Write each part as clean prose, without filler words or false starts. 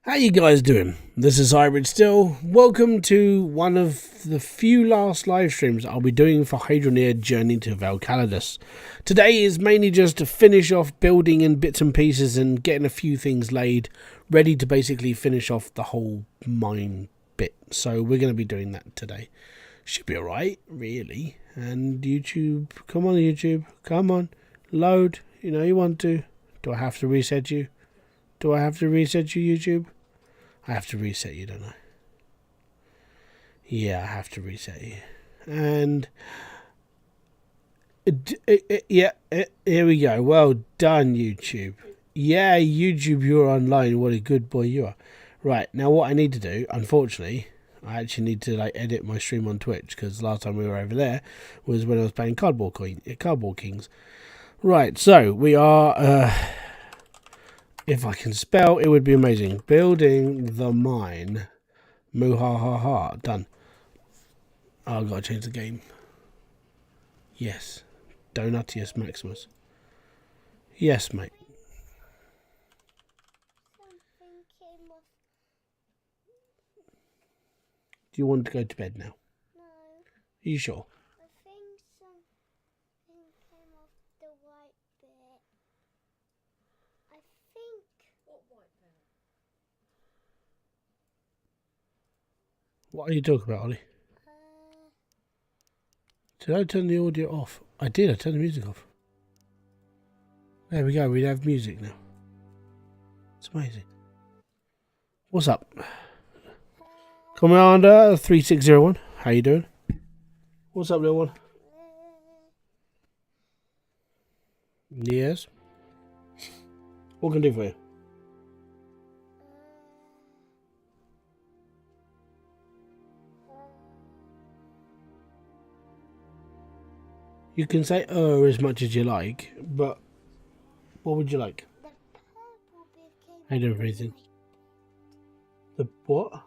How you guys doing? This is Hybridsteel. Welcome to one of the few last live streams I'll be doing for Hydroneer Journey to Valcaladus. Today is mainly just to finish off building in bits and pieces and getting a few things laid, ready to basically finish off the whole mine bit. So we're going to be doing that today. Should be alright, really. And YouTube, come on YouTube, come on, load, you know you want to. Do I have to reset you? Do I have to reset you, YouTube? I have to reset you, don't I? Yeah, I have to reset you. And here we go. Well done, YouTube. Yeah, YouTube, you're online. What a good boy you are. Right, now what I need to do, unfortunately, I actually need to edit my stream on Twitch, because last time we were over there was when I was playing Cardboard Kings. Right, so we are... if I can spell, it would be amazing. Building the mine. Moo-ha-ha-ha. Done. Oh, I've got to change the game. Yes. Donutius Maximus. Yes, mate. Do you want to go to bed now? No. Are you sure? I think something came off the white bit. I think. What white bit? What are you talking about, Ollie? Did I turn the audio off? I did. I turned the music off. There we go. We have music now. It's amazing. What's up? Commander 3601. How you doing? What's up, little one? Yes. What can I do for you? You can say as much as you like, but what would you like? The purple bit came I don't anything. The what? The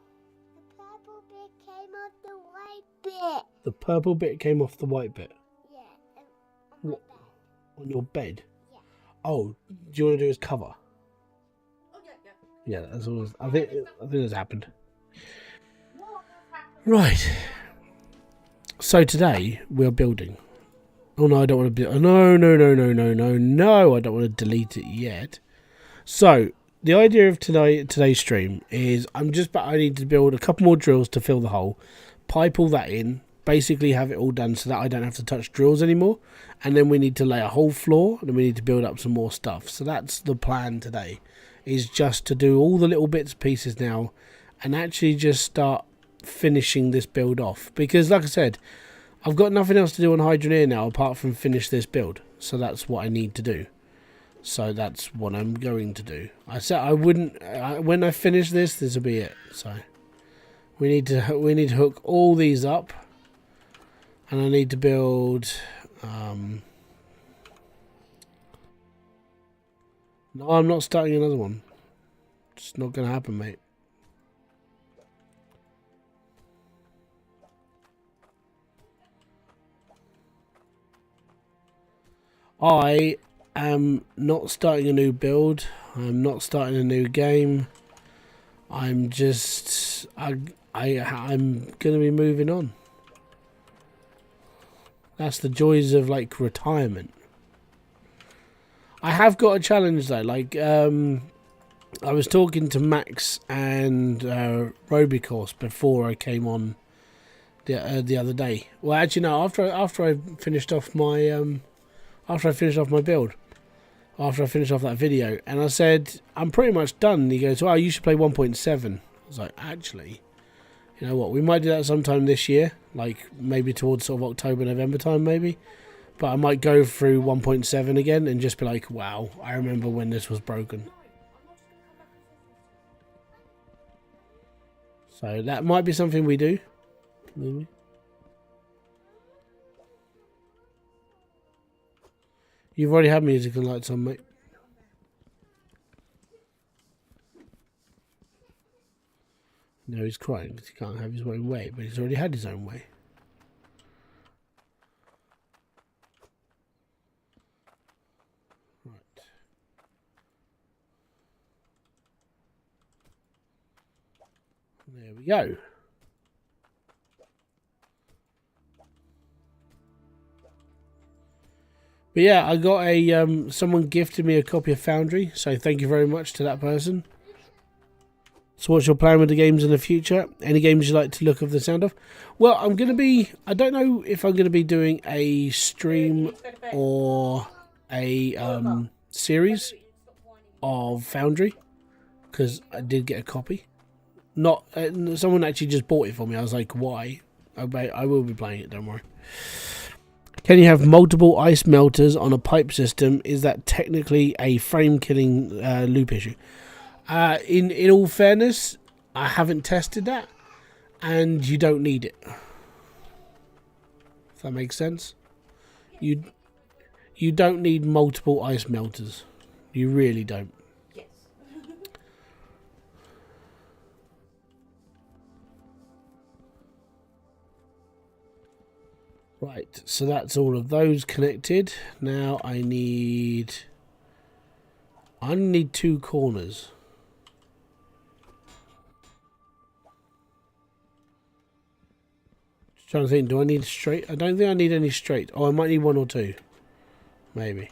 purple bit came off the white bit. The purple bit came off the white bit. Yeah, on What? On your bed? Yeah. Oh, do you want to do his cover? Oh Yeah, that's all. I think that's happened. Right. So today we're building. Oh no, I don't want to be. No, I don't want to delete it yet. So the idea of today's stream is I need to build a couple more drills to fill the hole, pipe all that in, basically have it all done so that I don't have to touch drills anymore, and then we need to lay a whole floor, and then we need to build up some more stuff. So that's the plan today, is just to do all the little bits and pieces now, and actually just start finishing this build off. Because like I said, I've got nothing else to do on Hydroneer now apart from finish this build. So that's what I need to do. So that's what I'm going to do. I said I wouldn't. When I finish this, this will be it. So we need to hook all these up, and I need to build. No, I'm not starting another one. It's not going to happen, mate. I am not starting a new build. I'm not starting a new game. I'm just I'm gonna be moving on. That's the joys of retirement. I have got a challenge though. I was talking to Max and Robicourse before I came on the other day. Well, actually no. After I finished off my after I finished off my build, after I finished off that video, and I said, I'm pretty much done. And he goes, well, you should play 1.7. I was like, actually, you know what, we might do that sometime this year, maybe towards sort of October, November time, maybe. But I might go through 1.7 again and just be like, wow, I remember when this was broken. So that might be something we do, maybe. You've already had music and lights on, mate. No, he's crying because he can't have his own way, but he's already had his own way. Right. There we go. But yeah, I got a someone gifted me a copy of Foundry, so thank you very much to that person. So what's your plan with the games in the future? Any games you like to look of the sound of? Well, I'm going to be... I don't know if I'm going to be doing a stream or a series of Foundry, because I did get a copy. Not someone actually just bought it for me. I was like, why? I will be playing it, don't worry. Can you have multiple ice melters on a pipe system? Is that technically a frame-killing loop issue? In all fairness, I haven't tested that, and you don't need it. If that makes sense. You don't need multiple ice melters. You really don't. Yes. Right, so that's all of those connected. Now I need 2 corners. Just trying to think, do I need straight? I don't think I need any straight. Oh, I might need 1 or 2. Maybe.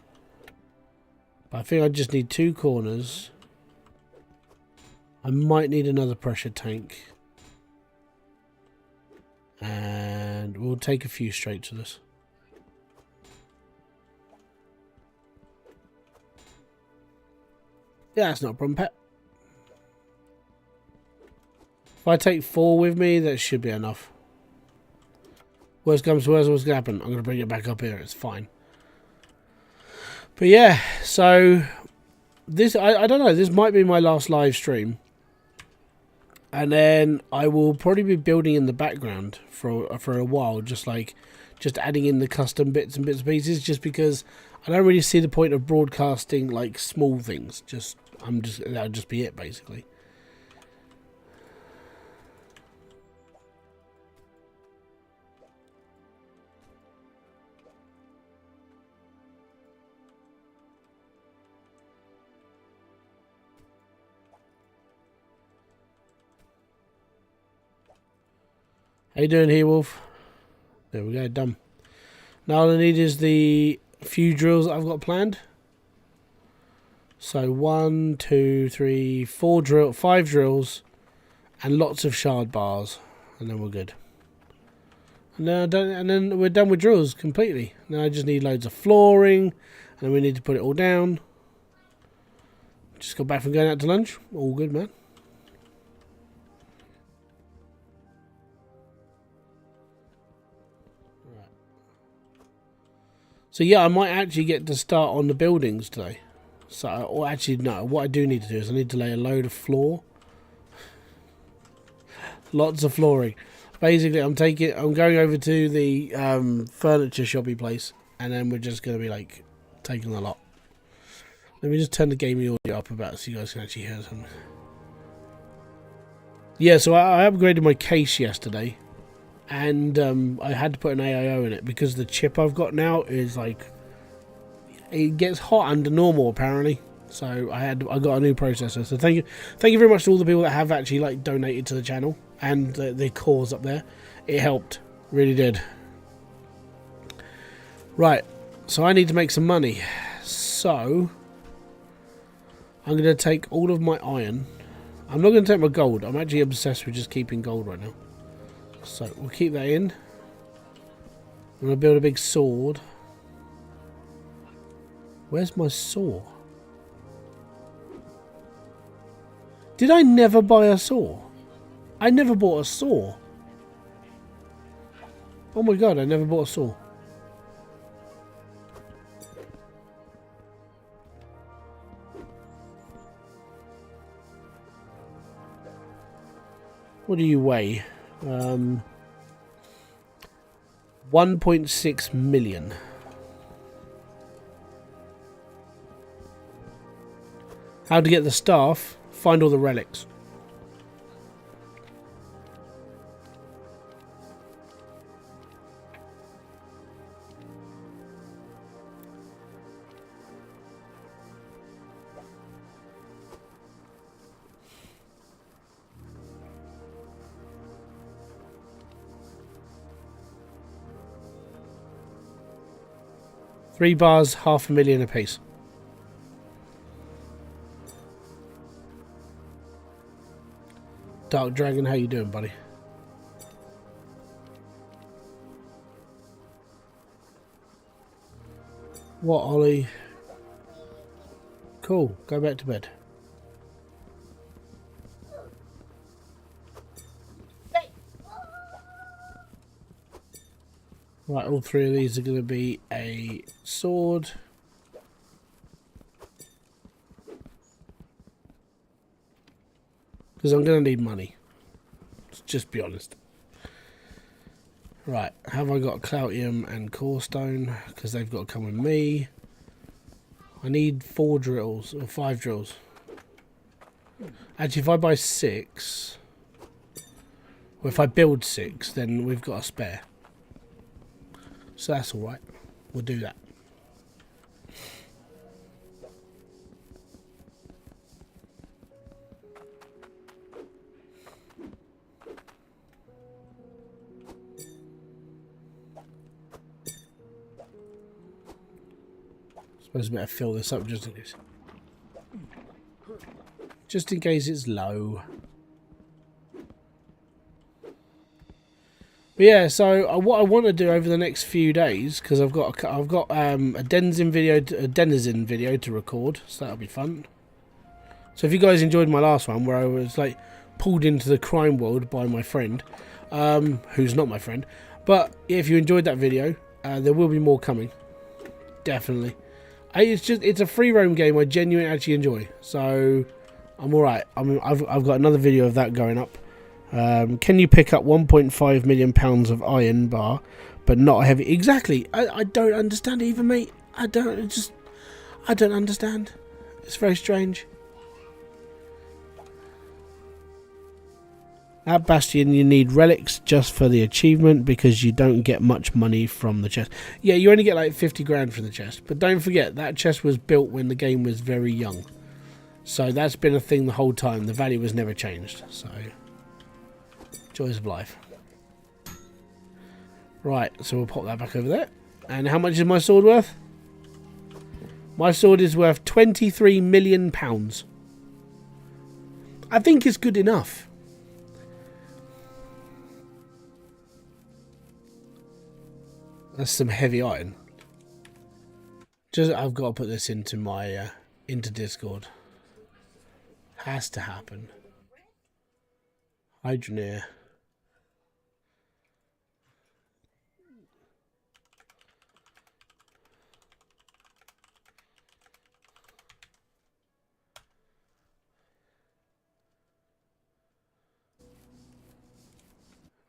But I think I just need 2 corners. I might need another pressure tank. And we'll take a few straights to this. Yeah, that's not a problem, pet. If I take 4 with me, that should be enough. Worst comes to worst, what's going to happen? I'm going to bring it back up here. It's fine. But yeah, so this, I don't know. This might be my last live stream. And then I will probably be building in the background for a while, just adding in the custom bits and pieces, just because I don't really see the point of broadcasting like small things. That'll just be it basically. How you doing here, Wolf? There we go, done. Now all I need is the few drills that I've got planned. So 1, 2, 3, 4 5 drills, and lots of shard bars, and then we're good. And then we're done with drills completely. Now I just need loads of flooring, and then we need to put it all down. Just got back from going out to lunch. All good, man. So yeah, I might actually get to start on the buildings today. So, or actually no, what I do need to do is I need to lay a load of floor. Lots of flooring. Basically, I'm going over to the furniture shoppy place, and then we're just going to be like taking a lot. Let me just turn the gaming audio up about so you guys can actually hear something. Yeah, so I upgraded my case yesterday. And I had to put an AIO in it because the chip I've got now is like, it gets hot under normal apparently. So I got a new processor. So thank you very much to all the people that have actually like donated to the channel and the cause up there. It helped, really did. Right, so I need to make some money. So I'm going to take all of my iron. I'm not going to take my gold. I'm actually obsessed with just keeping gold right now. So we'll keep that in. I'm going to build a big sword. Where's my saw? Did I never buy a saw? I never bought a saw. Oh my god, I never bought a saw. What do you weigh? 1.6 million. How to get the staff? Find all the relics. 3 bars, 500,000 apiece. Dark Dragon, how you doing, buddy? What, Ollie? Cool, go back to bed. Right, all 3 of these are going to be a sword. Because I'm going to need money. Let's just be honest. Right, have I got Cloutium and Corestone? Because they've got to come with me. I need 4 drills, or 5 drills. Actually, if I buy 6, or if I build 6, then we've got a spare. So that's alright. We'll do that. Suppose I better fill this up just in case. Just in case it's low. But yeah, so what I want to do over the next few days, because I've got a denizen video to record, so that'll be fun. So if you guys enjoyed my last one, where I was like pulled into the crime world by my friend, who's not my friend, but if you enjoyed that video, there will be more coming, definitely. It's a free roam game I genuinely actually enjoy, so I'm alright. I've got another video of that going up. Can you pick up 1.5 million pounds of iron bar, but not heavy? Exactly. I don't understand either, mate. I don't understand. It's very strange. At Bastion, you need relics just for the achievement because you don't get much money from the chest. Yeah, you only get like 50 grand from the chest. But don't forget, that chest was built when the game was very young. So that's been a thing the whole time. The value was never changed. So, joys of life. Right, so we'll pop that back over there. And how much is my sword worth? My sword is worth 23 million pounds. I think it's good enough. That's some heavy iron. I've got to put this into my into Discord. Has to happen. Hydroneer.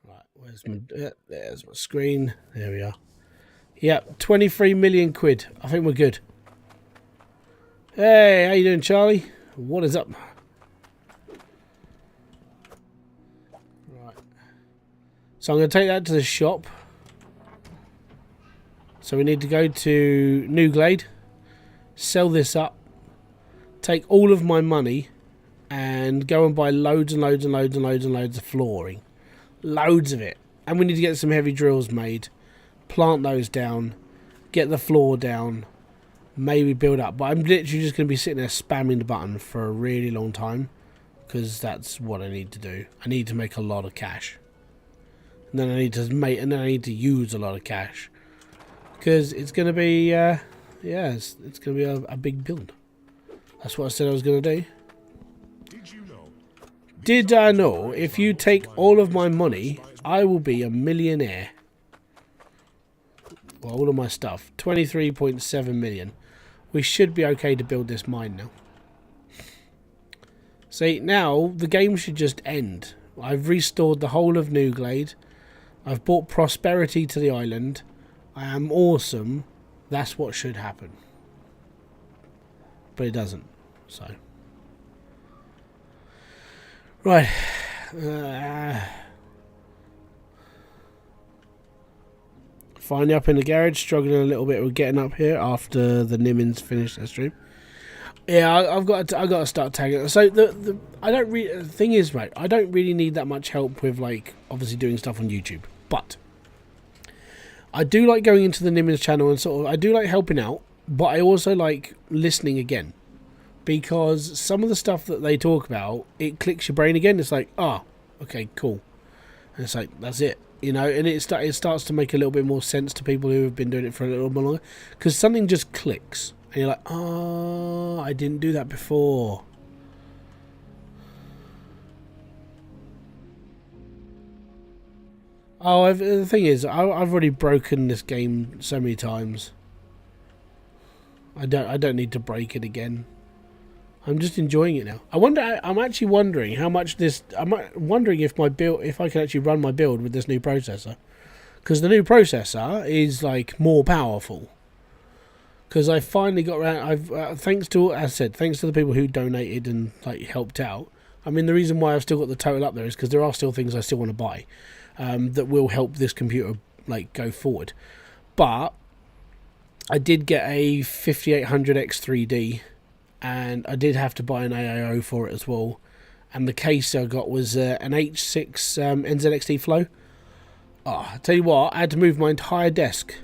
Right, where's my? There's my screen. There we are. Yep, 23 million quid. I think we're good. Hey, how you doing, Charlie? What is up? Right. So I'm going to take that to the shop. So we need to go to Newglade, sell this up, take all of my money, and go and buy loads and loads and loads and loads and loads of flooring. Loads of it. And we need to get some heavy drills made. Plant those down, get the floor down, maybe build up. But I'm literally just going to be sitting there spamming the button for a really long time because that's what I need to do. I need to make a lot of cash, and then I need to use a lot of cash because it's going to be it's going to be a big build. That's what I said I was going to do. Did I know if you take all of my money, I will be a millionaire? Well, all of my stuff. 23.7 million. We should be okay to build this mine now. See, now the game should just end. I've restored the whole of Newglade. I've brought prosperity to the island. I am awesome. That's what should happen. But it doesn't. So. Right. Finally up in the garage, struggling a little bit with getting up here after the Nimmins finished their stream. Yeah, I've got to start tagging. So the thing is, right, I don't really need that much help with like obviously doing stuff on YouTube. But I do like going into the Nimmins channel and sort of, I do like helping out, but I also like listening again, because some of the stuff that they talk about, it clicks your brain again. It's like, oh, okay, cool. And it's like, that's it, you know, and it starts to make a little bit more sense to people who have been doing it for a little bit longer, because something just clicks, and you're like, oh, I didn't do that before. Oh, the thing is, I've already broken this game so many times. I don't need to break it again. I'm just enjoying it now. I'm actually wondering how much this. I'm wondering if my build, if I can actually run my build with this new processor, because the new processor is like more powerful. Because I finally got around. I've thanks to, as I said, thanks to the people who donated and like helped out. I mean, the reason why I've still got the total up there is because there are still things I still want to buy. That will help this computer like go forward. But I did get a 5800X3D, and I did have to buy an AIO for it as well. And the case I got was an H6 NZXT Flow. Oh, I tell you what, I had to move my entire desk.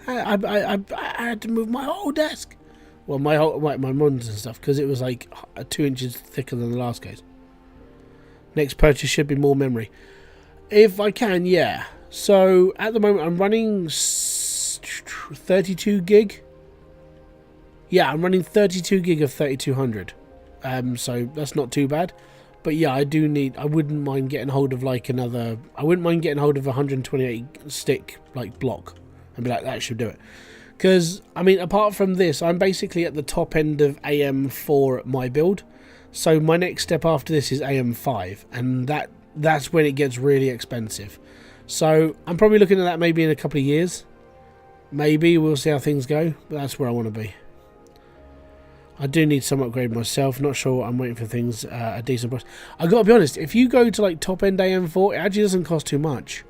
I had to move my whole desk. Well, my monitors and stuff, because it was like 2 inches thicker than the last case. Next purchase should be more memory. If I can, yeah. So at the moment I'm running 32 gig. Yeah, I'm running 32 gig of 3200. So that's not too bad. But yeah, I wouldn't mind getting hold of like another. I wouldn't mind getting hold of a 128 stick like block, and be like, that should do it. Because I mean, apart from this, I'm basically at the top end of AM4 at my build. So my next step after this is AM5, and that's when it gets really expensive. So I'm probably looking at that maybe in a couple of years. Maybe we'll see how things go, but that's where I want to be. I do need some upgrade myself. Not sure. I'm waiting for things a decent price. I got to be honest. If you go to like top end AM4, it actually doesn't cost too much.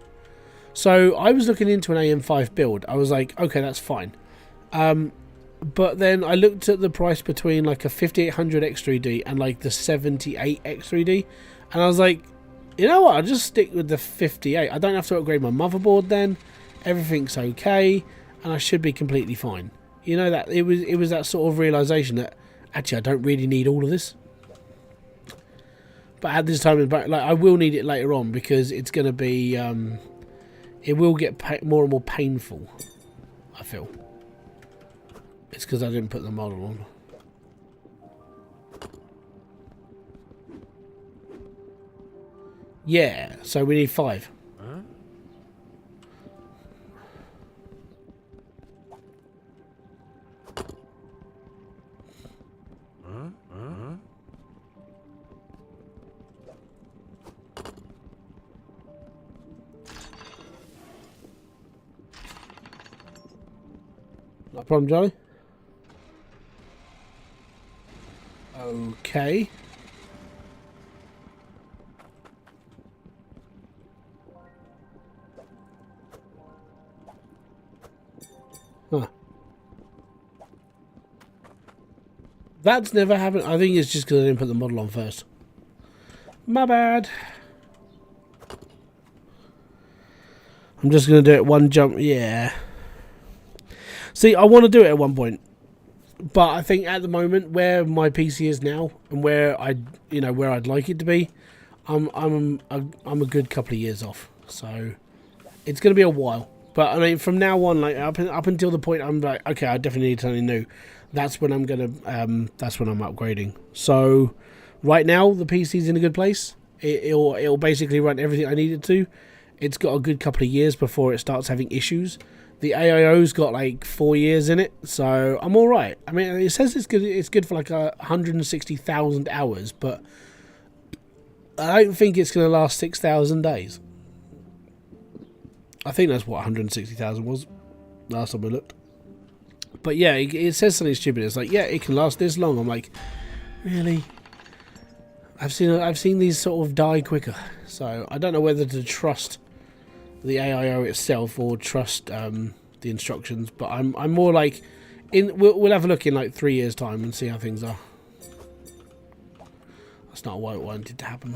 So I was looking into an AM5 build. I was like, okay, that's fine. But then I looked at the price between like a 5800 X3D and like the 78 X3D, and I was like, you know what? I'll just stick with the 58. I don't have to upgrade my motherboard then. Everything's okay, and I should be completely fine. You know, that it was that sort of realization that actually I don't really need all of this. But at this time, like, I will need it later on, because it's going to be it will get more and more painful, I feel. It's because I didn't put the model on. Yeah, so we need 5. Huh? No problem, Johnny. Okay. Huh. That's never happened. I think it's just because I didn't put the model on first. My bad. I'm just going to do it one jump. Yeah. See, I want to do it at one point. But I think at the moment where my PC is now and where where I'd like it to be, I'm a good couple of years off. So it's going to be a while. But I mean, from now on, like up until the point I'm like, okay, I definitely need something new. That's when I'm that's when I'm upgrading. So right now the PC's in a good place. It'll basically run everything I need it to. It's got a good couple of years before it starts having issues. The AIO's got like 4 years in it, so I'm all right. I mean, it says it's good. It's good for like 160,000 hours, but I don't think it's going to last 6,000 days. I think that's what 160,000 was last time I looked. But yeah, it says something stupid. It's like, yeah, it can last this long. I'm like, really? I've seen these sort of die quicker, so I don't know whether to trust the AIO itself or trust the instructions. But I'm more like, we'll have a look in like 3 years' time and see how things are. That's not what I wanted to happen.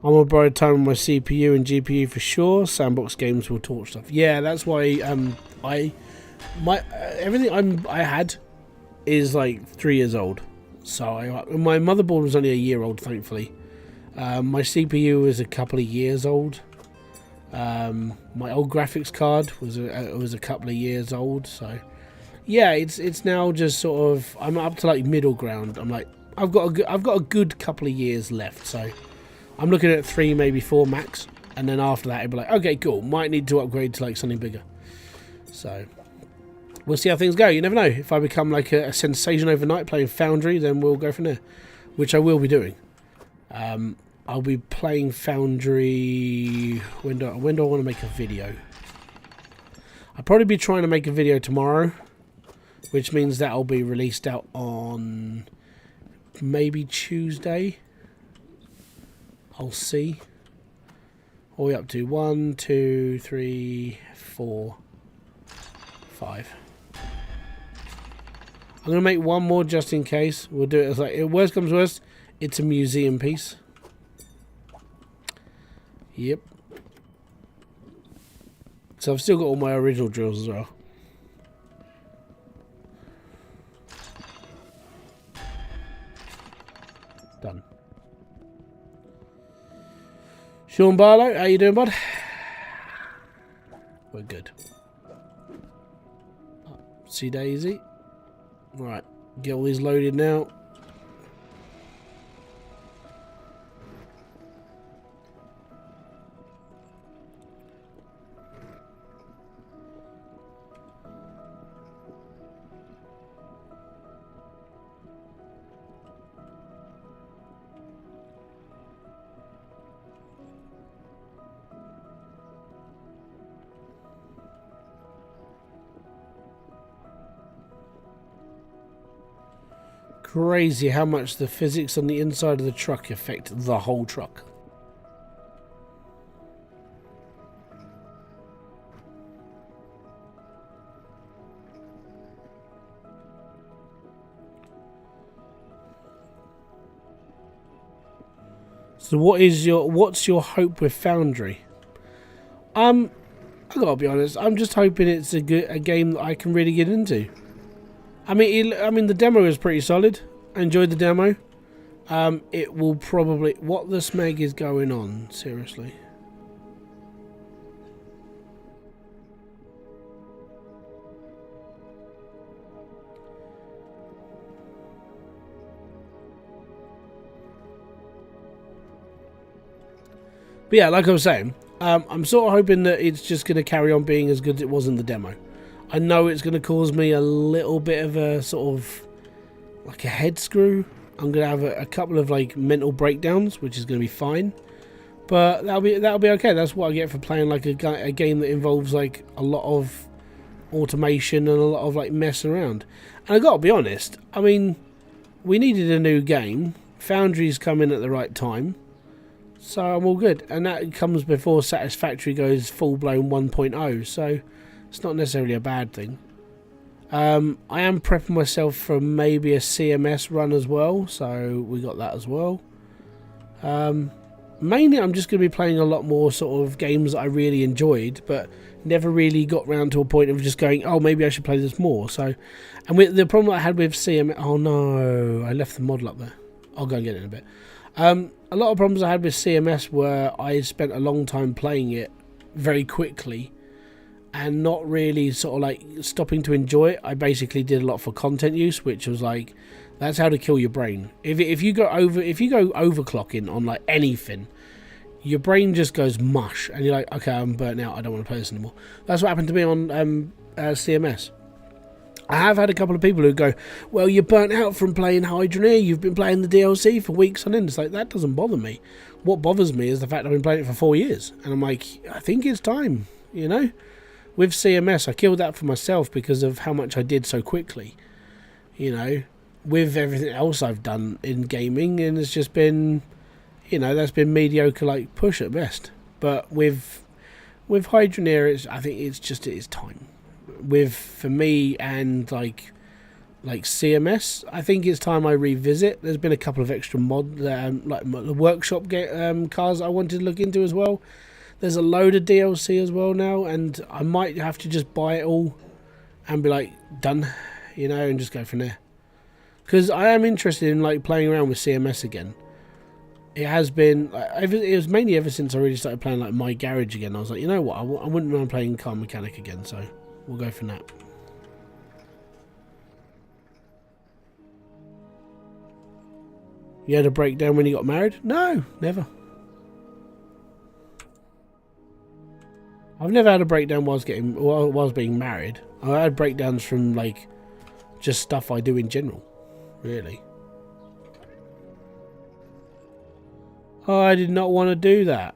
I'm gonna borrow time on my CPU and GPU for sure. Sandbox games will torch stuff. Yeah, that's why everything I had is like 3 years old. So my motherboard was only a year old, thankfully. My CPU was a couple of years old. My old graphics card was a couple of years old. So yeah, it's now just sort of, I'm up to like middle ground. I'm like, I've got a good couple of years left. So I'm looking at 3, maybe 4 max, and then after that it'll be like, okay, cool, might need to upgrade to like something bigger. So we'll see how things go. You never know. If I become like a sensation overnight playing Foundry, then we'll go from there, which I will be doing. I'll be playing Foundry. When do I want to make a video? I'll probably be trying to make a video tomorrow, which means that will be released out on maybe Tuesday. I'll see. What are we up to? 1, 2, 3, 4, 5. I'm going to make one more just in case. We'll do it as like, if worst comes worst, it's a museum piece. Yep. So I've still got all my original drills as well. Done. Sean Barlow, how you doing, bud? We're good. See Daisy. Right, get all these loaded now. Crazy how much the physics on the inside of the truck affect the whole truck. So what's your hope with Foundry? I gotta be honest, I'm just hoping it's a game that I can really get into. I mean, the demo is pretty solid. I enjoyed the demo. It will probably... What the smeg is going on? Seriously. But yeah, like I was saying, I'm sort of hoping that it's just going to carry on being as good as it was in the demo. I know it's going to cause me a little bit of a sort of like a head screw. I'm going to have a couple of like mental breakdowns, which is going to be fine. But that'll be okay. That's what I get for playing like a game that involves like a lot of automation and a lot of like messing around. And I got to be honest, I mean, we needed a new game. Foundry's come in at the right time. So I'm all good. And that comes before Satisfactory goes full-blown 1.0. So it's not necessarily a bad thing. I am prepping myself for maybe a CMS run as well, so we got that as well. Mainly I'm just going to be playing a lot more sort of games that I really enjoyed, but never really got round to a point of just going, oh, maybe I should play this more. So, and with the problem I had with CMS, oh no, I left the model up there. I'll go and get it in a bit. A lot of problems I had with CMS were I spent a long time playing it very quickly and not really sort of like stopping to enjoy it. I basically did a lot for content use, which was like, that's how to kill your brain. If you go overclocking on like anything, your brain just goes mush and you're like, okay, I'm burnt out, I don't want to play this anymore. That's what happened to me on CMS. I have had a couple of people who go, well, you're burnt out from playing Hydroneer, you've been playing the DLC for weeks on end. It's like, that doesn't bother me. What bothers me is the fact I've been playing it for 4 years. And I'm like, I think it's time, you know? With CMS, I killed that for myself because of how much I did so quickly. You know, with everything else I've done in gaming, and it's just been, you know, that's been mediocre, like, push at best. But with Hydroneer, I think it's time. For me and like like CMS. I think it's time I revisit. There's been a couple of extra like the workshop cars I wanted to look into as well. There's a load of DLC as well now, and I might have to just buy it all and be like done, you know, and just go from there. Because I am interested in like playing around with CMS again. It has been. It was mainly ever since I really started playing like My Garage again. I was like, you know what, I wouldn't mind playing Car Mechanic again. So we'll go from that. You had a breakdown when you got married? No, never. I've never had a breakdown whilst being married. I had breakdowns from like just stuff I do in general, really. Oh, I did not want to do that.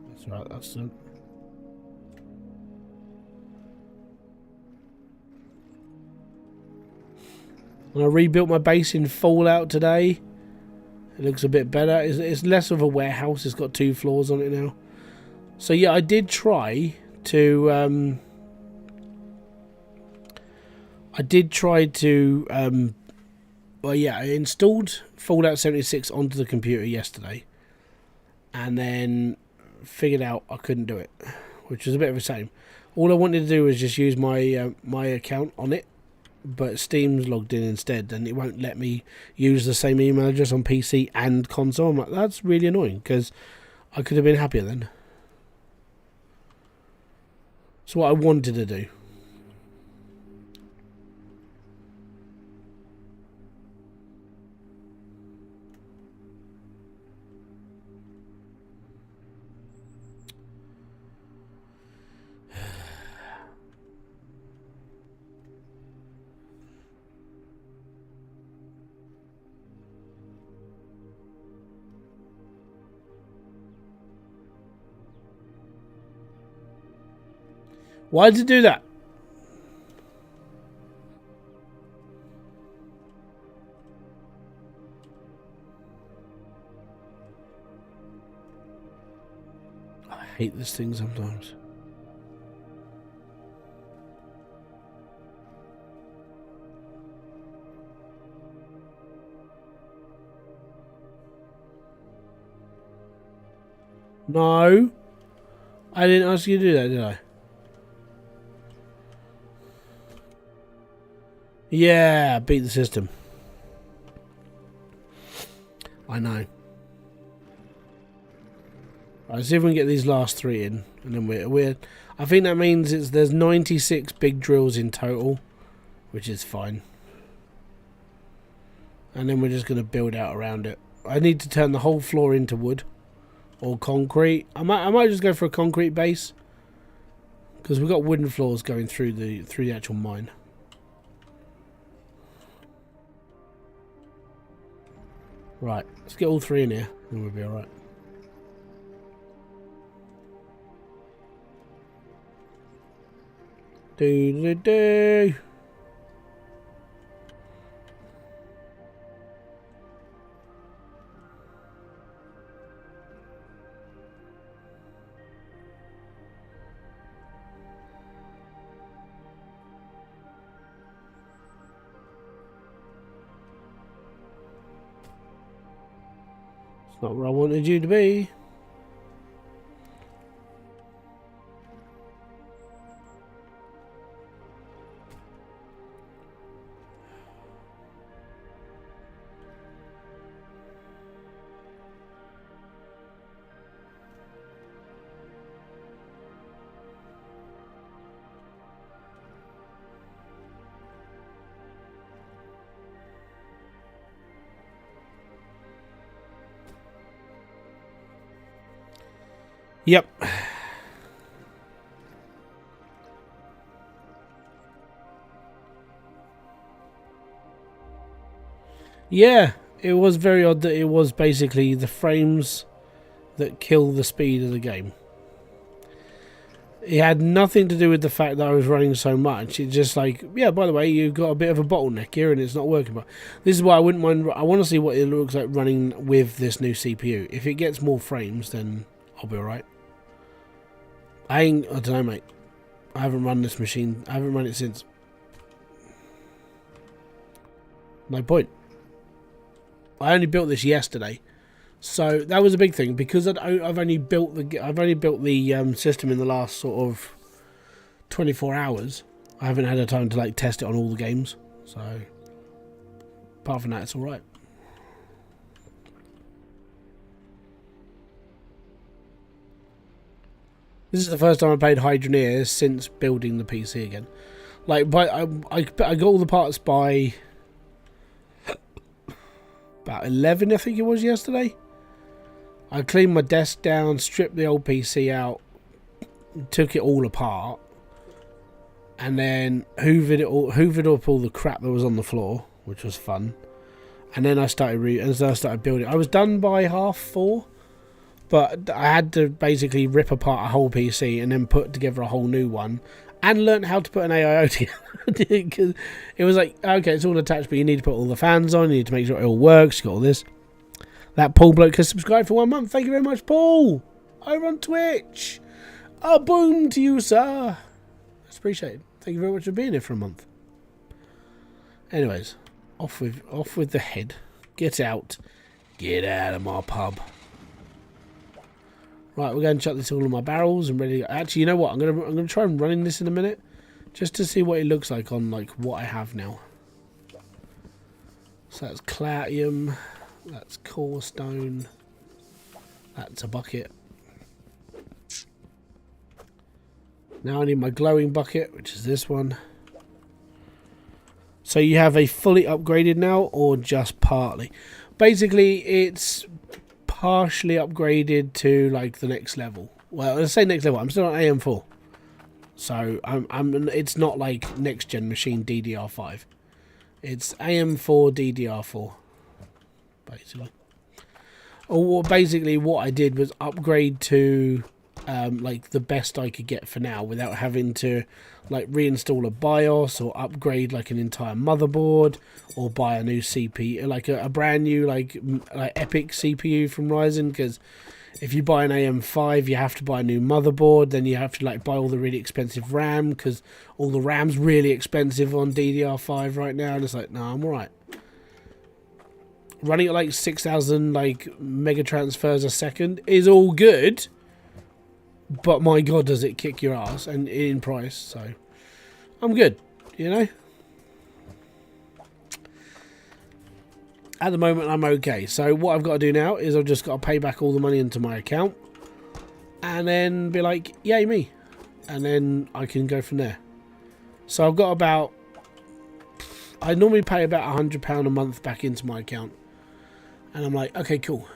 That's right, that's it. And I rebuilt my base in Fallout today. It looks a bit better. It's less of a warehouse. It's got 2 floors on it now. So yeah, I did try to well, yeah, I installed Fallout 76 onto the computer yesterday, and then figured out I couldn't do it, which was a bit of a shame. All I wanted to do was just use my my account on it, but Steam's logged in instead, and it won't let me use the same email address on PC and console. I'm like, that's really annoying, because I could have been happier then. That's what I wanted to do. Why did it do that? I hate this thing sometimes. No. I didn't ask you to do that, did I? Yeah, beat the system. I know. Right, see if we can get these last 3 in, and then we're. I think that means there's 96 big drills in total, which is fine. And then we're just going to build out around it. I need to turn the whole floor into wood or concrete. I might just go for a concrete base, because we've got wooden floors going through the actual mine. Right, let's get all 3 in here, and we'll be alright. Do. It's not where I wanted you to be. Yep. Yeah, it was very odd that it was basically the frames that kill the speed of the game. It had nothing to do with the fact that I was running so much. It's just like, yeah, by the way, you've got a bit of a bottleneck here and it's not working. But this is why I wouldn't mind. I want to see what it looks like running with this new CPU. If it gets more frames, then I'll be alright. I don't know, mate. I haven't run this machine. I haven't run it since. No point. I only built this yesterday. So that was a big thing because I've only built the system in the last sort of 24 hours. I haven't had a time to like test it on all the games. So apart from that, it's all right. This is the first time I played Hydroneer since building the PC again. Like, but I got all the parts by about 11, I think it was yesterday. I cleaned my desk down, stripped the old PC out, took it all apart, and then hoovered up all the crap that was on the floor, which was fun. And then I started building. I was done by 4:30, but I had to basically rip apart a whole PC and then put together a whole new one, and learn how to put an AIO together. Because it was like, okay, it's all attached, but you need to put all the fans on. You need to make sure it all works. You got all this. That Paul bloke has subscribed for 1 month. Thank you very much, Paul. Over on Twitch. A boom to you, sir. That's appreciated. Thank you very much for being here for a month. Anyways, off with the head. Get out. Get out of my pub. Right, we're going to chuck this all in my barrels and ready. Actually, you know what? I'm gonna try and running this in a minute, just to see what it looks like on like what I have now. So that's clatium. That's core stone. That's a bucket. Now I need my glowing bucket, which is this one. So you have a fully upgraded now, or just partly? Basically, it's partially upgraded to like the next level. Well, let's say next level. I'm still on AM4, so it's not like next gen machine DDR5. It's AM4 DDR4. Basically, or basically what I did was upgrade to like the best I could get for now, without having to like reinstall a BIOS or upgrade like an entire motherboard or buy a new CPU, like a brand new like Epic CPU from Ryzen. Because if you buy an AM5, you have to buy a new motherboard, then you have to like buy all the really expensive RAM, because all the RAM's really expensive on DDR5 right now. And it's like, no, I'm alright. Running at like 6,000 like mega transfers a second is all good, but my god, does it kick your ass and in price. So I'm good, you know. At the moment, I'm okay. So what I've got to do now is I've just got to pay back all the money into my account, and then be like, yay me, and then I can go from there. So I've got about, I normally pay about £100 a month back into my account. And I'm like, okay, cool.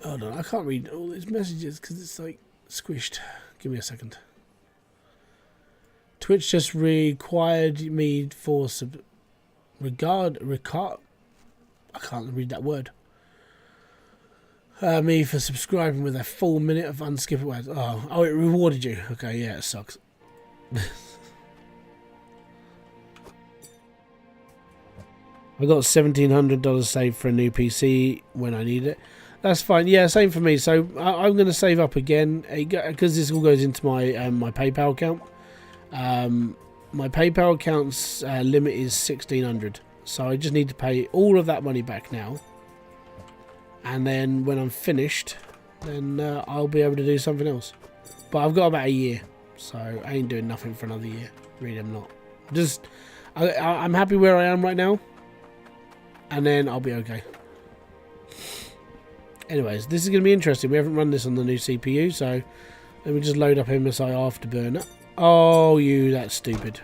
Hold on, I can't read all these messages because it's like squished. Give me a second. Twitch just required me for regard. I can't read that word. Me for subscribing with a full minute of unskippable words. Oh, it rewarded you. Okay, yeah, it sucks. I got $1,700 saved for a new PC when I need it. That's fine. Yeah, same for me. So I'm going to save up again because this all goes into my my PayPal account. My PayPal account's limit is $1,600, so I just need to pay all of that money back now. And then when I'm finished, then I'll be able to do something else. But I've got about a year, so I ain't doing nothing for another year. Really, I'm not. I'm happy where I am right now. And then I'll be okay. Anyways, this is going to be interesting. We haven't run this on the new CPU, so let me just load up MSI Afterburner. Oh, that's stupid.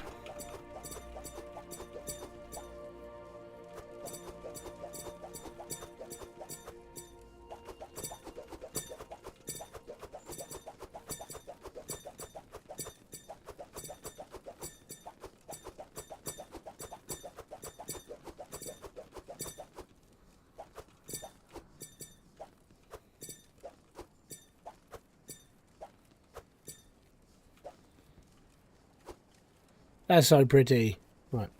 That's so pretty. Right.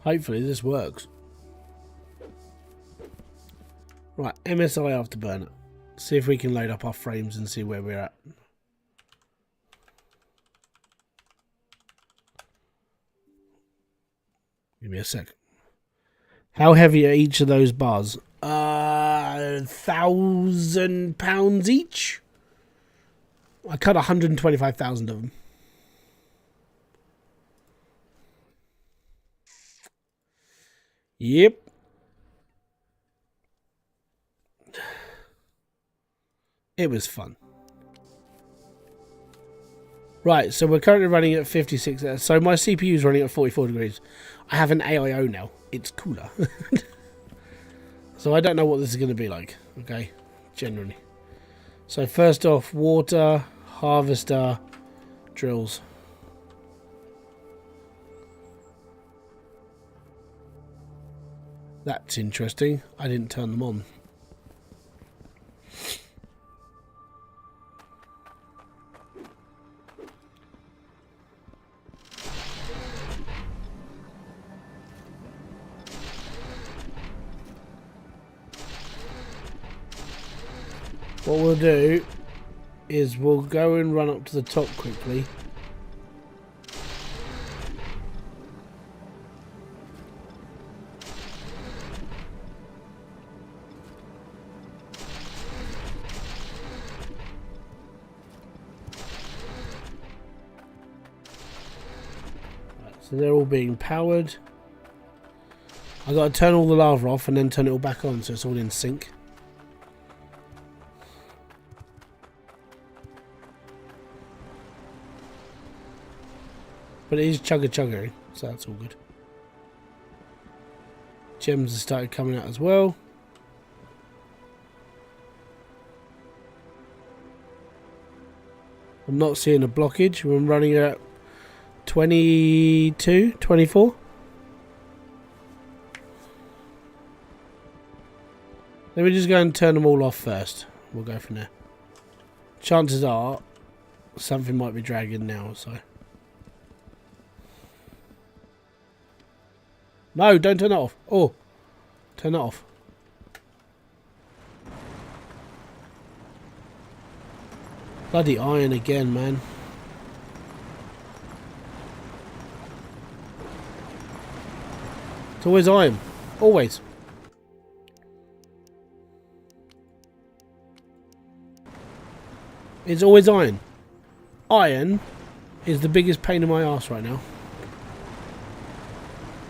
Hopefully this works. Right, MSI afterburner. See if we can load up our frames and see where we're at. Give me a sec. How heavy are each of those bars? 1,000 pounds each. I cut 125,000 of them. Yep. It was fun. Right, so we're currently running at 56. So my CPU is running at 44 degrees. I have an AIO now. It's cooler. So I don't know what this is going to be like. Okay, generally. So first off, water, harvester, drills. That's interesting. I didn't turn them on. What we'll do is we'll go and run up to the top quickly. Right, so they're all being powered. I've got to turn all the lava off and then turn it all back on so it's all in sync. But it is chugga, so that's all good. Gems have started coming out as well. I'm not seeing a blockage. We're running at 22, 24. Let me just go and turn them all off first. We'll go from there. Chances are something might be dragging now, so. No, don't turn it off. Oh, turn it off. Bloody iron again, man. It's always iron. Always. It's always iron. Iron is the biggest pain in my ass right now.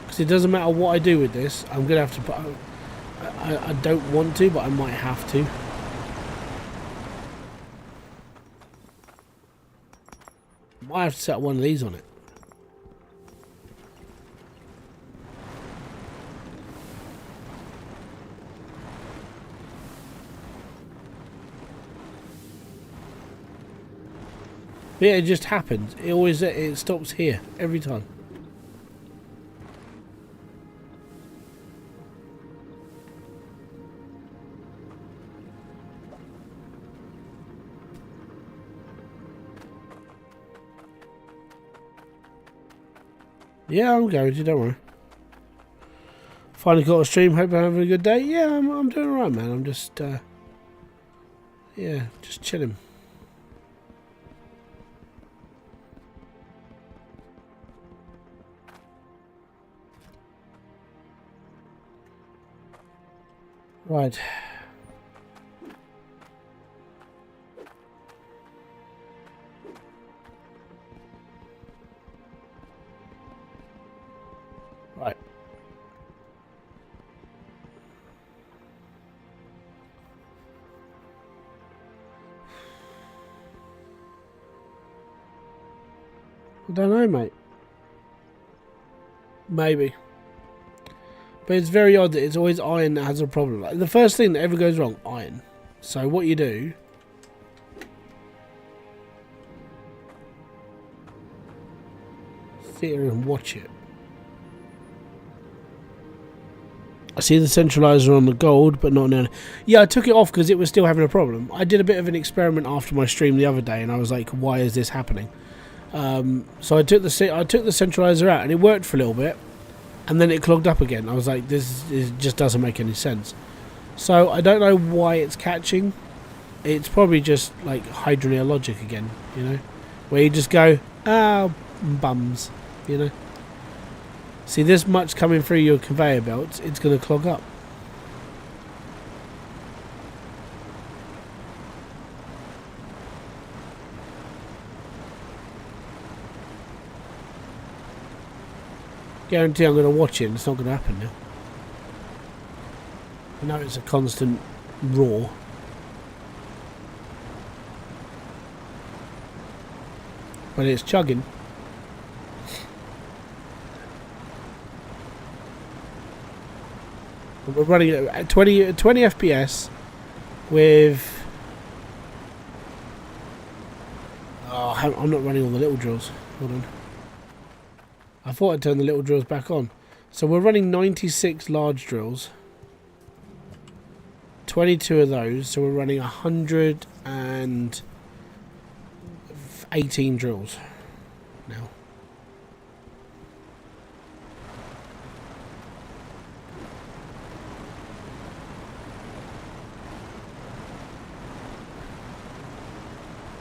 Because it doesn't matter what I do with this, I'm going to have to put... I don't want to, but I might have to. Might have to set one of these on it. But yeah, it just happens. It stops here every time. Yeah, I'm going to, don't worry. Finally got a stream, hope I'm having a good day. Yeah, I'm doing alright, man. I'm just, yeah, just chilling. Right. Right. I don't know, mate. Maybe. But it's very odd that it's always iron that has a problem. Like, the first thing that ever goes wrong, iron. So what you do... sit here and watch it. I see the centralizer on the gold, but not on. Yeah, I took it off because it was still having a problem. I did a bit of an experiment after my stream the other day, and I was like, "Why is this happening?" So I took the centralizer out, and it worked for a little bit, and then it clogged up again. I was like, "This just doesn't make any sense." So I don't know why it's catching. It's probably just like Hydroneer logic again, you know, where you just go, "Ah, bums," you know. See this much coming through your conveyor belts, it's going to clog up. Guarantee I'm going to watch it and it's not going to happen now. I know it's a constant roar. But it's chugging. We're running at 20 FPS with... Oh, I'm not running all the little drills. Hold on. I thought I'd turn the little drills back on. So we're running 96 large drills. 22 of those. So we're running 118 drills now.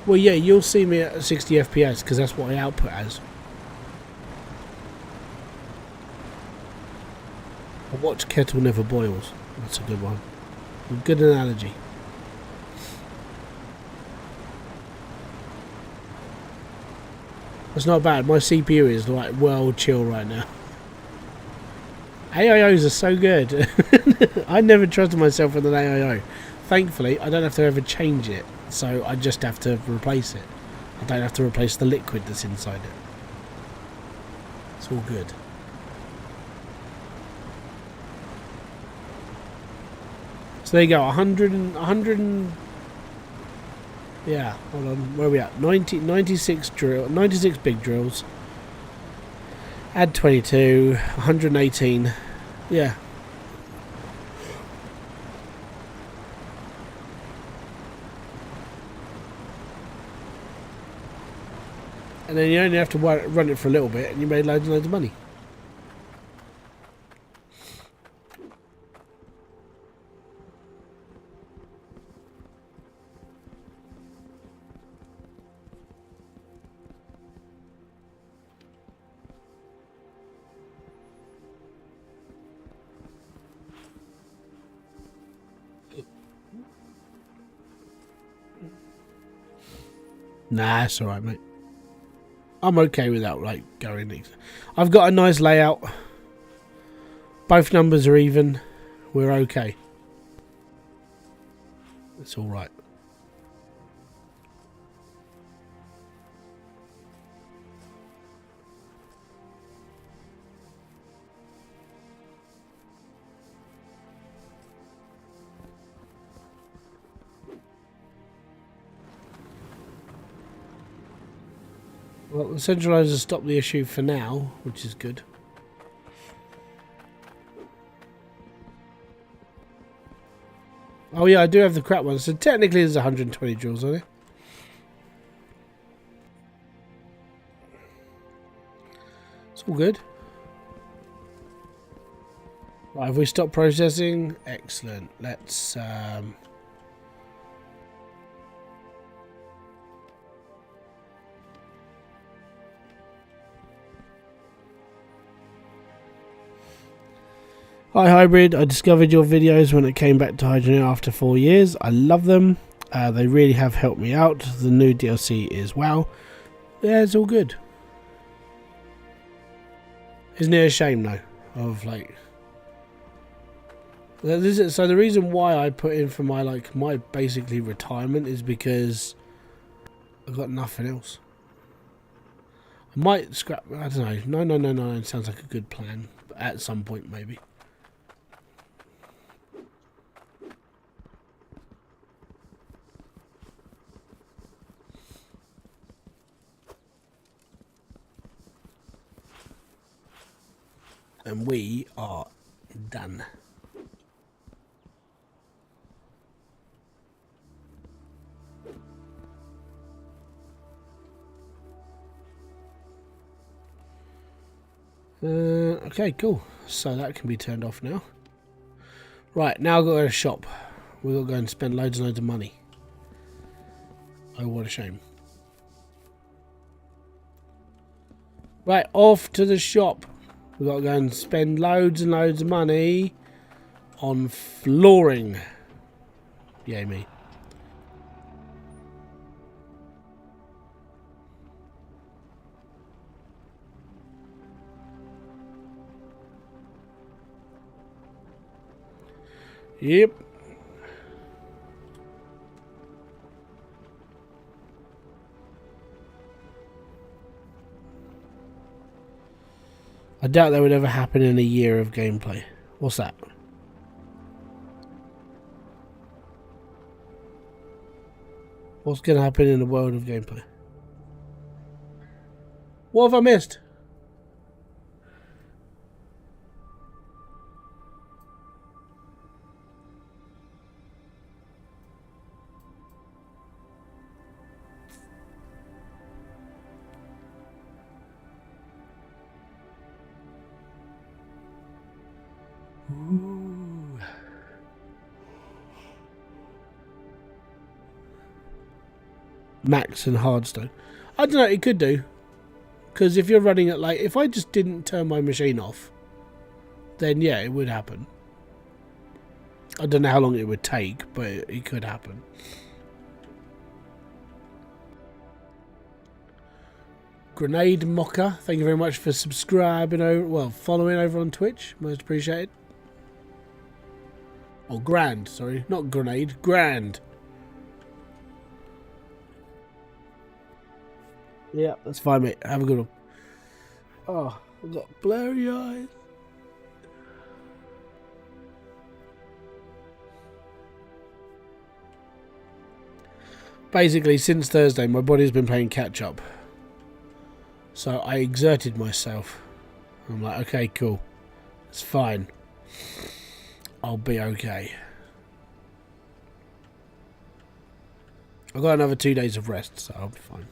Well, yeah, you'll see me at 60 FPS because that's what I output as. A watch kettle never boils. That's a good one. A good analogy. That's not bad. My CPU is like well chill right now. AIOs are so good. I never trusted myself with an AIO. Thankfully, I don't have to ever change it. So I just have to replace it. I don't have to replace the liquid that's inside it. It's all good. So there you go, 100 and yeah, hold on, where are we at? 96 big drills. Add 22, 118, yeah. And then you only have to run it for a little bit and you made loads and loads of money. Nah, it's alright, mate. I'm okay without like going. I've got a nice layout. Both numbers are even. We're okay. It's all right. Well, the centralizer stopped the issue for now, which is good. Oh yeah, I do have the crap one, so technically there's 120 joules on it. It's all good. Right, have we stopped processing? Excellent. Let's Hi Hybrid, I discovered your videos when it came back to Hydroneer after 4 years. I love them. They really have helped me out. The new DLC is wow. Yeah, it's all good. Isn't it a shame though? Of like... So the reason why I put in for my basically retirement is because I've got nothing else. I might scrap... I don't know. No. It sounds like a good plan. At some point maybe. And we are done. Okay, cool. So that can be turned off now. Right, now I've got to go to a shop. We've got to go and spend loads and loads of money. Oh, what a shame. Right, off to the shop. We've got to go and spend loads and loads of money on flooring. Yay me. Yep. I doubt that would ever happen in a year of gameplay. What's that? What's going to happen in the world of gameplay? What have I missed? Ooh. Max and hardstone. I don't know, it could do. Because if you're running it like... If I just didn't turn my machine off, then yeah, it would happen. I don't know how long it would take, but it could happen. Grenade Mocker, thank you very much for subscribing over... Well, following over on Twitch. Most appreciated. Oh, Grand, sorry. Not Grenade, Grand. Yeah, that's fine, mate. Have a good one. Oh, I've got blurry eyes. Basically, since Thursday, my body's been playing catch up. So I exerted myself. I'm like, okay, cool. It's fine. I'll be okay. I've got another 2 days of rest, so I'll be fine.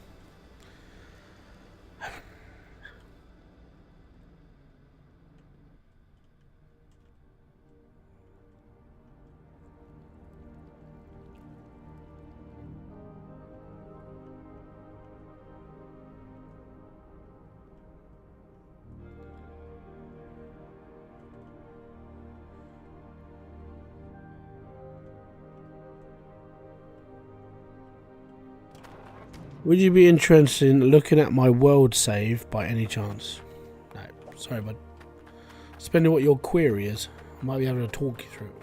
Would you be interested in looking at my world save by any chance? No, sorry, bud. Depending on what your query is, I might be able to talk you through it.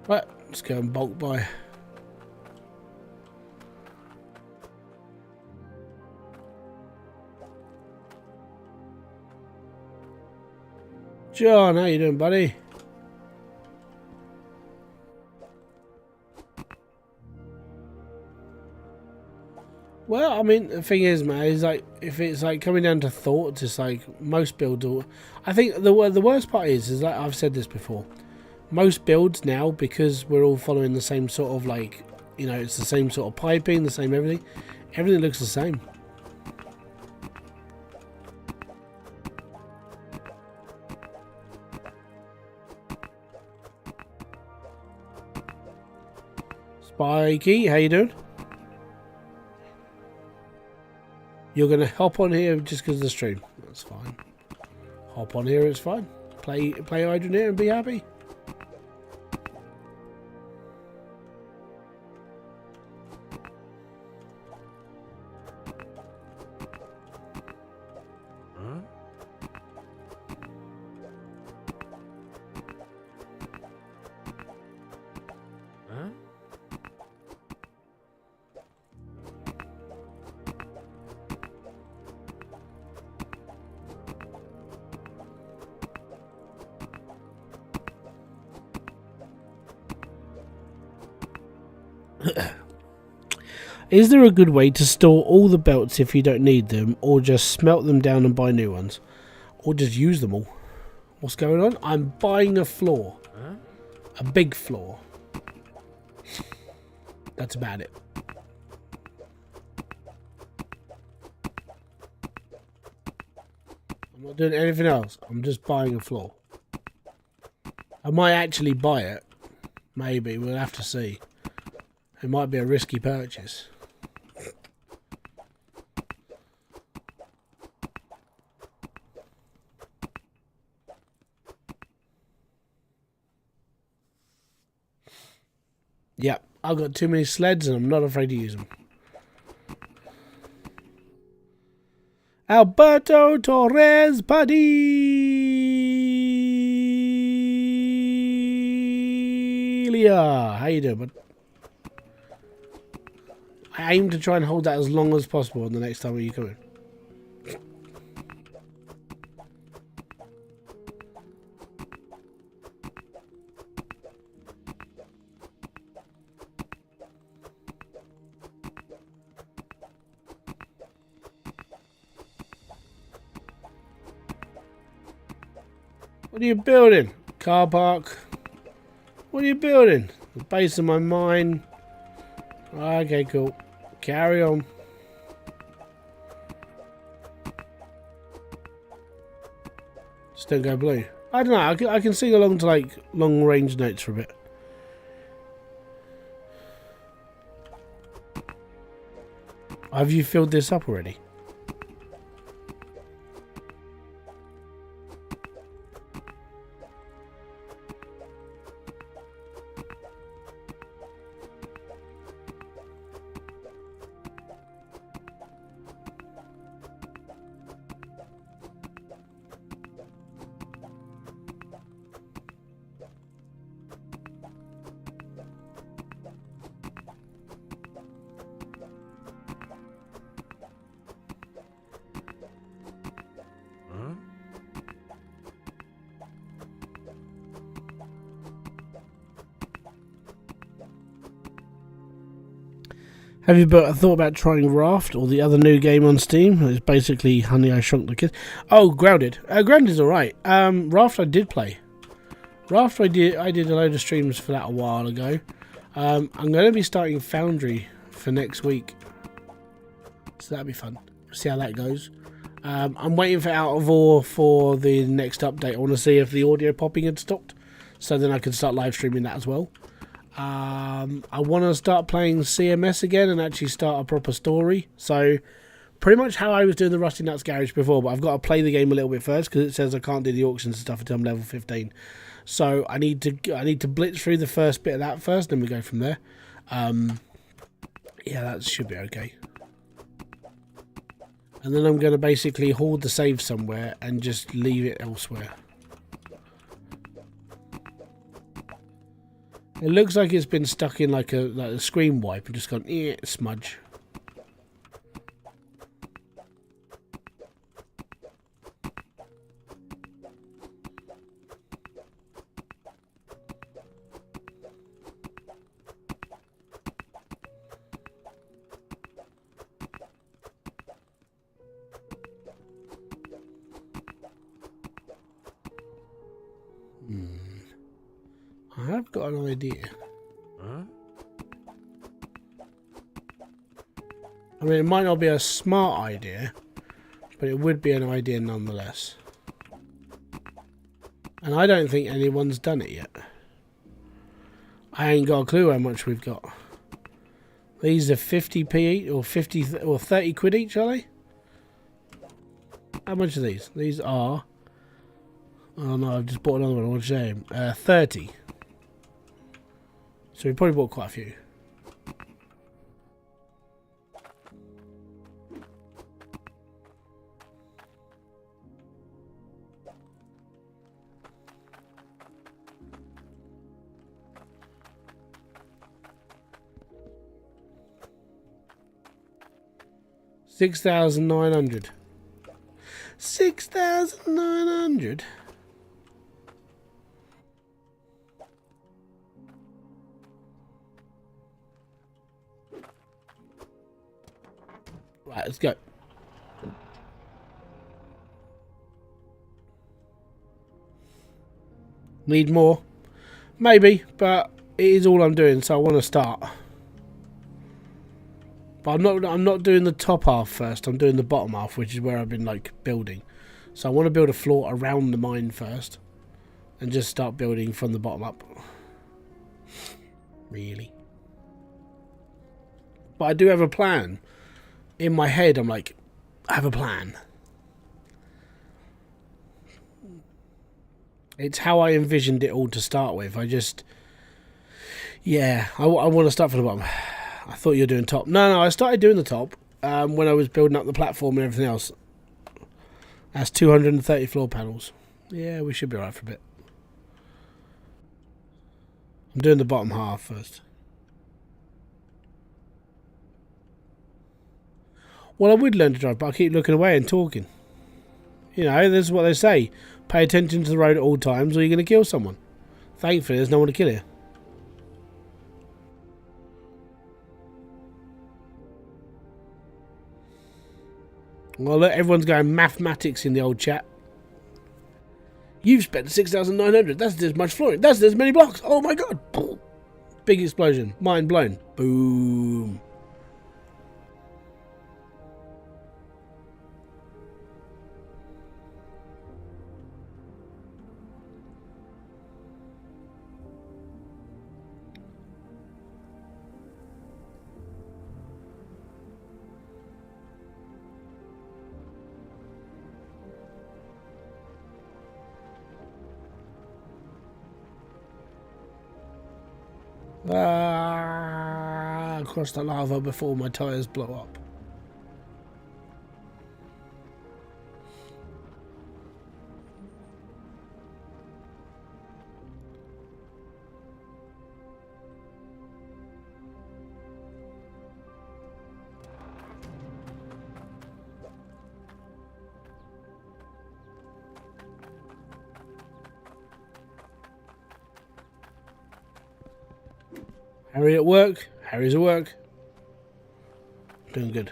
Right, let's go and bulk buy. John, how you doing, buddy? Well, I mean, the thing is, man, is like if it's like coming down to thoughts, it's like most builds. I think the worst part is like I've said this before. Most builds now, because we're all following the same sort of like, you know, it's the same sort of piping, the same everything. Everything looks the same. Spikey, how you doing? You're going to hop on here just because of the stream. That's fine. Hop on here, it's fine. Play Hydroneer and be happy. Is there a good way to store all the belts if you don't need them, or just smelt them down and buy new ones? Or just use them all? What's going on? I'm buying a floor. Huh? A big floor. That's about it. I'm not doing anything else. I'm just buying a floor. I might actually buy it. Maybe. We'll have to see. It might be a risky purchase. Yep, I've got too many sleds and I'm not afraid to use them. Alberto Torres Padilla. How you doing, bud? I aim to try and hold that as long as possible on the next time you come in. What are you building? Car park. What are you building? The base of my mine. Okay, cool. Carry on. Just don't go blue. I don't know. I can sing along to like long range notes for a bit. Have you filled this up already? Have you thought about trying Raft or the other new game on Steam? It's basically Honey, I Shrunk the Kids. Oh, Grounded. Grounded's alright. Raft I did play. Raft I did a load of streams for that a while ago. I'm going to be starting Foundry for next week. So that'll be fun. See how that goes. I'm waiting for Out of Ore for the next update. I want to see if the audio popping had stopped. So then I can start live streaming that as well. I want to start playing CMS again and actually start a proper story. So pretty much how I was doing the Rusty Nuts Garage before, but I've got to play the game a little bit first because it says I can't do the auctions and stuff until I'm level 15. So I need to blitz through the first bit of that first, then we go from there. Yeah, that should be okay. And then I'm going to basically hoard the save somewhere and just leave it elsewhere. It looks like it's been stuck in like a screen wipe and just gone smudge. I've got an idea. Huh? I mean, it might not be a smart idea, but it would be an idea nonetheless. And I don't think anyone's done it yet. I ain't got a clue how much we've got. These are 50p each, or 50 or 30 quid each, are they? How much are these? These are... Oh no, I've just bought another one. What a shame. 30. So we probably bought quite a few. $6,900. 6,900. Right, let's go. Need more? Maybe, but it is all I'm doing, so I want to start. But I'm not doing the top half first. I'm doing the bottom half, which is where I've been like building. So I want to build a floor around the mine first, and just start building from the bottom up. Really? But I do have a plan. In my head, I'm like, I have a plan. It's how I envisioned it all to start with. Yeah, I want to start from the bottom. I thought you were doing top. No, I started doing the top when I was building up the platform and everything else. That's 230 floor panels. Yeah, we should be alright for a bit. I'm doing the bottom half first. Well, I would learn to drive, but I keep looking away and talking. You know, this is what they say. Pay attention to the road at all times or you're going to kill someone. Thankfully, there's no one to kill here. Well, look, everyone's going mathematics in the old chat. You've spent 6,900. That's as much flooring. That's as many blocks. Oh my god. Big explosion. Mind blown. Boom. Across the lava before my tyres blow up. Harry at work. Harry's at work. Doing good.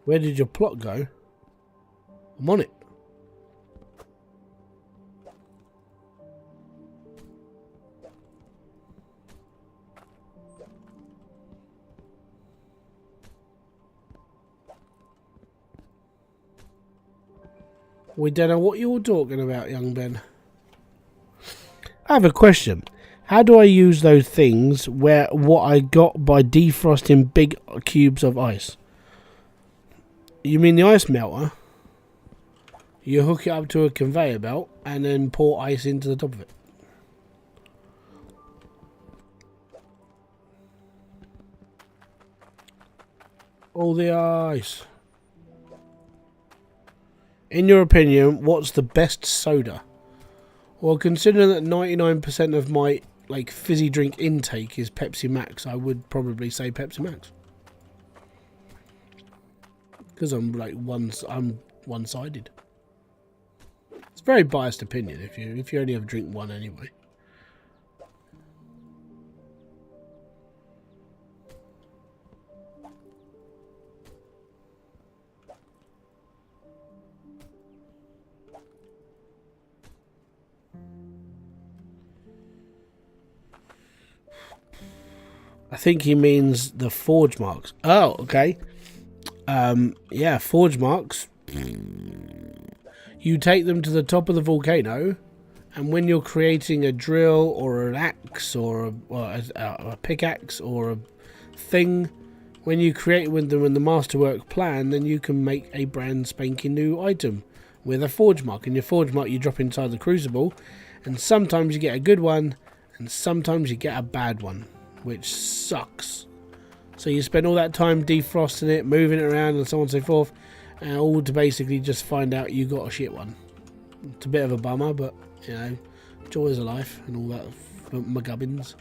Where did your plot go? I'm on it. We don't know what you're talking about, young Ben. I have a question. How do I use those things where what I got by defrosting big cubes of ice? You mean the ice melter? You hook it up to a conveyor belt and then pour ice into the top of it. All the ice. In your opinion, what's the best soda? Well, considering that 99% of my fizzy drink intake is Pepsi Max, I would probably say Pepsi Max. Because I'm one-sided. It's a very biased opinion if you only ever drink one anyway. I think he means the forge marks. Oh, okay. Yeah, forge marks. You take them to the top of the volcano, and when you're creating a drill or an axe or a pickaxe or a thing, when you create with them in the masterwork plan, then you can make a brand spanking new item with a forge mark. And your forge mark you drop inside the crucible, and sometimes you get a good one, and sometimes you get a bad one, which sucks. So you spend all that time defrosting it, moving it around and so on and so forth, and all to basically just find out you got a shit one. It's a bit of a bummer, but, you know, joys of life and all that for my gubbins.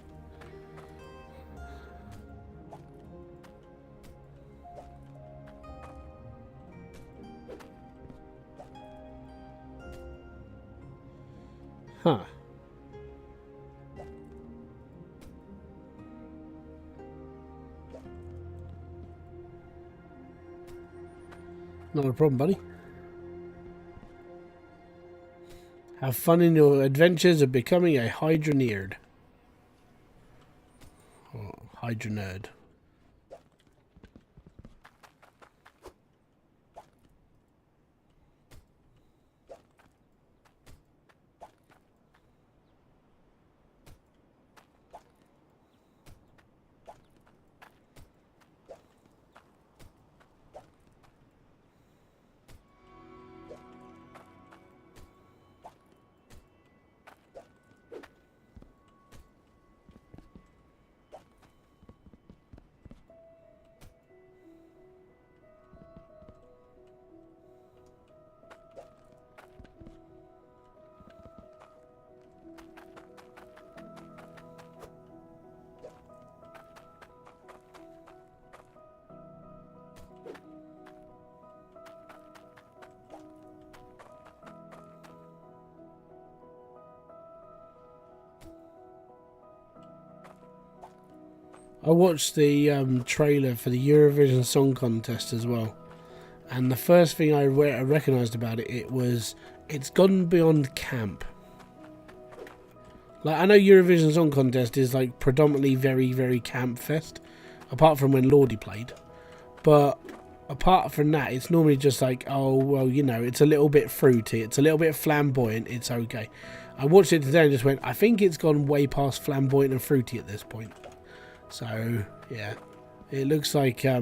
Huh. Not a problem, buddy. Have fun in your adventures of becoming a Hydroneer. Or Hydronerd. I watched the trailer for the Eurovision Song Contest as well, and the first thing I recognised about it, it's gone beyond camp. Like, I know Eurovision Song Contest is like predominantly very, very camp fest, apart from when Lordy played. But apart from that, it's normally just like, oh, well, you know, it's a little bit fruity, it's a little bit flamboyant, it's okay. I watched it today and just went, I think it's gone way past flamboyant and fruity at this point. So yeah, it looks like I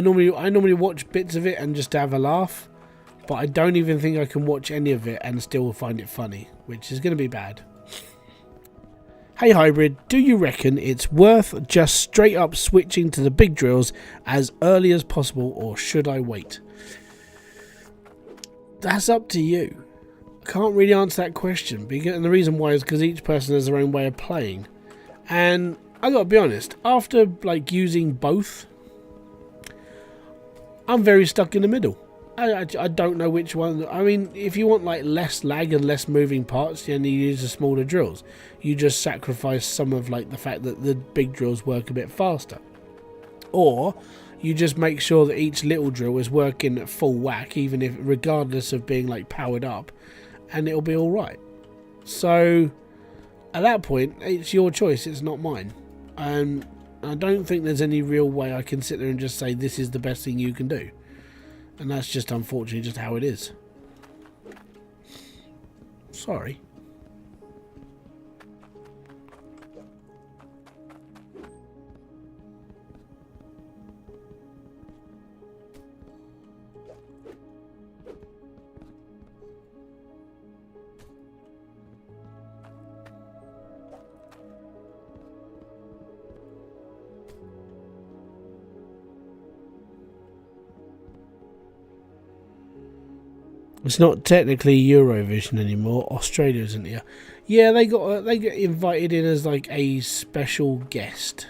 normally watch bits of it and just have a laugh, but I don't even think I can watch any of it and still find it funny, which is going to be bad. Hey Hybrid, do you reckon it's worth just straight up switching to the big drills as early as possible, or should I wait? That's up to you. I can't really answer that question, and the reason why is because each person has their own way of playing, and I gotta be honest, after like using both, I'm very stuck in the middle. I don't know which one. I mean, if you want like less lag and less moving parts, then you use the smaller drills. You just sacrifice some of like the fact that the big drills work a bit faster. Or you just make sure that each little drill is working at full whack, even if regardless of being like powered up, and it'll be alright. So at that point, it's your choice, it's not mine. And I don't think there's any real way I can sit there and just say this is the best thing you can do. And that's just unfortunately just how it is. Sorry. It's not technically Eurovision anymore. Australia isn't here. Yeah, they get invited in as like a special guest,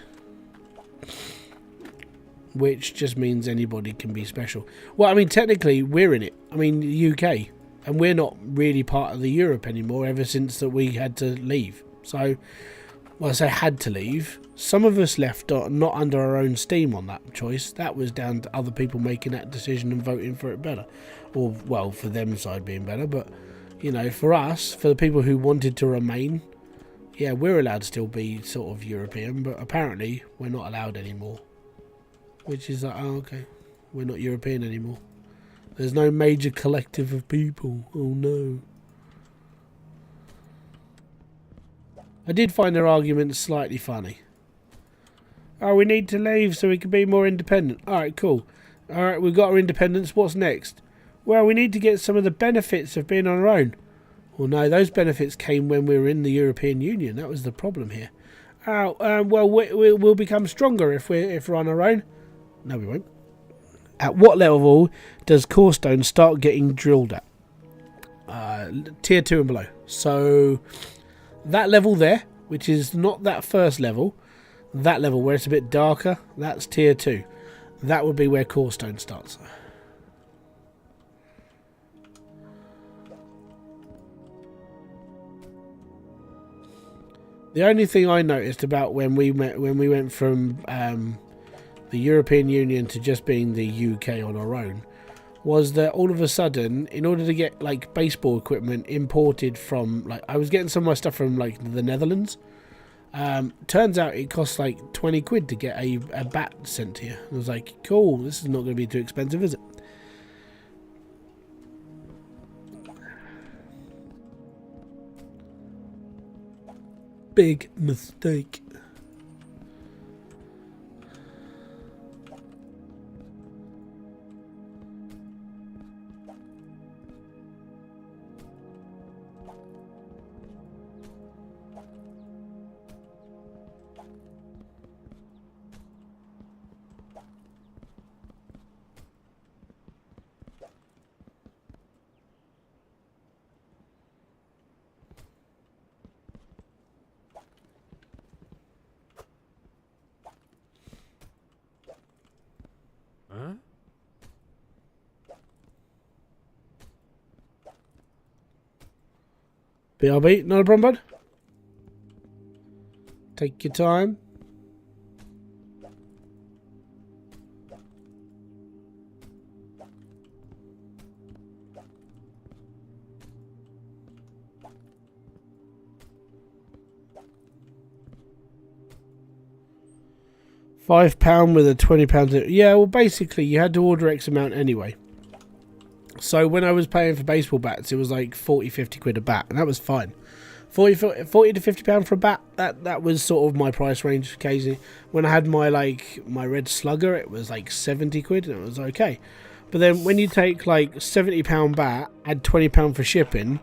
which just means anybody can be special. Well, I mean, technically we're in it. I mean, the UK, and we're not really part of the Europe anymore ever since that we had to leave. So, well, I say had to leave. Some of us left not under our own steam on that choice. That was down to other people making that decision and voting for it better. Or, well, for them side being better. But, you know, for us, for the people who wanted to remain, yeah, we're allowed to still be sort of European. But apparently, we're not allowed anymore. Which is like, oh, okay. We're not European anymore. There's no major collective of people. Oh, no. I did find their argument slightly funny. Oh, we need to leave so we can be more independent. Alright, cool. Alright, we've got our independence. What's next? Well, we need to get some of the benefits of being on our own. Well, no, those benefits came when we were in the European Union. That was the problem here. Oh, well, we'll become stronger if we're on our own. No, we won't. At what level does core stone start getting drilled at? tier 2 and below. So that level there, which is not that first level, that level where it's a bit darker, that's tier 2. That would be where Corestone starts. The only thing I noticed about when we went from the European Union to just being the UK on our own was that all of a sudden, in order to get like baseball equipment imported from, like, I was getting some of my stuff from like the Netherlands. Turns out it costs like 20 quid to get a bat sent here. I was like, cool, this is not going to be too expensive, is it? Big mistake. Huh? BRB, not a problem, bud. Take your time. £5 with a £20. Yeah, well, basically, you had to order X amount anyway. So when I was paying for baseball bats, it was like 40-50 quid a bat, and that was fine. 40 to £50 for a bat, that was sort of my price range occasionally. When I had my red slugger, it was like 70 quid, and it was okay. But then when you take like £70 bat, add £20 for shipping,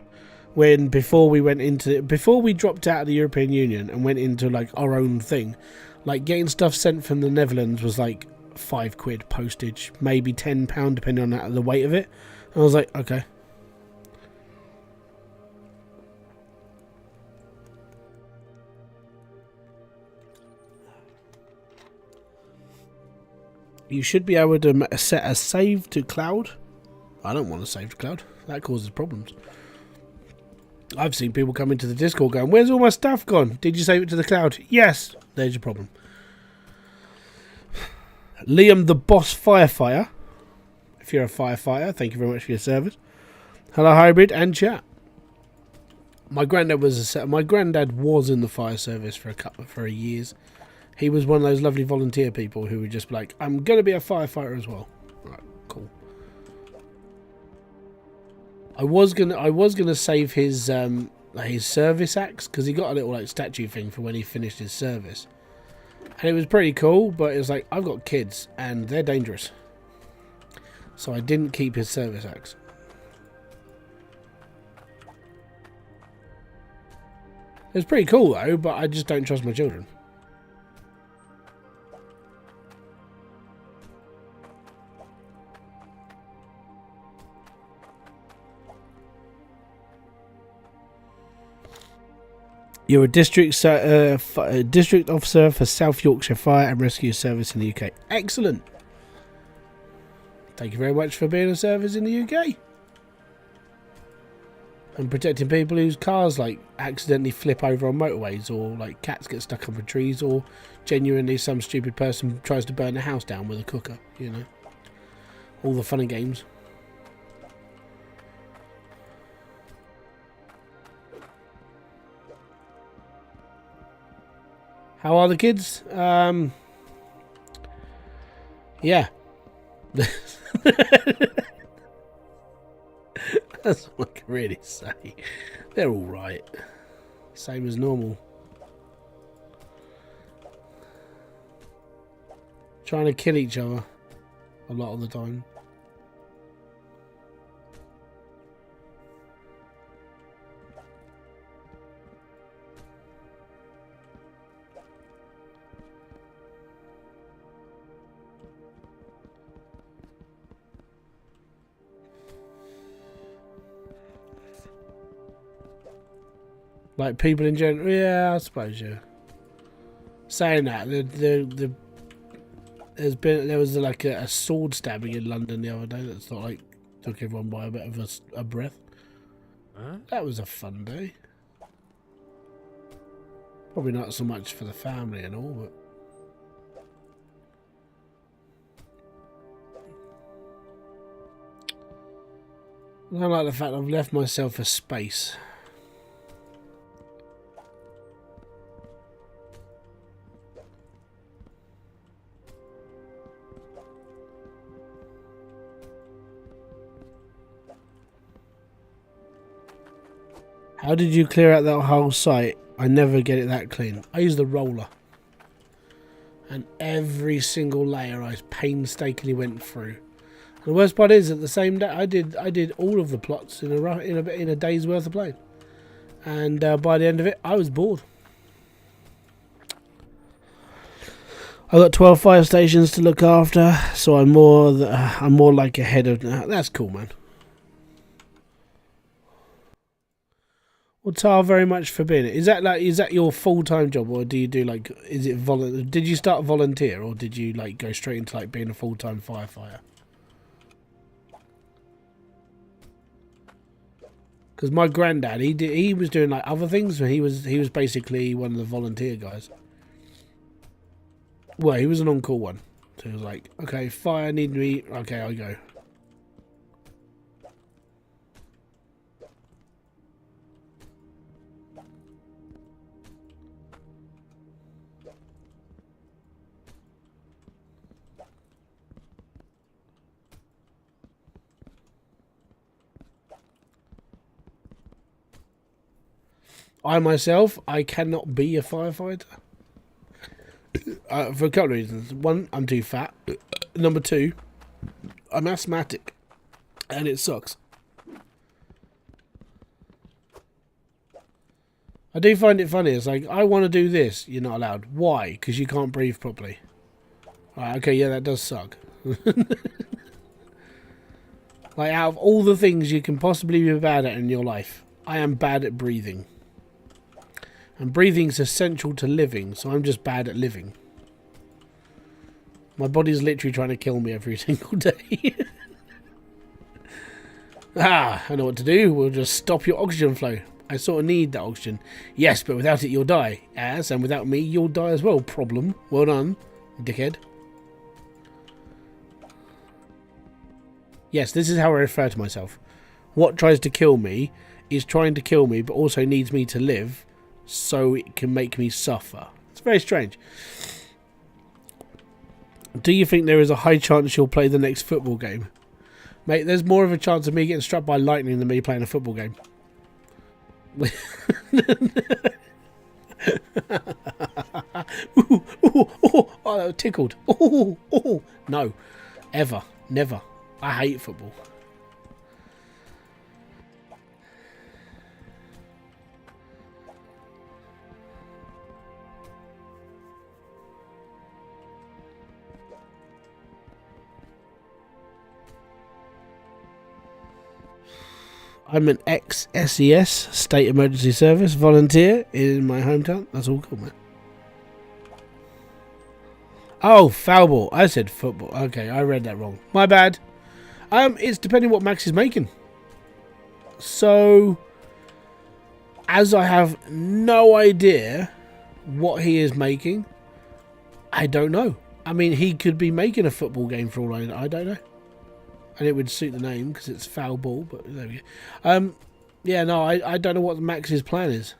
before we dropped out of the European Union and went into like our own thing, like getting stuff sent from the Netherlands was like 5 quid postage, maybe £10 depending on the weight of it. And I was like, okay. You should be able to set a save to cloud. I don't want to save to cloud. That causes problems. I've seen people come into the Discord going, where's all my stuff gone? Did you save it to the cloud? Yes. There's your problem. Liam the Boss Firefighter. If you're a firefighter, thank you very much for your service. Hello, Hybrid and chat. My granddad was in the fire service for years. He was one of those lovely volunteer people who would just be like, I'm going to be a firefighter as well. Right, cool. I was gonna save his service axe, because he got a little like statue thing for when he finished his service. And it was pretty cool, but it was like, I've got kids and they're dangerous. So I didn't keep his service axe. It was pretty cool though, but I just don't trust my children. You're a district officer for South Yorkshire Fire and Rescue Service in the UK. Excellent. Thank you very much for being a service in the UK. And protecting people whose cars like accidentally flip over on motorways, or like cats get stuck up in trees, or genuinely some stupid person tries to burn the house down with a cooker, you know. All the fun and games. How are the kids? Yeah. That's what I can really say. They're all right. Same as normal. Trying to kill each other a lot of the time. Like people in general. Yeah, I suppose. Yeah. Saying that, there was like a sword stabbing in London the other day. That's not like took everyone by a bit of a breath. Huh? That was a fun day. Probably not so much for the family and all, but. I like the fact I've left myself a space. How did you clear out that whole site? I never get it that clean. I use the roller. And every single layer I painstakingly went through. And the worst part is, at the same day, I did all of the plots in a day's worth of playing. And by the end of it, I was bored. I've got 12 fire stations to look after, so I'm more like ahead of. That's cool, man. Well, Tar, very much for being it. Is that your full-time job, or do you do like? Is it Did you start volunteer, or did you like go straight into like being a full-time firefighter? Because my granddad, he was doing like other things. He was basically one of the volunteer guys. Well, he was an on-call one. So he was like, okay, fire need me. Okay, I'll go. I myself, I cannot be a firefighter. For a couple of reasons. One, I'm too fat. Number two, I'm asthmatic. And it sucks. I do find it funny. It's like, I want to do this. You're not allowed. Why? Because you can't breathe properly. Right, okay, yeah, that does suck. Like, out of all the things you can possibly be bad at in your life, I am bad at breathing. And breathing's essential to living, so I'm just bad at living. My body's literally trying to kill me every single day. I know what to do. We'll just stop your oxygen flow. I sort of need that oxygen. Yes, but without it you'll die. Yes, and without me you'll die as well. Problem. Well done, dickhead. Yes, this is how I refer to myself. What tries to kill me is trying to kill me, but also needs me to live, so it can make me suffer. It's very strange. Do you think there is a high chance you'll play the next football game? Mate, there's more of a chance of me getting struck by lightning than me playing a football game. Oh, that was tickled. No, ever, never. I hate football. I'm an ex-SES, State Emergency Service, volunteer in my hometown. That's all cool, man. Oh, foul ball. I said football. Okay, I read that wrong. My bad. It's depending what Max is making. So, as I have no idea what he is making, I don't know. I mean, he could be making a football game for all I know. I don't know. And it would suit the name because it's foul ball, but there we go. Yeah, no, I don't know what Max's plan is.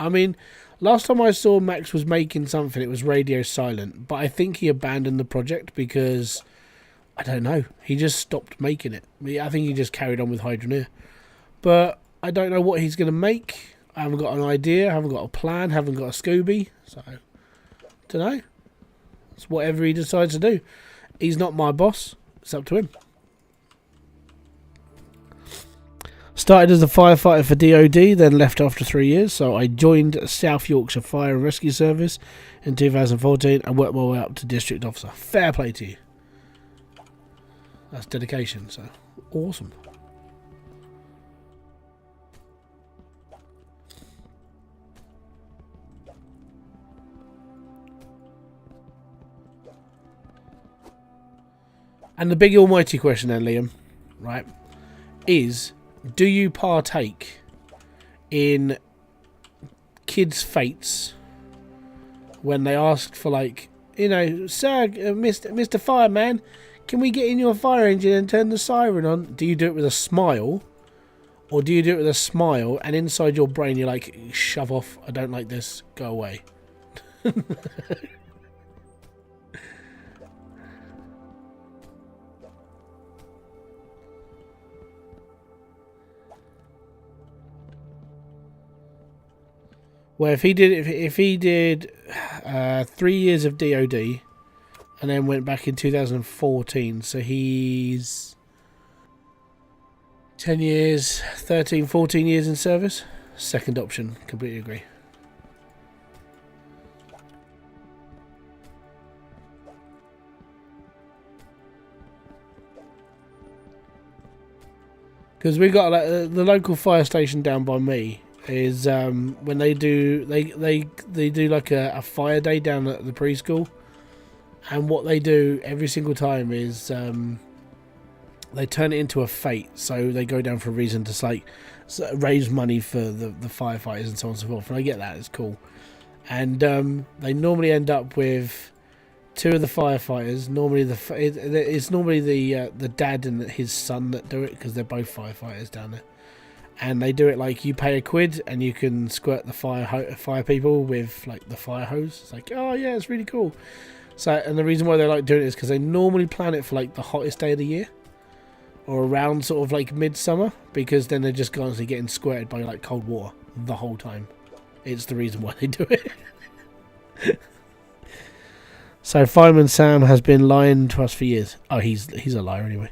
I mean, last time I saw Max was making something, it was radio silent, but I think he abandoned the project because, I don't know, he just stopped making it. I think he just carried on with Hydroneer. But I don't know what he's going to make. I haven't got an idea, I haven't got a plan, haven't got a Scooby, so, don't know. It's whatever he decides to do. He's not my boss, it's up to him. Started as a firefighter for DOD, then left after 3 years, so I joined South Yorkshire Fire and Rescue Service in 2014 and worked my way up to District Officer. Fair play to you. That's dedication, so awesome. And the big almighty question then, Liam, right, is do you partake in kids' fates when they ask for, like, you know, sir, Mr. Fireman, can we get in your fire engine and turn the siren on? Do you do it with a smile? Or do you do it with a smile and inside your brain you're like, shove off, I don't like this, go away. Well, if he did 3 years of DOD and then went back in 2014, so he's 10 years, 13, 14 years in service. Second option, completely agree. Because we got like, the local fire station down by me is when they do like a fire day down at the preschool, and what they do every single time is they turn it into a fete. So they go down for a reason to like raise money for the firefighters and so on and so forth. And I get that, it's cool. And they normally end up with two of the firefighters. Normally it's normally the dad and his son that do it, because they're both firefighters down there. And they do it like you pay £1 and you can squirt the fire people with like the fire hose. It's like, oh yeah, it's really cool. So, and the reason why they like doing it is because they normally plan it for like the hottest day of the year, or around sort of like midsummer, because then they're just constantly getting squirted by like cold water the whole time. It's the reason why they do it. So Fireman Sam has been lying to us for years. Oh, he's a liar anyway.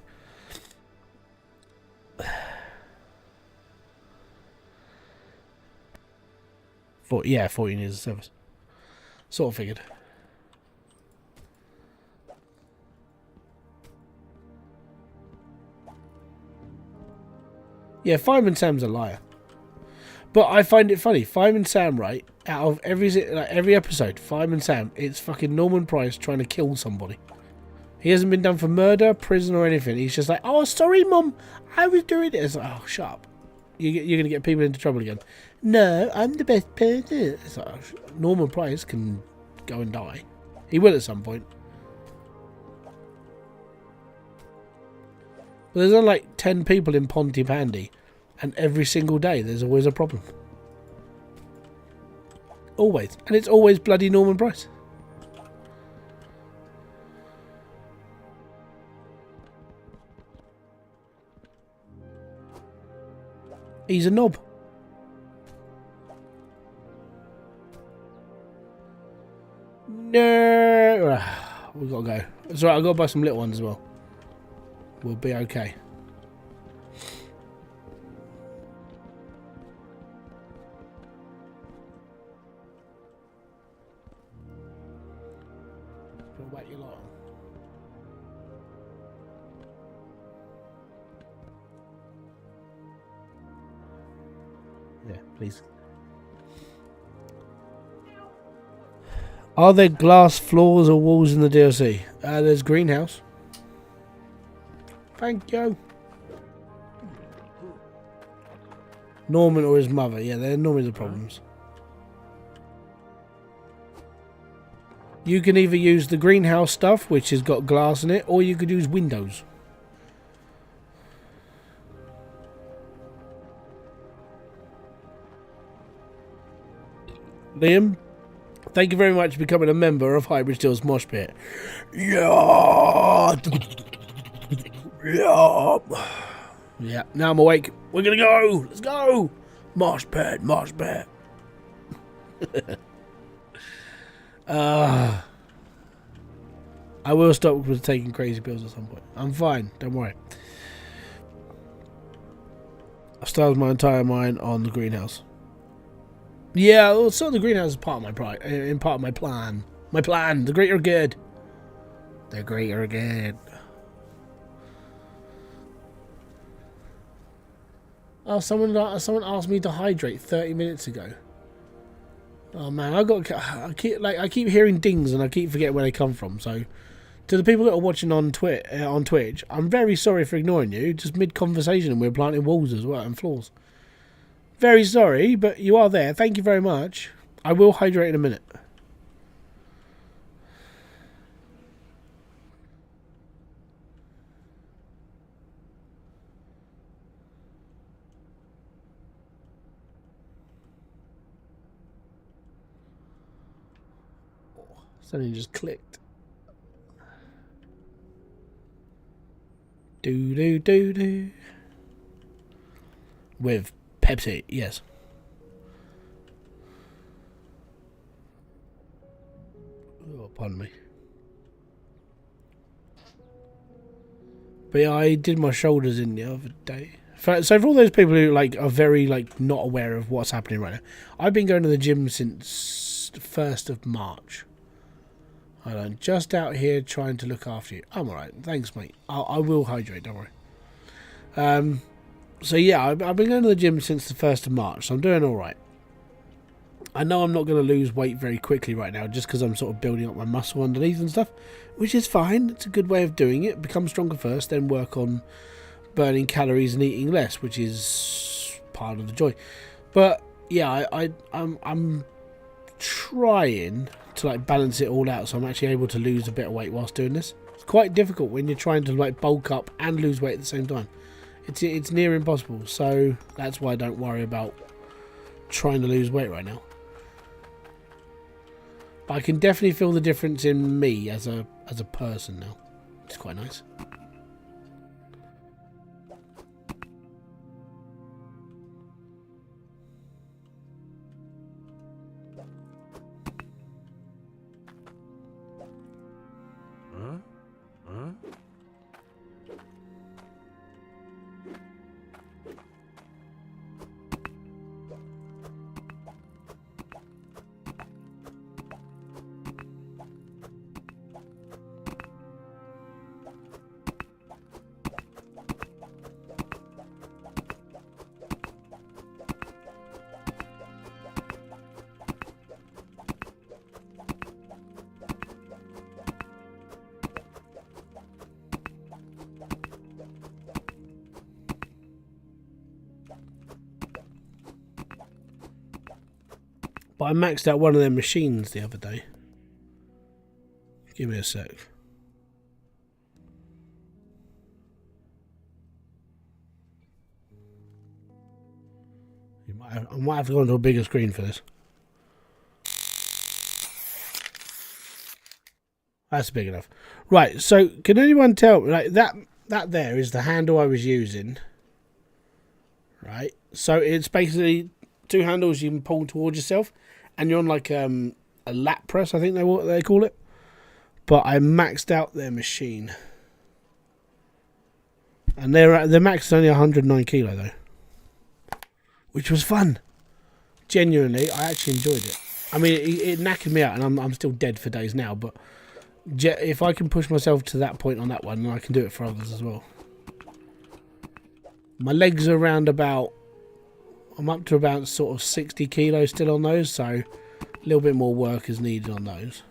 Yeah, 14 years of service. Sort of figured. Yeah, Fireman Sam's a liar. But I find it funny. Fireman Sam, right, out of every episode, Fireman Sam, it's fucking Norman Price trying to kill somebody. He hasn't been done for murder, prison, or anything. He's just like, oh, sorry, Mum, I was doing it. It's like, oh, shut up. You're going to get people into trouble again. No, I'm the best person. It's like, Norman Price can go and die. He will at some point. But there's only like 10 people in Pontypandy, and every single day there's always a problem. Always. And it's always bloody Norman Price. He's a knob. No. We've got to go. It's alright, I've got to buy some little ones as well. We'll be okay. Put back your light on. Yeah, please. Are there glass floors or walls in the DLC? There's greenhouse. Thank you. Norman or his mother. Yeah, they're normally the problems. You can either use the greenhouse stuff, which has got glass in it, or you could use windows. Liam, thank you very much for becoming a member of Hybridsteel's Mosh Pit. Yeah. Yeah. Yeah. Now I'm awake. We're gonna go. Let's go. Mosh Pit. Mosh Pit. I will stop with taking crazy pills at some point. I'm fine. Don't worry. I've started my entire mind on the greenhouse. Yeah, well, so the greenhouse is part of my part of my plan. My plan, the greater good. The greater good. Oh, someone asked me to hydrate 30 minutes ago. Oh man, I keep hearing dings and I keep forgetting where they come from. So, To the people that are watching on Twitch, I'm very sorry for ignoring you. Just mid-conversation and we're planting walls as well and floors. Very sorry, but you are there. Thank you very much. I will hydrate in a minute. Something just clicked. Do. With Pepsi, yes. Oh, pardon me. But yeah, I did my shoulders in the other day. So for all those people who are very not aware of what's happening right now, I've been going to the gym since the 1st of March. I'm just out here trying to look after you. I'm alright. Thanks, mate. I will hydrate, don't worry. So yeah, I've been going to the gym since the 1st of March, so I'm doing alright. I know I'm not going to lose weight very quickly right now, just because I'm sort of building up my muscle underneath and stuff, which is fine. It's a good way of doing it. Become stronger first, then work on burning calories and eating less, which is part of the joy. But yeah, I'm trying to balance it all out, so I'm actually able to lose a bit of weight whilst doing this. It's quite difficult when you're trying to bulk up and lose weight at the same time. It's near impossible, so that's why I don't worry about trying to lose weight right now. But I can definitely feel the difference in me as a person now. It's quite nice. But I maxed out one of their machines the other day. Give me a sec. I might have to go onto a bigger screen for this. That's big enough. Right, so can anyone tell me, that there is the handle I was using. Right? So it's basically two handles you can pull towards yourself, and you're on a lat press, I think they call it. But I maxed out their machine, and their max is only 109 kilo though, which was fun. Genuinely, I actually enjoyed it. I mean, it knackered me out, and I'm still dead for days now. But if I can push myself to that point on that one, then I can do it for others as well. My legs are around about. I'm up to about sort of 60 kilos still on those, so a little bit more work is needed on those.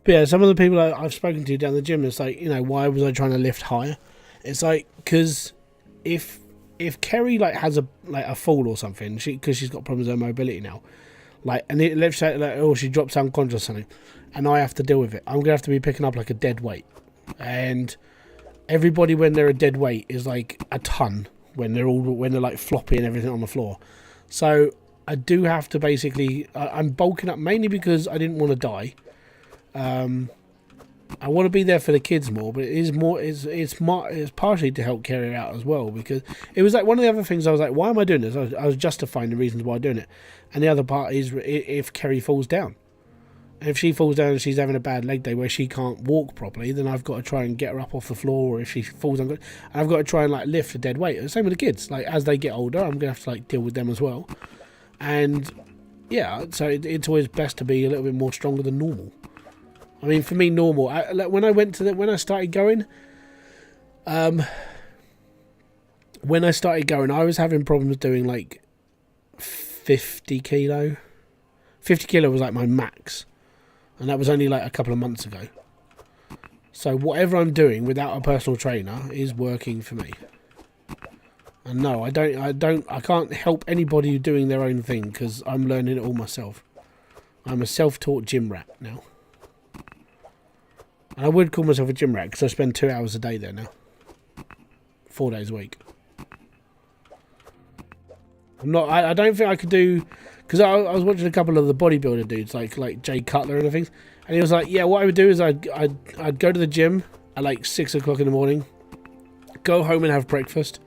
But yeah, some of the people I've spoken to down the gym, it's why was I trying to lift higher? It's because if Kerry has a fall or something, because she's got problems with her mobility now, and let's say she drops unconscious or something, and I have to deal with it, I'm gonna have to be picking up a dead weight, and everybody when they're a dead weight is a ton when they're floppy and everything on the floor. So I do have to basically I'm bulking up mainly because I didn't want to die. I want to be there for the kids more, but it's partially to help carry it out as well, because it was one of the other things I was why am I doing this? I was justifying the reasons why I'm doing it, and the other part is if Kerry falls down, And if she falls down and she's having a bad leg day where she can't walk properly, then I've got to try and get her up off the floor. Or if she falls down, I've got to try and like lift a dead weight. Same with the kids. Like as they get older, I'm gonna have to like deal with them as well. And yeah, so it's always best to be a little bit more stronger than normal. I mean, for me, normal. When I started going, I was having problems doing like 50 kilo. 50 kilo was like my max. And that was only like a couple of months ago. So whatever I'm doing without a personal trainer is working for me. And no, I can't help anybody doing their own thing because I'm learning it all myself. I'm a self-taught gym rat now. And I would call myself a gym rat because I spend 2 hours a day there now. 4 days a week. I don't think I could do, because I was watching a couple of the bodybuilder dudes like Jay Cutler and things, and he was like, yeah, what I would do is I'd go to the gym at like 6 o'clock in the morning, go home and have breakfast,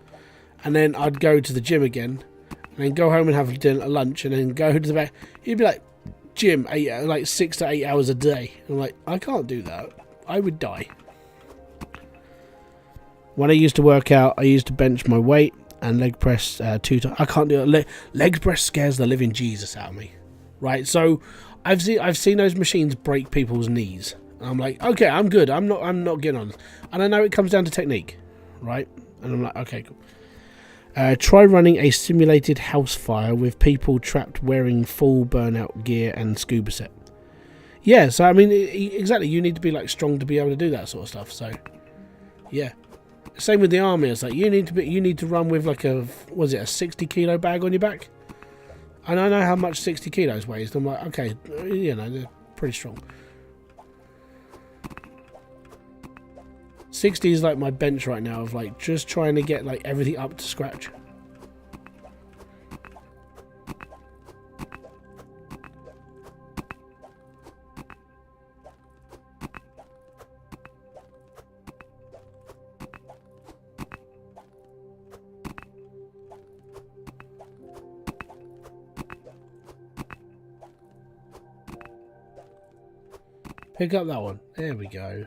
and then I'd go to the gym again, and then go home and have lunch, and then go to the back. He'd be like, gym, like 6 to 8 hours a day. And I'm like, I can't do that. I would die. When I used to work out, I used to bench my weight and leg press 2 times. I can't do it. Leg press scares the living Jesus out of me. Right, so I've seen those machines break people's knees. And I'm like, okay, I'm good. I'm not getting on. And I know it comes down to technique, right? And I'm like, okay, cool. Try running a simulated house fire with people trapped wearing full burnout gear and scuba set. Yeah, so I mean, exactly. You need to be like strong to be able to do that sort of stuff. So, yeah. Same with the army. It's like you need to run with like a 60 kilo bag on your back. And I know how much 60 kilos weighs. I'm like, okay, you know, they're pretty strong. 60 is like my bench right now of like just trying to get like everything up to scratch. Pick up that one. There we go.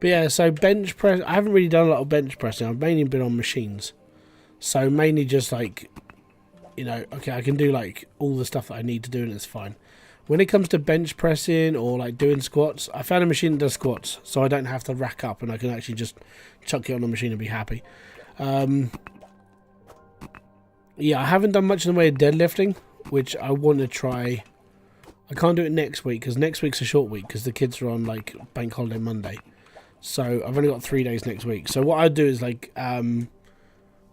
But yeah, so bench press. I haven't really done a lot of bench pressing. I've mainly been on machines. So mainly just like, you know, okay, I can do like all the stuff that I need to do and it's fine. When it comes to bench pressing or like doing squats, I found a machine that does squats, so I don't have to rack up and I can actually just chuck it on the machine and be happy. Yeah, I haven't done much in the way of deadlifting, which I want to try. I can't do it next week because next week's a short week because the kids are on like bank holiday Monday. So I've only got 3 days next week. So what I'd do is like going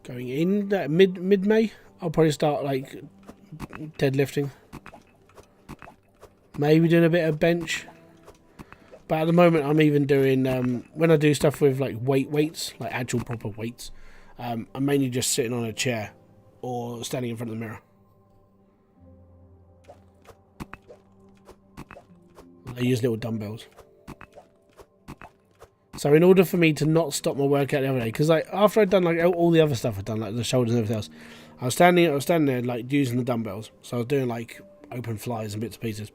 in mid-May, I'll probably start like deadlifting. Maybe doing a bit of bench. But at the moment I'm even doing, when I do stuff with like weights, like actual proper weights, I'm mainly just sitting on a chair or standing in front of the mirror. I use little dumbbells. So in order for me to not stop my workout the other day, because like after I'd done like all the other stuff I'd done, like the shoulders and everything else, I was standing there like using the dumbbells. So I was doing like open flies and bits and pieces.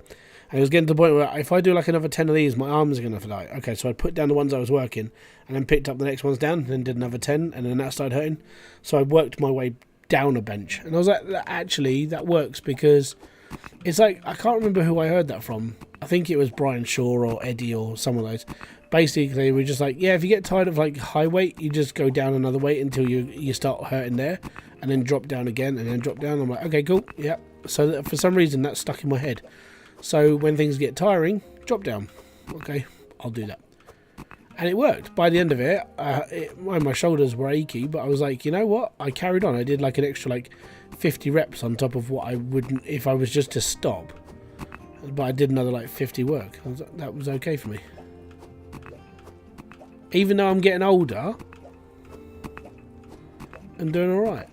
And it was getting to the point where if I do like another 10 of these, my arms are going to fly. Okay, so I put down the ones I was working and then picked up the next ones down and then did another 10 and then that started hurting. So I worked my way down a bench. And I was like, actually, that works because it's like, I can't remember who I heard that from. I think it was Brian Shaw or Eddie or some of those. Basically, we're just like, yeah, if you get tired of like high weight, you just go down another weight until you start hurting there and then drop down again and then drop down. I'm like, okay, cool. Yeah. So for some reason, that's stuck in my head. So when things get tiring, drop down. Okay, I'll do that. And it worked. By the end of it, my shoulders were achy, but I was like, you know what? I carried on. I did like an extra like 50 reps on top of what I wouldn't if I was just to stop. But I did another like 50 work. That was okay for me. Even though I'm getting older, I'm doing all right.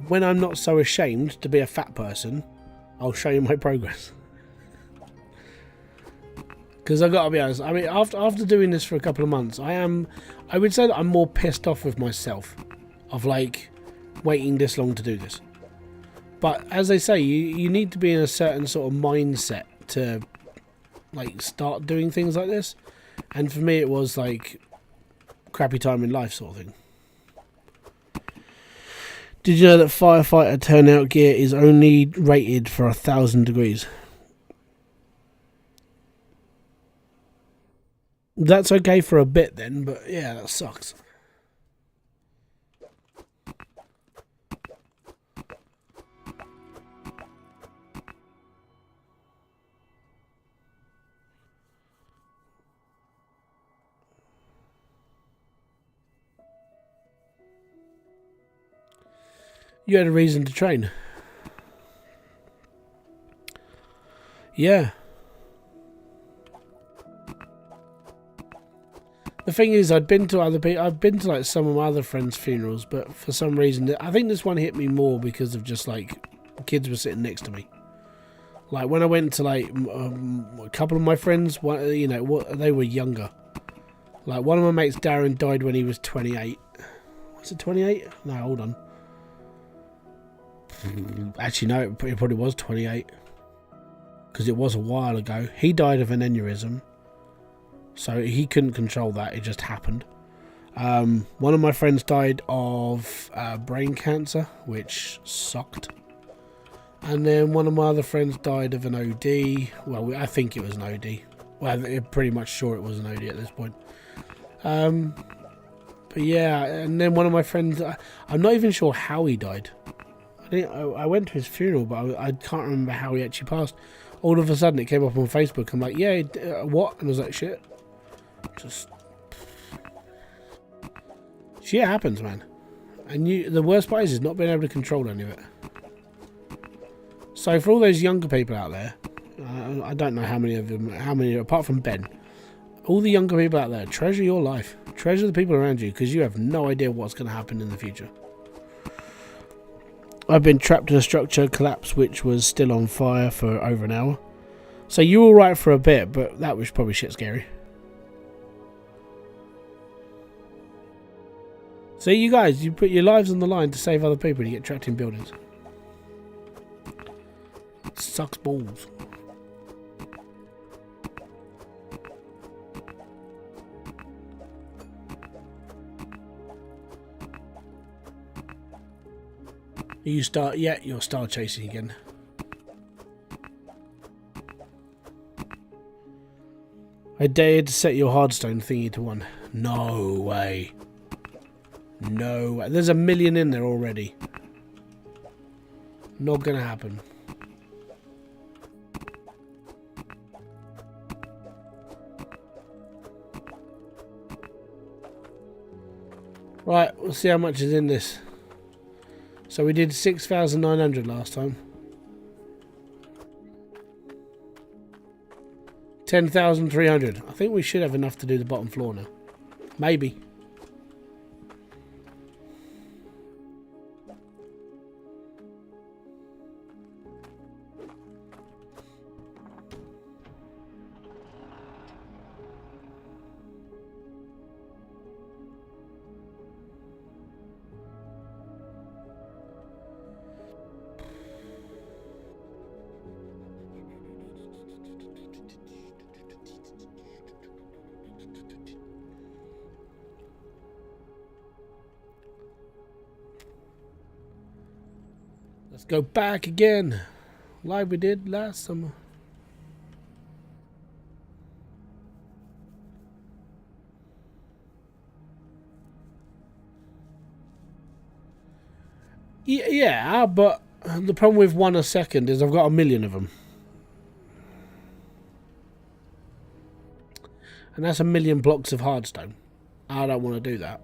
when I'm not so ashamed to be a fat person, I'll show you my progress. Because I've got to be honest, I mean, after doing this for a couple of months, I would say that I'm more pissed off with myself of like waiting this long to do this. But as they say, you need to be in a certain sort of mindset to like start doing things like this. And for me, it was like crappy time in life sort of thing. Did you know that firefighter turnout gear is only rated for 1,000 degrees? That's okay for a bit then, but yeah, that sucks. You had a reason to train. Yeah. The thing is, I've been to like some of my other friends' funerals, but for some reason, I think this one hit me more because of just like kids were sitting next to me. Like when I went to like a couple of my friends, you know, they were younger. Like one of my mates, Darren, died when he was 28. Was it 28? No, hold on. Actually, no, it probably was 28 because it was a while ago. He died of an aneurysm. So he couldn't control that, it just happened. One of my friends died of brain cancer, which sucked. And then one of my other friends died of an OD. Well, I think it was an OD. Well, I'm pretty much sure it was an OD at this point. But yeah, and then one of my friends, I'm not even sure how he died. I went to his funeral, but I can't remember how he actually passed. All of a sudden, it came up on Facebook. I'm like, yeah, what? And I was like, shit. Just shit happens, man. And the worst part is not being able to control any of it. So for all those younger people out there, I don't know how many apart from Ben, all the younger people out there, treasure your life, treasure the people around you, because you have no idea what's going to happen in the future. I've been trapped in a structure collapse which was still on fire for over an hour. So you were alright for a bit, but that was probably shit scary. So you guys, you put your lives on the line to save other people and you get trapped in buildings. It sucks balls. You're star chasing again. I dared to set your hardstone thingy to 1. No way. No way. There's 1 million in there already. Not gonna happen. Right, we'll see how much is in this. So we did 6,900 last time. 10,300. I think we should have enough to do the bottom floor now. Maybe. Let's go back again, like we did last summer. Yeah, but the problem with 1 a second is I've got 1 million of them. And that's 1 million blocks of hardstone. I don't want to do that.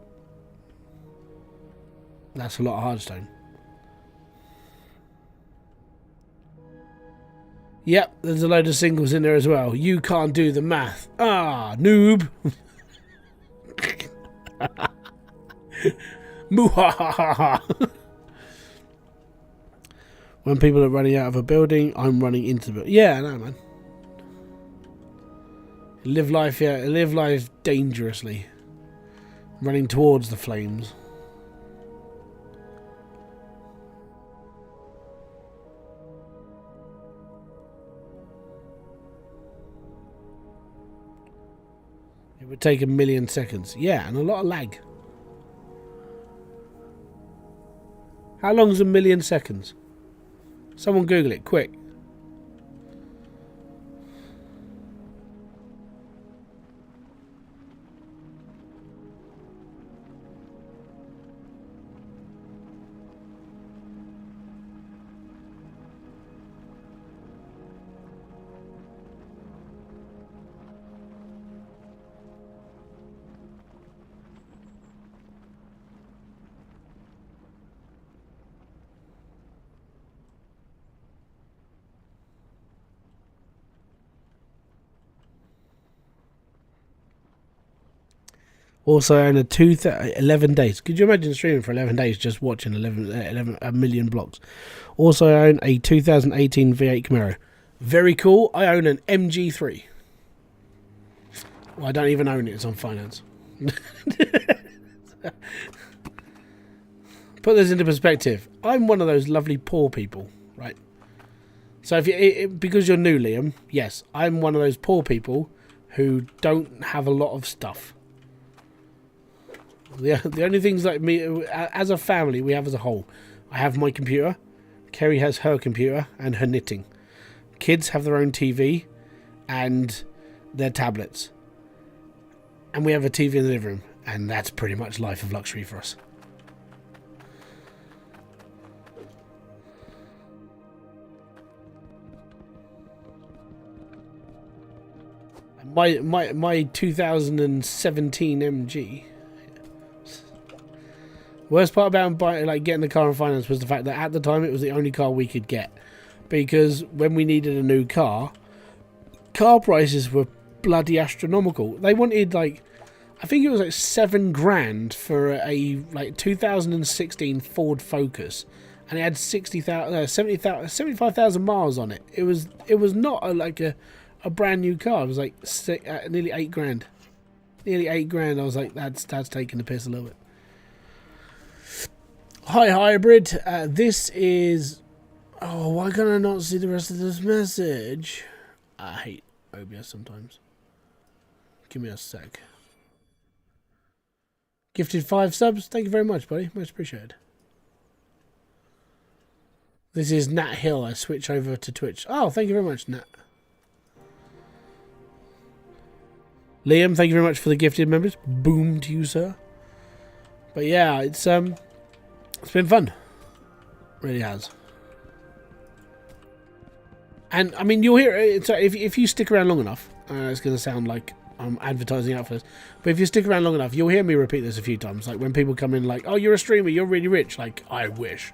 That's a lot of hardstone. Yep, there's a load of singles in there as well. You can't do the math. Ah, noob. Muhahaha. When people are running out of a building, I'm running into the building. Yeah, I know, man. Live life, yeah. Live life dangerously. Running towards the flames. It would take 1,000,000 seconds. Yeah, and a lot of lag. How long's 1,000,000 seconds? Someone Google it, quick. Also, I own 11 days. Could you imagine streaming for 11 days just watching 1,000,000 blocks? Also, I own a 2018 V8 Camaro. Very cool. I own an MG3. Well, I don't even own it. It's on finance. Put this into perspective. I'm one of those lovely poor people, right? So if you, because you're new, Liam, yes, I'm one of those poor people who don't have a lot of stuff. The only things like me, as a family, we have as a whole. I have my computer. Kerry has her computer and her knitting. Kids have their own TV and their tablets. And we have a TV in the living room. And that's pretty much life of luxury for us. My 2017 MG. Worst part about getting the car on finance was the fact that at the time it was the only car we could get, because when we needed a new car prices were bloody astronomical. They wanted I think it was $7,000 for a 2016 Ford Focus, and it had 75,000 miles on it. It was not a brand new car. It was nearly $8,000. Nearly $8,000. I was like, that's taking the piss a little bit. Hi, Hybrid. This is... Oh, why can I not see the rest of this message? I hate OBS sometimes. Give me a sec. Gifted 5 subs. Thank you very much, buddy. Much appreciated. This is Nat Hill. I switch over to Twitch. Oh, thank you very much, Nat. Liam, thank you very much for the gifted members. Boom to you, sir. But yeah, it's been fun. It really has. And I mean, you'll hear it. So if you stick around long enough, it's going to sound like I'm advertising out for this, but if you stick around long enough, you'll hear me repeat this a few times. Like when people come in, like, "Oh, you're a streamer. You're really rich." Like, I wish.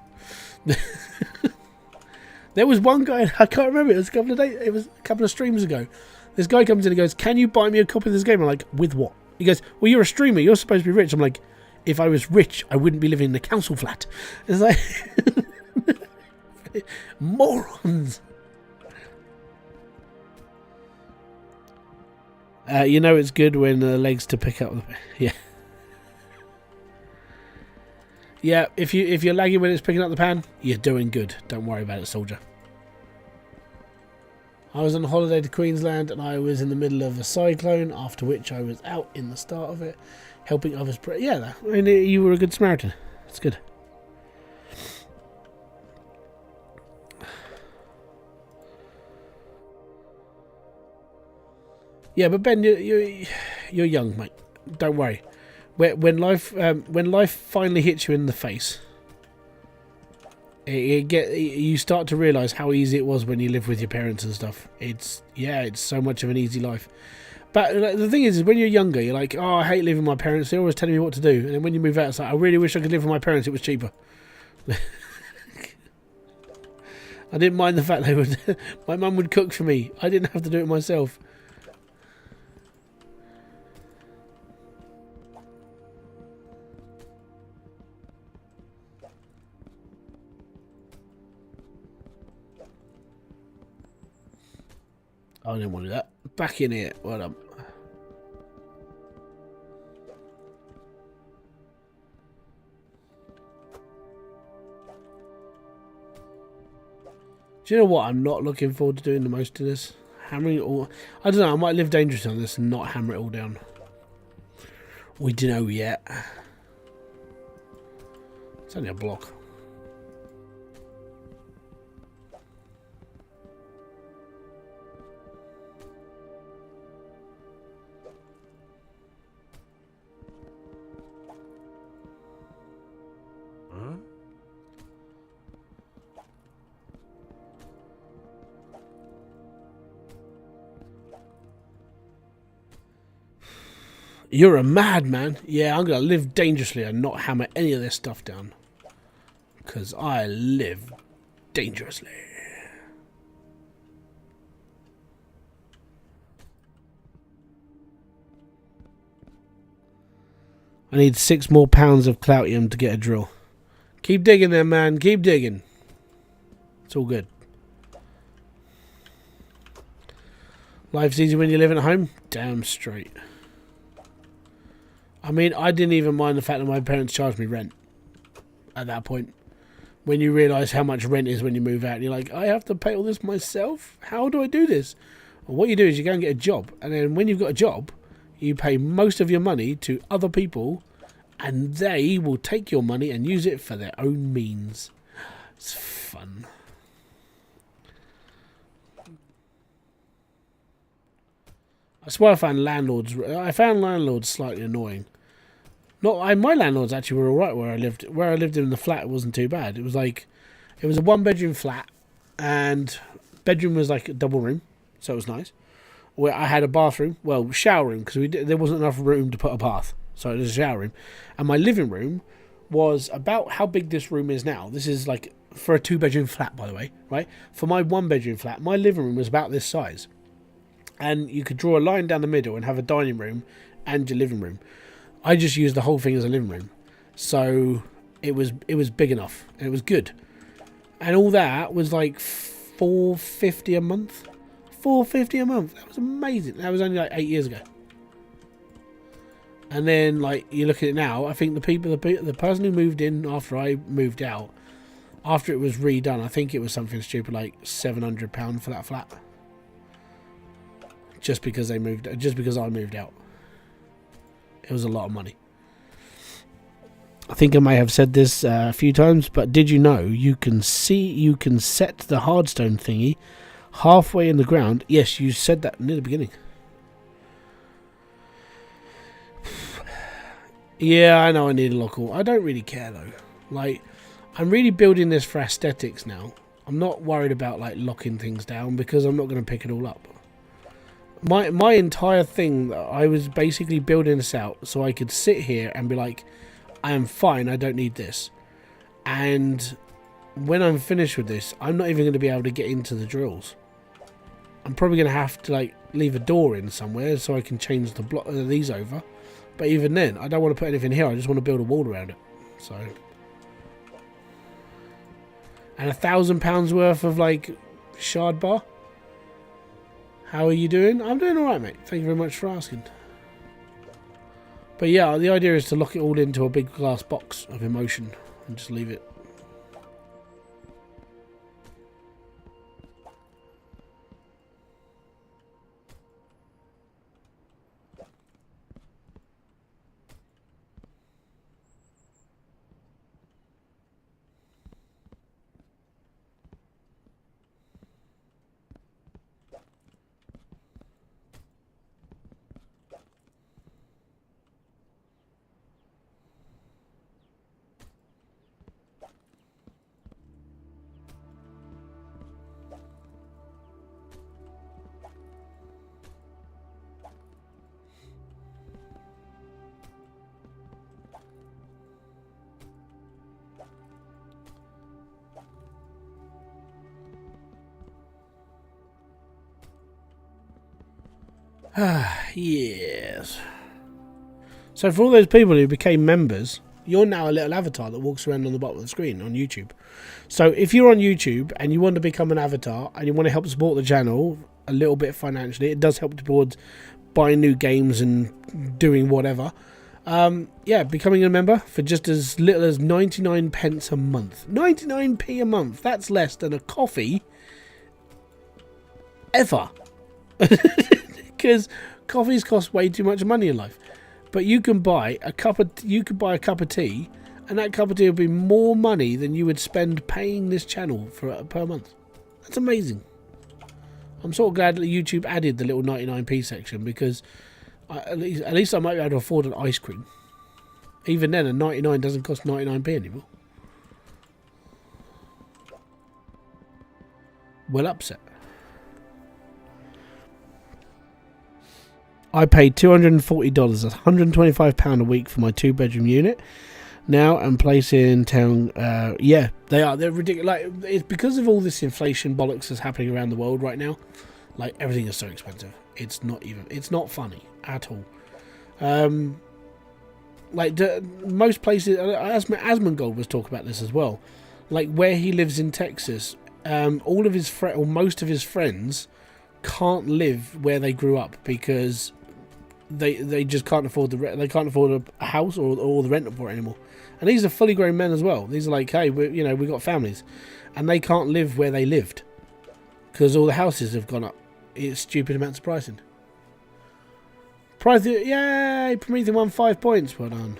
There was one guy, I can't remember. It was a couple of days. It was a couple of streams ago. This guy comes in and goes, "Can you buy me a copy of this game?" I'm like, "With what?" He goes, "Well, you're a streamer. You're supposed to be rich." I'm like, "If I was rich, I wouldn't be living in a council flat." It's like morons. You know it's good when legs to pick up. Yeah, yeah. If you're lagging when it's picking up the pan, you're doing good. Don't worry about it, soldier. I was on holiday to Queensland and I was in the middle of a cyclone. After which I was out in the start of it, helping others. Yeah, I mean, you were a good Samaritan. It's good. Yeah, but Ben, you're young, mate. Don't worry. When life finally hits you in the face, you start to realise how easy it was when you lived with your parents and stuff. It's so much of an easy life. But the thing is when you're younger, you're like, "Oh, I hate living with my parents. They're always telling me what to do." And then when you move out, it's like, "I really wish I could live with my parents. It was cheaper." I didn't mind the fact my mum would cook for me. I didn't have to do it myself. I didn't want to do that. Back in here. Well done. Do you know what? I'm not looking forward to doing the most of this. Hammering it all. I don't know. I might live dangerously on this and not hammer it all down. We don't know yet. It's only a block. You're a madman. Yeah, I'm going to live dangerously and not hammer any of this stuff down. Because I live dangerously. I need 6 more pounds of Cloutium to get a drill. Keep digging there, man. Keep digging. It's all good. Life's easy when you're living at home? Damn straight. I mean, I didn't even mind the fact that my parents charged me rent at that point. When you realise how much rent is when you move out, and you're like, I have to pay all this myself? How do I do this? Well, what you do is you go and get a job. And then when you've got a job, you pay most of your money to other people, and they will take your money and use it for their own means. It's fun. That's why I found landlords slightly annoying. My landlords actually were alright where I lived. Where I lived in the flat, it wasn't too bad. It was a 1-bedroom flat, and bedroom was like a double room, so it was nice. Where I had a bathroom, well, shower room, because there wasn't enough room to put a bath, so it was a shower room. And my living room was about how big this room is now. This is like for a 2-bedroom flat, by the way, right? For my 1-bedroom flat, my living room was about this size. And you could draw a line down the middle and have a dining room and your living room. I just used the whole thing as a living room. So it was big enough. And it was good. And all that was like $4.50 a month. $4.50 a month. That was amazing. That was only like 8 years ago. And then like you look at it now, I think the person who moved in after I moved out, after it was redone, I think it was something stupid like £700 for that flat. Just because I moved out. It was a lot of money. I think I may have said this a few times, but did you know you can set the hardstone thingy halfway in the ground? Yes, you said that near the beginning. Yeah, I know I need a local. I don't really care though. Like, I'm really building this for aesthetics now. I'm not worried about like locking things down because I'm not going to pick it all up. My entire thing, I was basically building this out so I could sit here and be like, I am fine, I don't need this. And when I'm finished with this, I'm not even going to be able to get into the drills. I'm probably going to have to like leave a door in somewhere so I can change the these over. But even then, I don't want to put anything here, I just want to build a wall around it. So, and £1,000 worth of like shard bar. How are you doing? I'm doing alright, mate. Thank you very much for asking. But yeah, the idea is to lock it all into a big glass box of emotion and just leave it. Yes. So for all those people who became members, you're now a little avatar that walks around on the bottom of the screen on YouTube. So if you're on YouTube and you want to become an avatar and you want to help support the channel, a little bit financially. It does help towards buying new games and doing whatever. Yeah, becoming a member for just as little as 99 pence a month. 99p a month. That's less than a coffee ever. Because coffees cost way too much money in life. But you can buy a cup of tea, and that cup of tea will be more money than you would spend paying this channel for per month. That's amazing. I'm sort of glad that YouTube added the little 99p section, because at least I might be able to afford an ice cream. Even then, a 99 doesn't cost 99p anymore. Well upset. I paid $240, that's £125 a week for my 2-bedroom unit. Now I'm placing town. Yeah, they're ridiculous. Like, it's because of all this inflation bollocks that's happening around the world right now. Like, everything is so expensive. It's not funny at all. Most places, Asmongold was talking about this as well. Like, where he lives in Texas, all of his or most of his friends can't live where they grew up because they just can't afford they can't afford a house or the rent for it anymore. And these are fully grown men as well. These are like, hey, we got families, and they can't live where they lived because all the houses have gone up. It's stupid amounts of pricing. Yay! Prometheus won 5 points. Well done.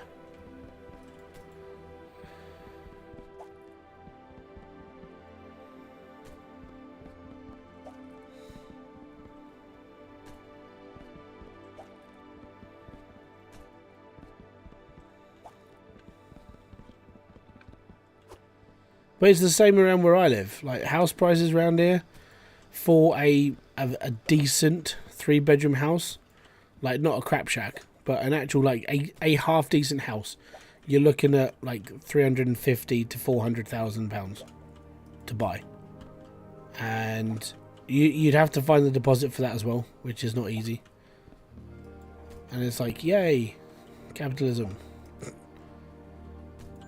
But it's the same around where I live. Like, house prices around here for a decent 3-bedroom house, like not a crap shack, but an actual like a half decent house, you're looking at like £350,000 to £400,000 to buy, and you'd have to find the deposit for that as well, which is not easy. And it's like, yay, capitalism.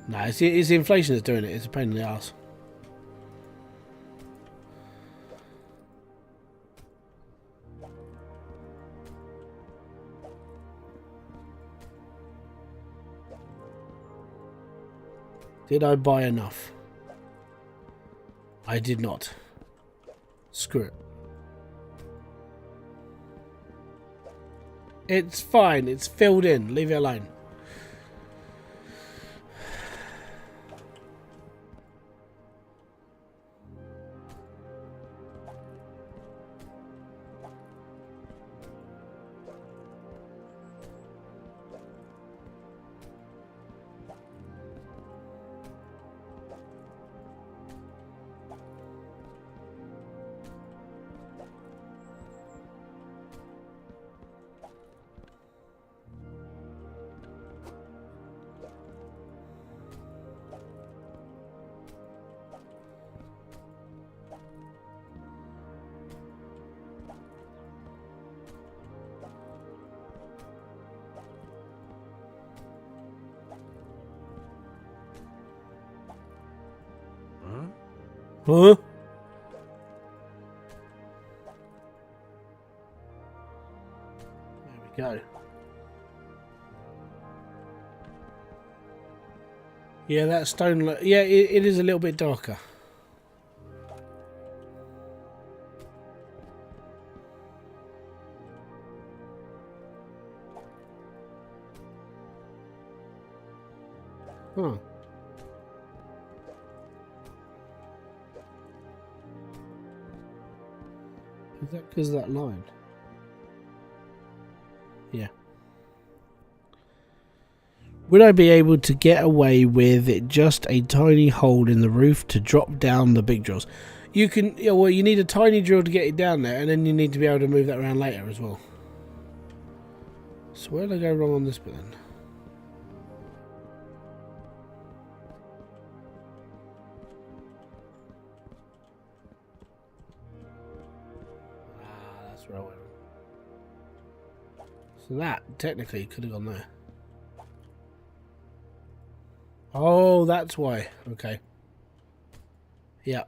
Nah, it's the inflation that's doing it. It's a pain in the ass. Did I buy enough? I did not. Screw it. It's fine. It's filled in. Leave it alone. Huh? There we go. Yeah, that stone... Yeah, it is a little bit darker. Huh. Is that because of that line? Yeah. Would I be able to get away with just a tiny hole in the roof to drop down the big drills? You can... Yeah, well, you need a tiny drill to get it down there, and then you need to be able to move that around later as well. So where did I go wrong on this bit then? So that technically could have gone there. Oh, that's why. Okay. Yeah.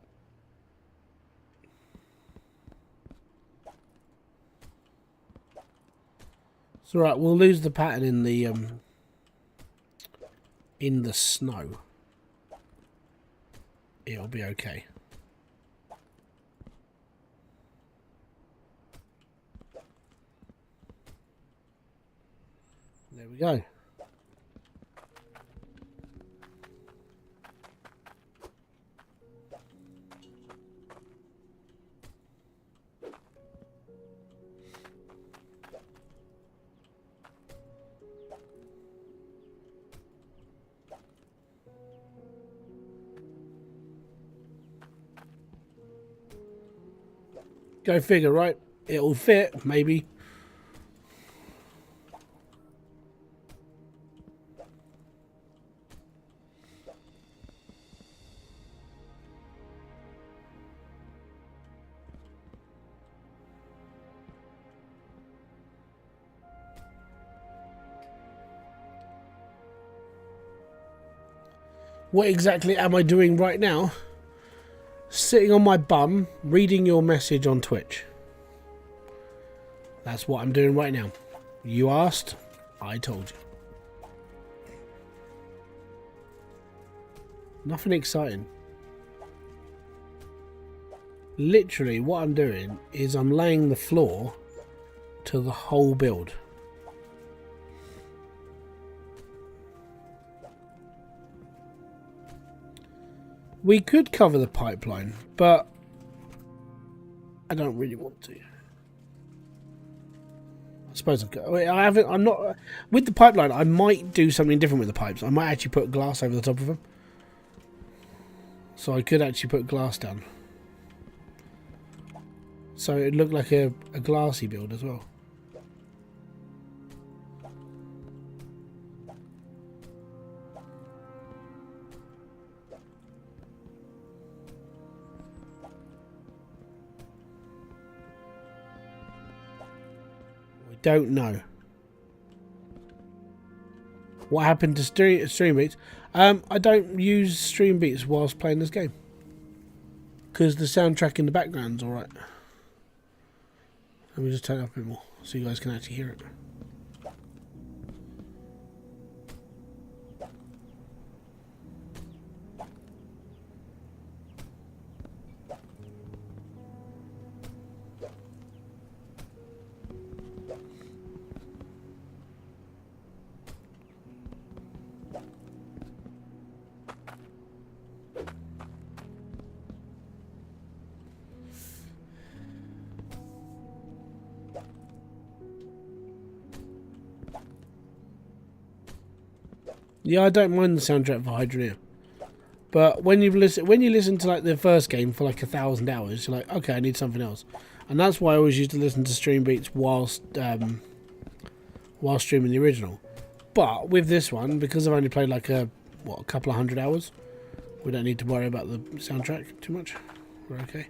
It's alright, we'll lose the pattern in the snow. It'll be okay. There we go. Go figure, right? It'll fit, maybe. What exactly am I doing right now? Sitting on my bum, reading your message on Twitch. That's what I'm doing right now. You asked, I told you. Nothing exciting. Literally, what I'm doing is I'm laying the floor to the whole build. We could cover the pipeline, but I don't really want to. I suppose I haven't. I'm not with the pipeline. I might do something different with the pipes. I might actually put glass over the top of them, so I could actually put glass down, so it looked like a glassy build as well. Don't know what happened to stream beats. I don't use stream beats whilst playing this game because the soundtrack in the background's alright. Let me just turn it up a bit more so you guys can actually hear it. Yeah, I don't mind the soundtrack for Hydroneer, but when you listen to like the first game for like 1,000 hours, you're like, okay, I need something else, and that's why I always used to listen to stream beats whilst streaming the original. But with this one, because I've only played like a couple of 100 hours, we don't need to worry about the soundtrack too much. We're okay.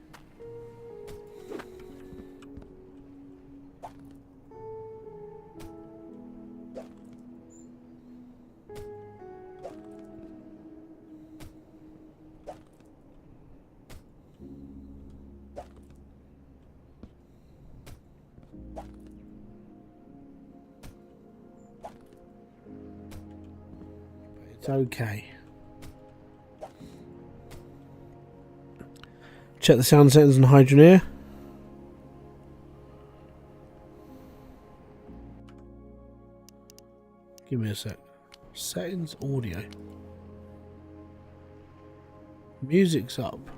It's okay. Check the sound settings on Hydroneer. Give me a sec. Settings, audio. Music's up.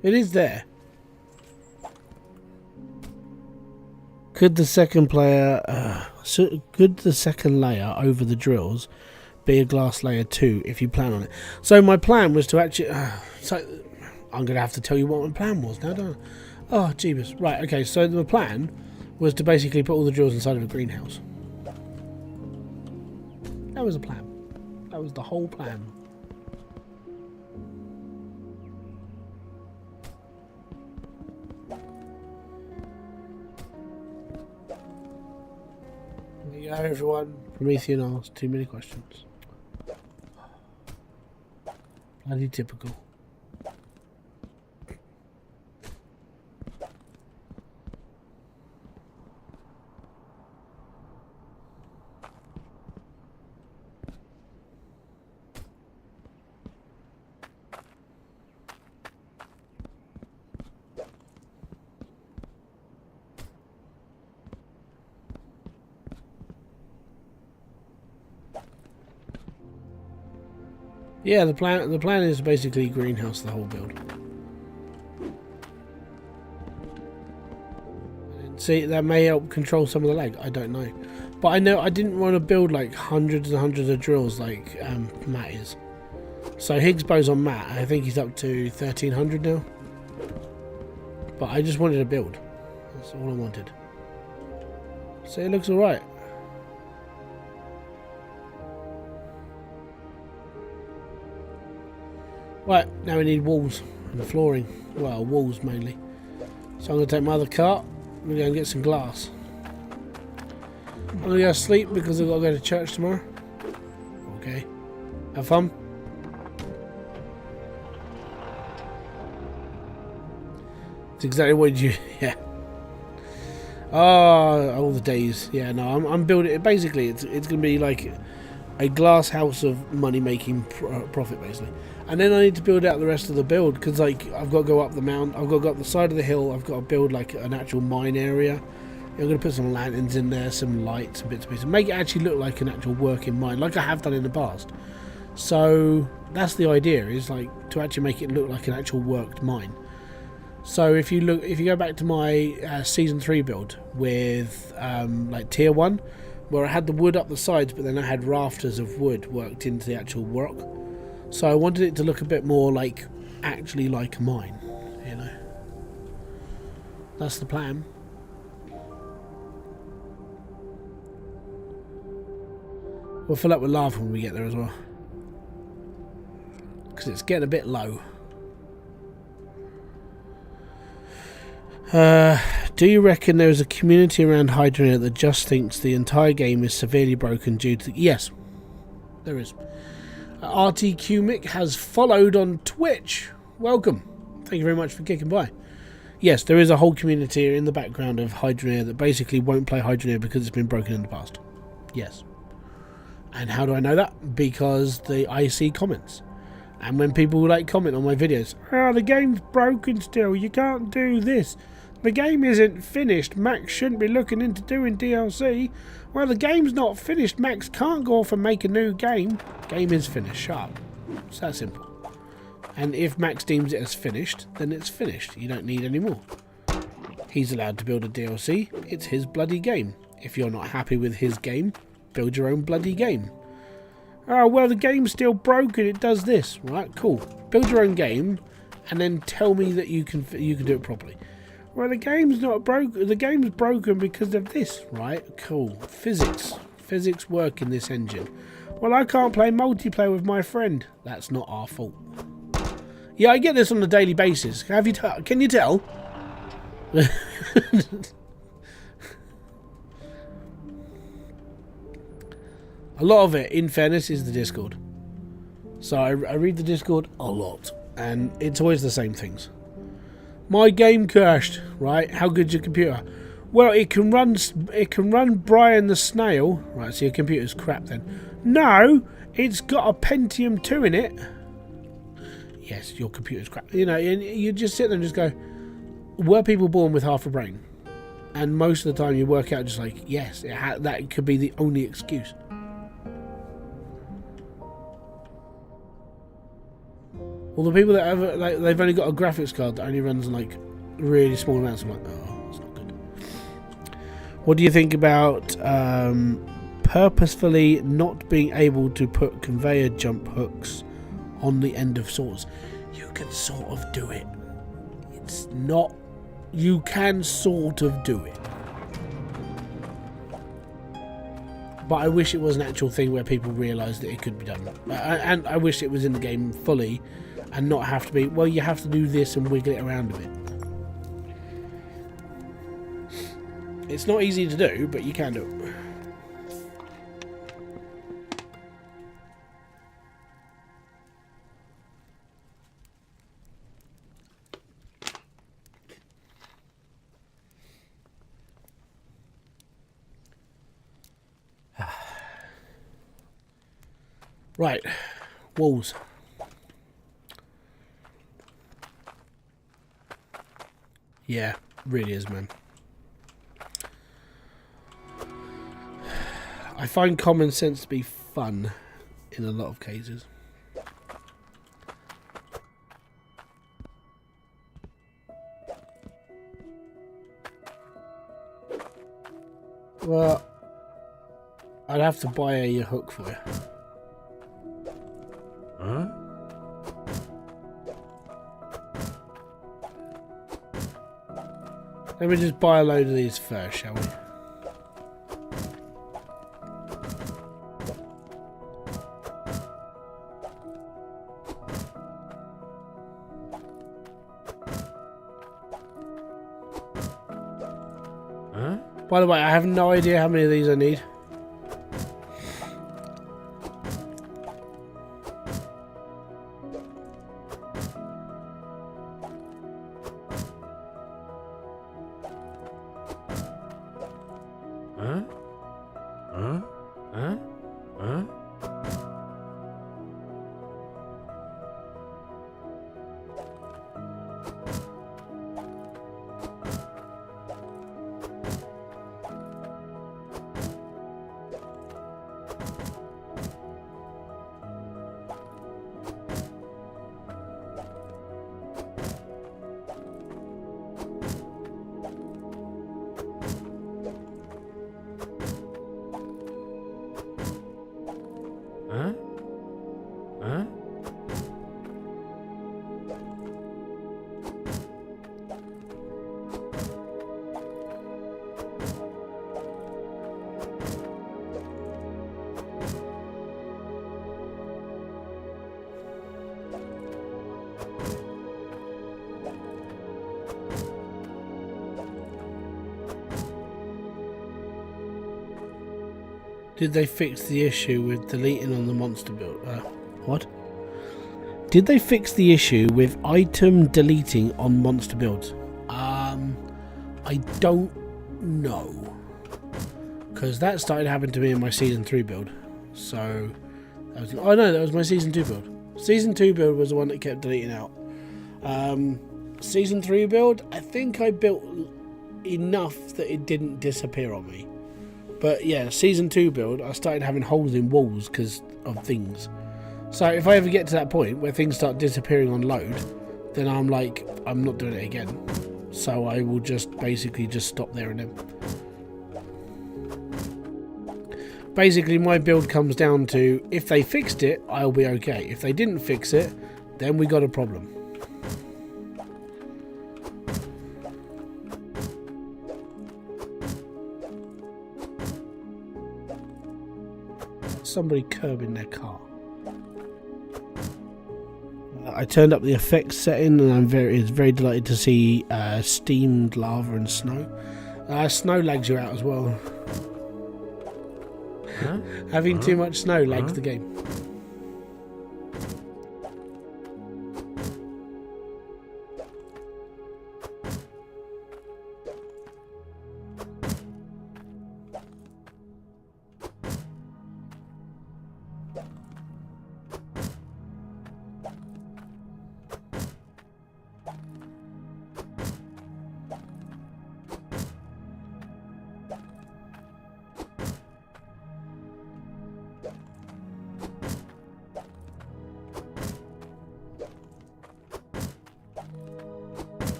It is there. Could the second layer over the drills be a glass layer 2 if you plan on it? So my plan was to actually... so I'm going to have to tell you what my plan was now, don't I? Oh, jeebus. Right, okay, so the plan was to basically put all the drills inside of a greenhouse. That was a plan. That was the whole plan. you go, everyone. Promethean asks too many questions. Bloody typical. Yeah, the plan is basically greenhouse the whole build. See, that may help control some of the lag. I don't know, but I know I didn't want to build like hundreds and hundreds of drills like Matt is. So Higgs boson Matt, I think he's up to 1300 now. But I just wanted to build. That's all I wanted. So it looks alright. Right, now we need walls and flooring. Well, walls mainly. So I'm going to take my other cart. I'm going to go and get some glass. I'm going to go sleep because I've got to go to church tomorrow. Okay. Have fun. It's exactly what you... Yeah. Oh, all the days. Yeah, no, I'm building it. Basically, it's going to be like a glass house of money-making profit, basically. And then I need to build out the rest of the build because, like, I've got to go up the mountain. I've got to go up the side of the hill. I've got to build like an actual mine area. I'm going to put some lanterns in there, some lights, and bits and pieces. Make it actually look like an actual working mine, like I have done in the past. So that's the idea, is like to actually make it look like an actual worked mine. So if you go back to my season 3 build with like tier 1, where I had the wood up the sides, but then I had rafters of wood worked into the actual rock. So I wanted it to look a bit more like, actually like a mine, you know. That's the plan. We'll fill up with lava when we get there as well, because it's getting a bit low. Do you reckon there is a community around Hydroneer that just thinks the entire game is severely broken due to... Yes, there is. RTQmic has followed on Twitch. Welcome. Thank you very much for kicking by. Yes, there is a whole community in the background of Hydroneer that basically won't play Hydroneer because it's been broken in the past. Yes. And how do I know that? Because I see comments. And when people like comment on my videos, oh, the game's broken still, you can't do this. The game isn't finished, Max shouldn't be looking into doing DLC. Well, the game's not finished, Max can't go off and make a new game. Game is finished, shut up. It's that simple. And if Max deems it as finished, then it's finished. You don't need any more. He's allowed to build a DLC. It's his bloody game. If you're not happy with his game, build your own bloody game. Oh, well, the game's still broken, it does this. Right, cool. Build your own game, and then tell me that you can do it properly. Well, the game's not broken. The game's broken because of this. Right, cool. Physics work in this engine. Well, I can't play multiplayer with my friend. That's not our fault. Yeah, I get this on a daily basis. Can you tell? A lot of it, in fairness, is the Discord. So I read the Discord a lot, and it's always the same things. My game crashed, right? How good's your computer? Well, it can run Brian the Snail. Right, so your computer's crap then. No, it's got a Pentium 2 in it. Yes, your computer's crap. You know, and you just sit there and just go, were people born with half a brain? And most of the time you work out just like, yes, that could be the only excuse. Well, the people that have, like, they've only got a graphics card that only runs like really small amounts. I'm like, oh, it's not good. What do you think about purposefully not being able to put conveyor jump hooks on the end of saws? You can sort of do it. It's not... You can sort of do it. But I wish it was an actual thing where people realised that it could be done. And I wish it was in the game fully and not have to be, well, you have to do this and wiggle it around a bit. It's not easy to do, but you can do it. Right, walls. Yeah, really is, man. I find common sense to be fun in a lot of cases. Well, I'd have to buy a hook for you. Huh? Let me just buy a load of these first, shall we? Huh? By the way, I have no idea how many of these I need. Huh? Huh? Huh? Huh? Huh? Huh? Did they fix the issue with deleting on the monster build? What? Did they fix the issue with item deleting on monster builds? I don't know. Because that started happening to me in my Season 3 build. So, that was, oh no, that was my Season 2 build. Season 2 build was the one that kept deleting out. Season 3 build, I think I built enough that it didn't disappear on me. But yeah, Season 2 build, I started having holes in walls because of things. So if I ever get to that point where things start disappearing on load, then I'm like, I'm not doing it again. So I will just basically just stop there and then. Basically, my build comes down to, if they fixed it, I'll be okay. If they didn't fix it, then we got a problem. Somebody curbing their car. I turned up the effects setting, and I'm very delighted to see steamed lava and snow. Snow lags you out as well. Huh? Having too much snow lags the game.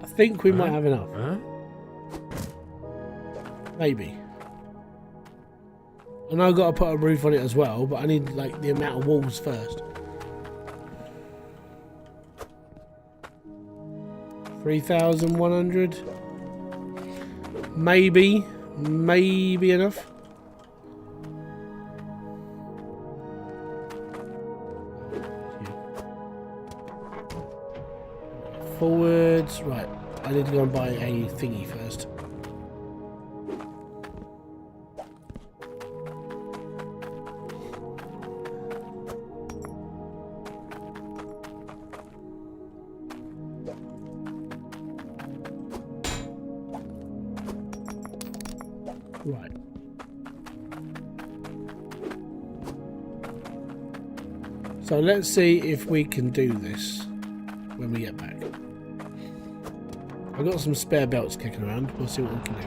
I think we might have enough. Huh? Maybe. I know I've got to put a roof on it as well, but I need like the amount of walls first. 3,100. Maybe enough. Forwards, right. I need to go and buy a thingy first. Right. So let's see if we can do this when we get back. I've got some spare belts kicking around. We'll see what we can do.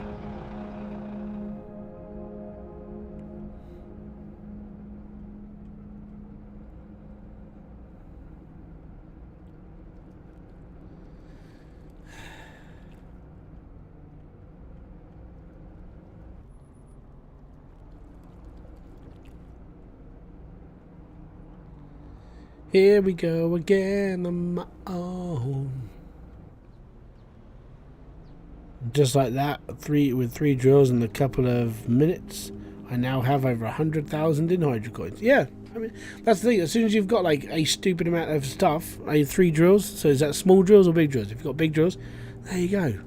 Here we go again on my own. Just like that, with three drills in a couple of minutes, I now have over 100,000 in hydro coins. Yeah, I mean, that's the thing. As soon as you've got like a stupid amount of stuff, 3 drills, so is that small drills or big drills? If you've got big drills, there you go.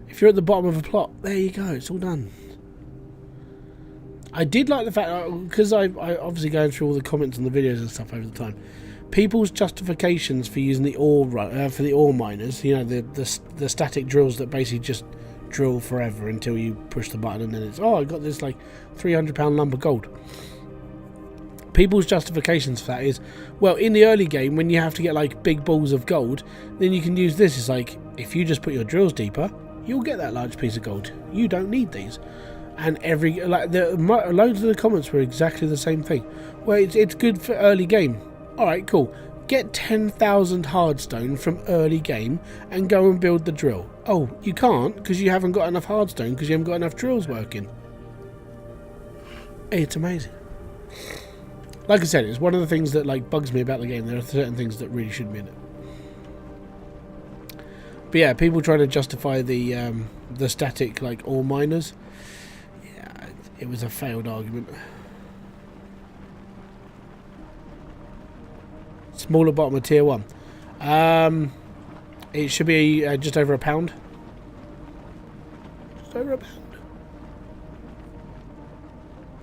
If you're at the bottom of a plot, there you go, it's all done. I did like the fact, because I obviously going through all the comments on the videos and stuff over the time, people's justifications for using the ore for the ore miners, you know, the static drills that basically just drill forever until you push the button and then it's, oh, I got this like £300 lump of gold. People's justifications for that is, well, in the early game when you have to get like big balls of gold, then you can use this. It's like, if you just put your drills deeper, you'll get that large piece of gold. You don't need these. And loads of the comments were exactly the same thing. Well, it's good for early game. Alright, cool. Get 10,000 hardstone from early game and go and build the drill. Oh, you can't because you haven't got enough hardstone because you haven't got enough drills working. It's amazing. Like I said, it's one of the things that like bugs me about the game. There are certain things that really shouldn't be in it. But yeah, people trying to justify the static like ore miners. Yeah, it was a failed argument. Smaller bottom of tier 1. It should be just over £1. Just over £1.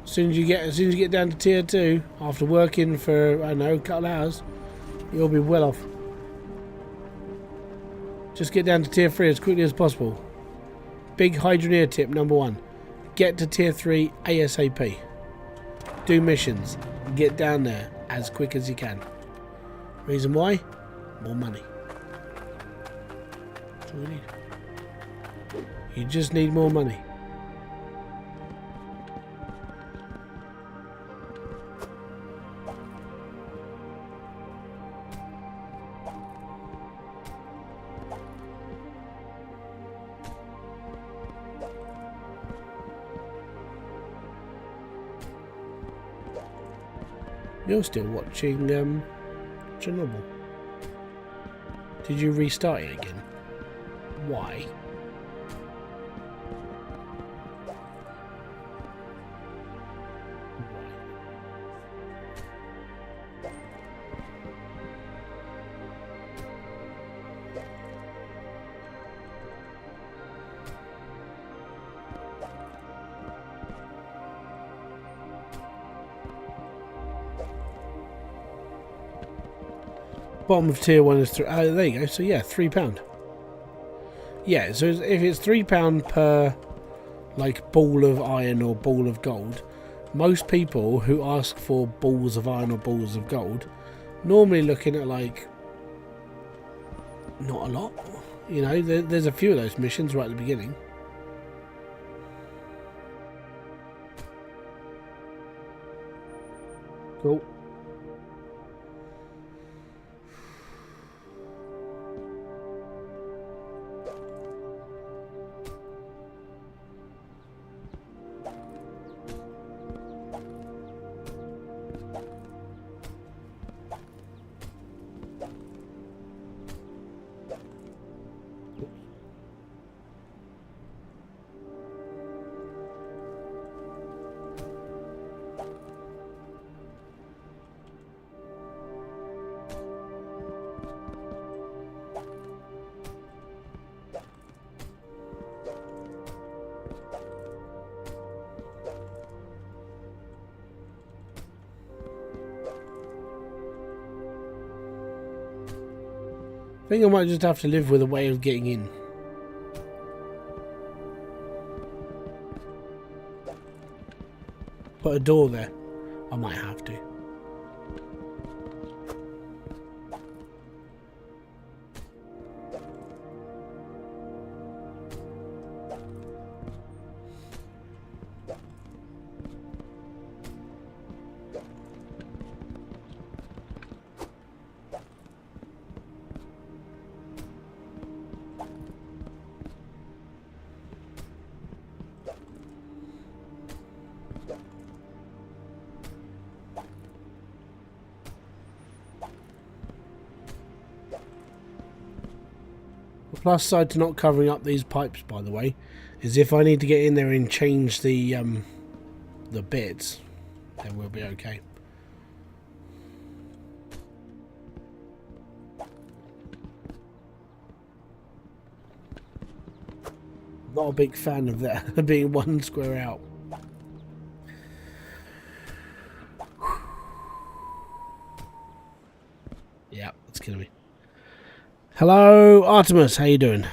As soon as you get down to tier 2, after working for I don't know a couple of hours, you'll be well off. Just get down to tier 3 as quickly as possible. Big Hydroneer tip number 1: get to tier 3 ASAP. Do missions. Get down there as quick as you can. Reason why? More money. That's all you need. You just need more money. You're still watching Chernobyl. Did you restart it again? Why? Bottom of tier 1 is £3. Oh, there you go. So yeah, £3. Yeah, so if it's £3 per like ball of iron or ball of gold, most people who ask for balls of iron or balls of gold normally looking at like not a lot. You know, there's a few of those missions right at the beginning. Cool. I think I might just have to live with a way of getting in. Put a door there. I might have to. The plus side to not covering up these pipes, by the way, is if I need to get in there and change the bits, then we'll be okay. Not a big fan of that being one square out. Yeah, it's killing me. Hello, Artemis. How you doing?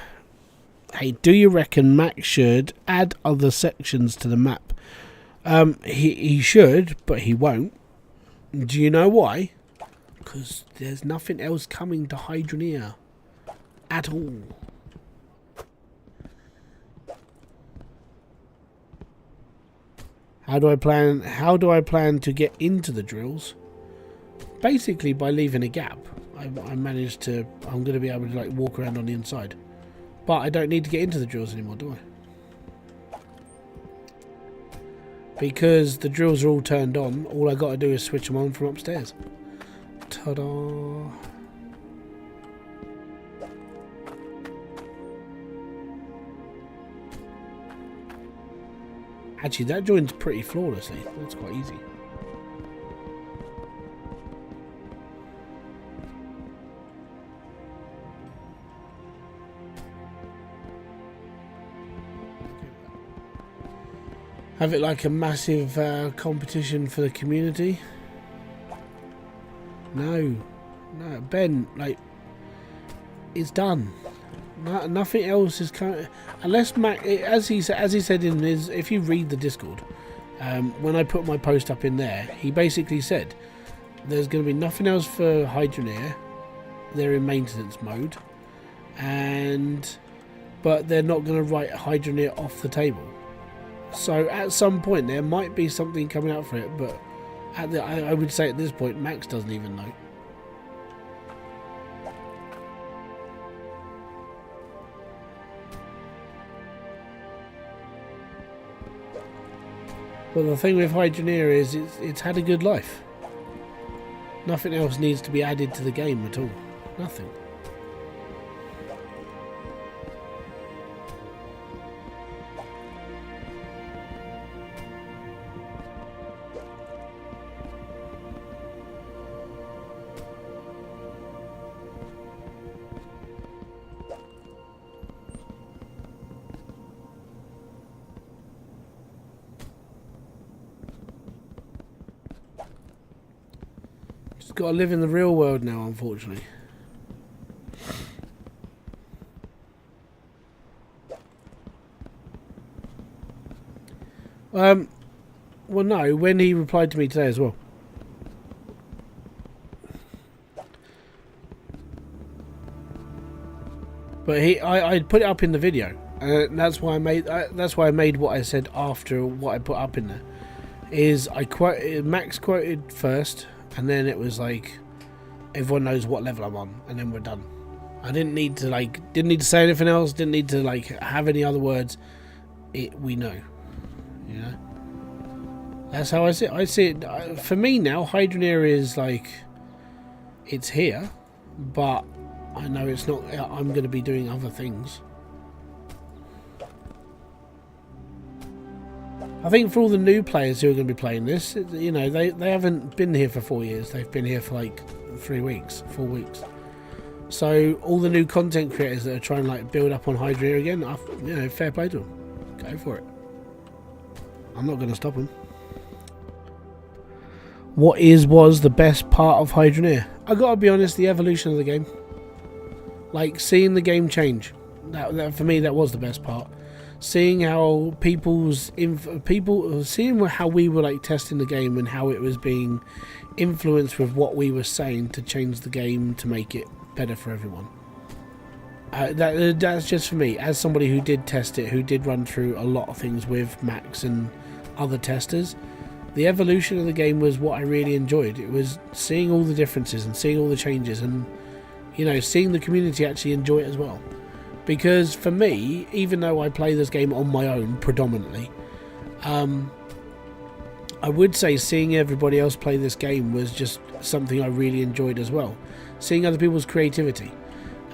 Hey, do you reckon Max should add other sections to the map? He should, but he won't. Do you know why? Because there's nothing else coming to Hydroneer at all. How do I plan to get into the drills? Basically by leaving a gap. I managed to. I'm going to be able to like walk around on the inside, but I don't need to get into the drills anymore, do I? Because the drills are all turned on. All I got to do is switch them on from upstairs. Ta-da! Actually, that joins pretty flawlessly. That's quite easy. Have it like a massive competition for the community? No, Ben. Like, it's done. Nothing else is kind of, unless Mac, as he said in his. If you read the Discord, when I put my post up in there, he basically said there's going to be nothing else for Hydroneer. They're in maintenance mode, but they're not going to write Hydroneer off the table. So at some point there might be something coming out for it, but I would say at this point Max doesn't even know. But the thing with Hydroneer is it's had a good life. Nothing else needs to be added to the game at all. Nothing. Got to live in the real world now, unfortunately. Well, no, when he replied to me today as well. But I put it up in the video, and that's why I made what I said after what I put up in there. Is Max quoted first. And then it was like, everyone knows what level I'm on, and then we're done. I didn't need to say anything else. Didn't need to have any other words. We know, you know. That's how I see it. I see it for me now. Hydroneer is like, it's here, but I know it's not. I'm going to be doing other things. I think for all the new players who are going to be playing this, you know, they haven't been here for 4 years. They've been here for like 4 weeks. So all the new content creators that are trying to build up on Hydroneer again, you know, fair play to them. Go for it. I'm not going to stop them. What was the best part of Hydroneer? I got to be honest, the evolution of the game. Like seeing the game change. That for me, that was the best part. seeing how seeing how we were like testing the game and how it was being influenced with what we were saying to change the game to make it better for everyone. That's just for me, as somebody who did test it, who did run through a lot of things with Max and other testers. The evolution of the game was what I really enjoyed. It was seeing all the differences and seeing all the changes, and you know, seeing the community actually enjoy it as well. Because for me, even though I play this game on my own predominantly, I would say seeing everybody else play this game was just something I really enjoyed as well. Seeing other people's creativity.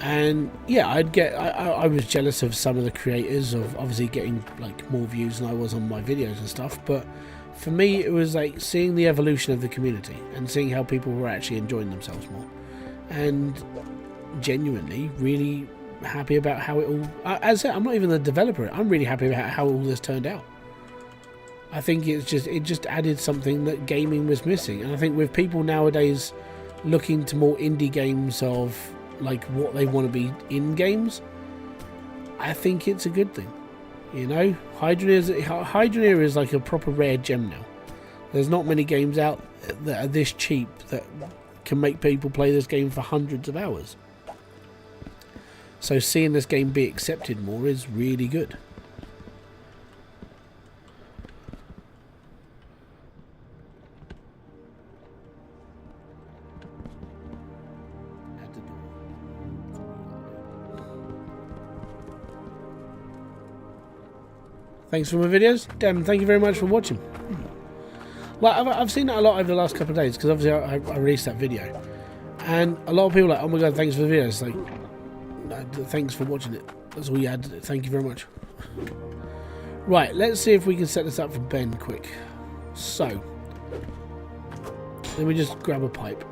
And yeah, I was jealous of some of the creators of obviously getting like more views than I was on my videos and stuff, but for me it was like seeing the evolution of the community and seeing how people were actually enjoying themselves more, and genuinely really happy about how it all, as I said, I'm not even the developer, I'm really happy about how all this turned out. I think it just added something that gaming was missing, and I think with people nowadays looking to more indie games of like what they want to be in games, I think it's a good thing. You know, Hydroneer is like a proper rare gem now. There's not many games out that are this cheap that can make people play this game for hundreds of hours. So seeing this game be accepted more is really good. Thanks for my videos. Damn, thank you very much for watching. Well, I've seen that a lot over the last couple of days, because obviously I released that video. And a lot of people are like, oh my god, thanks for the video. It's like, no, thanks for watching it. That's all you had to do. Thank you very much. Right, let's see if we can set this up for Ben quick. So, let me just grab a pipe.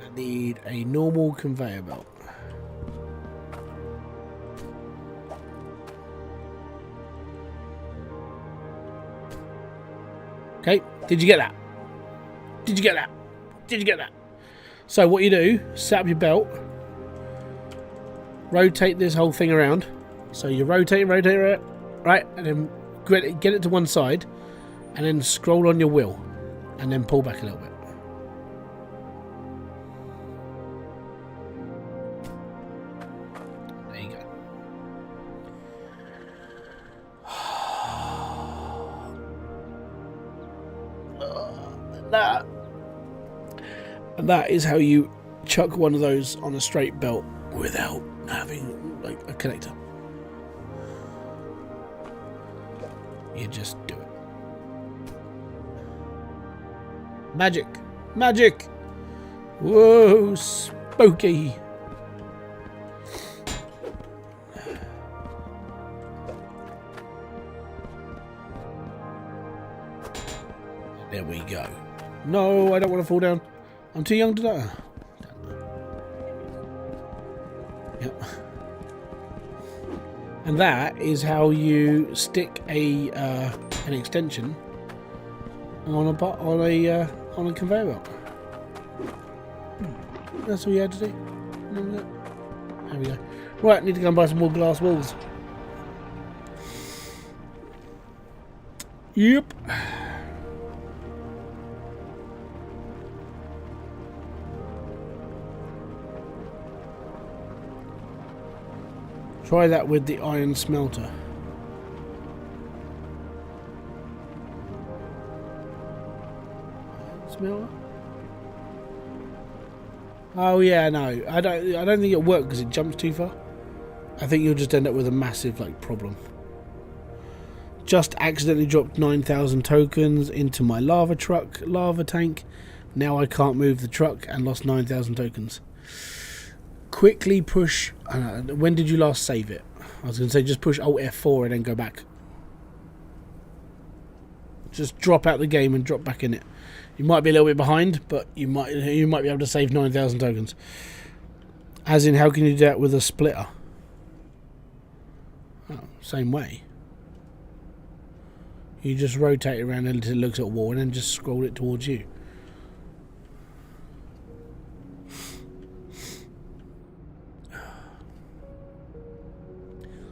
I need a normal conveyor belt. Okay, did you get that? Did you get that? Did you get that? So what you do, set up your belt, rotate this whole thing around. So you rotate, right, and then get it to one side, and then scroll on your wheel, and then pull back a little bit. There you go. And that is how you chuck one of those on a straight belt without having like a connector. You just do it. Magic! Magic! Whoa, spooky! There we go. No, I don't want to fall down. I'm too young to die. Yep. And that is how you stick an extension on a conveyor belt. That's all you had to do. There we go. Right, need to go and buy some more glass walls. Yep. Try that with the iron smelter. Smelter? Oh yeah, no. I don't think it'll work because it jumps too far. I think you'll just end up with a massive like problem. Just accidentally dropped 9,000 tokens into my lava tank. Now I can't move the truck and lost 9,000 tokens. Quickly push. When did you last save it? I was going to say just push Alt F4 and then go back. Just drop out the game and drop back in it. You might be a little bit behind, but you might be able to save 9,000 tokens. As in, how can you do that with a splitter? Oh, same way. You just rotate it around until it looks at a wall and then just scroll it towards you.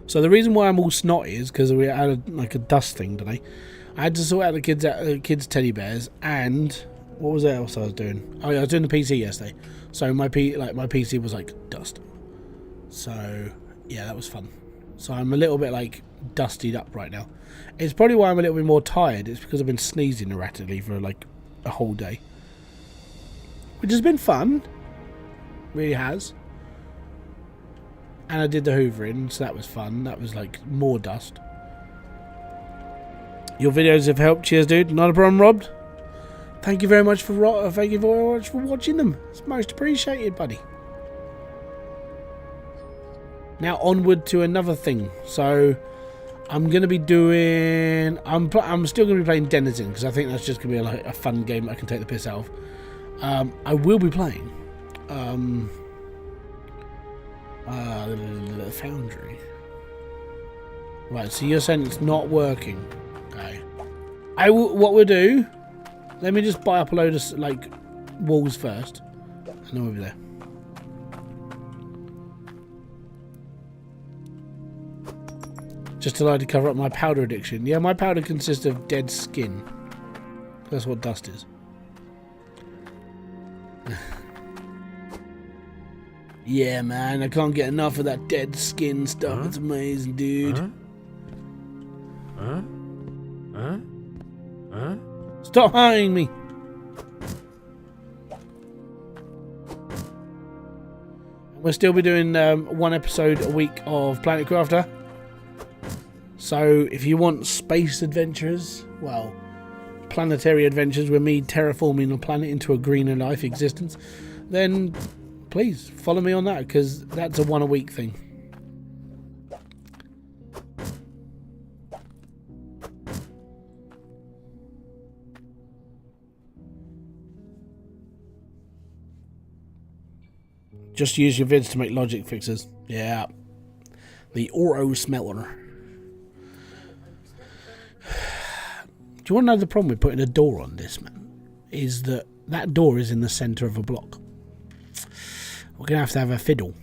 So the reason why I'm all snotty is because we had a dust thing today. I had to sort out the kids' teddy bears, and what was else I was doing? Oh yeah, I was doing the PC yesterday. So my PC was like dust. So yeah, that was fun. So I'm a little bit like dustied up right now. It's probably why I'm a little bit more tired. It's because I've been sneezing erratically for like a whole day, which has been fun. Really has. And I did the hoovering, so that was fun. That was like more dust. Your videos have helped. Cheers, dude. Not a problem, Rob. Thank you very much for watching them. It's most appreciated, buddy. Now onward to another thing. So I'm gonna be doing. I'm still gonna be playing Denizen because I think that's just gonna be like a fun game that I can take the piss out of. I will be playing. Foundry. Right, so you're saying it's not working. Okay. What we'll do, let me just buy up a load of like walls first, and then we'll be there. Just to like to cover up my powder addiction. Yeah, my powder consists of dead skin. That's what dust is. Yeah, man, I can't get enough of that dead skin stuff. It's amazing, dude. Stop hurting me. We'll still be doing one episode a week of Planet Crafter. So if you want space adventures, well, planetary adventures with me terraforming a planet into a greener life existence, then please follow me on that, because that's a one a week thing. Just use your vids to make logic fixes. Yeah. The Oro smelter. Do you want to know the problem with putting a door on this, man? Is that door is in the centre of a block. We're going to have a fiddle.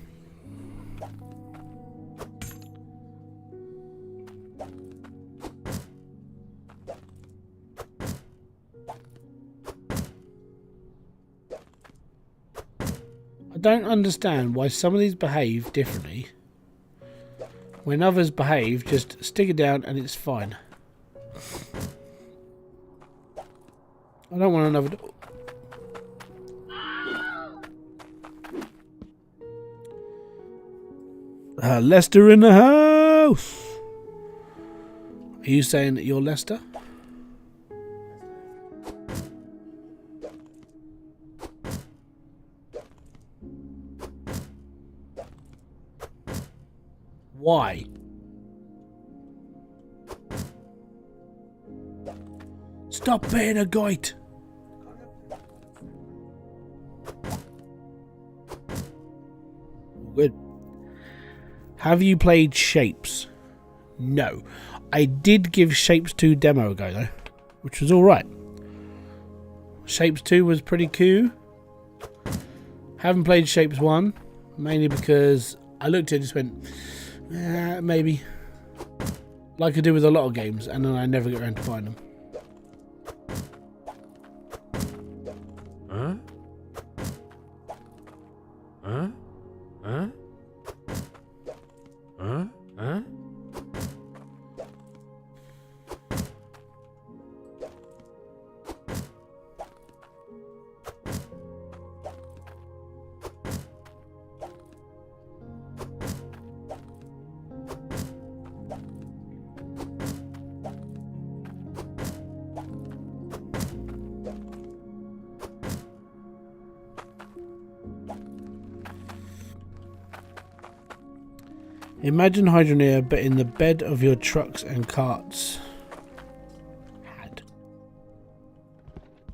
I don't understand why some of these behave differently. When others behave, just stick it down and it's fine. I don't want another door. Lester in the house. Are you saying that you're Lester? Why? Stop being a goit. Good. Have you played Shapes? No. I did give Shapes 2 demo a go though, which was alright. Shapes 2 was pretty cool. Haven't played Shapes 1, mainly because I looked at it and just went, maybe. Like I do with a lot of games, and then I never get around to buying them. Imagine Hydroneer, but in the bed of your trucks and carts. Had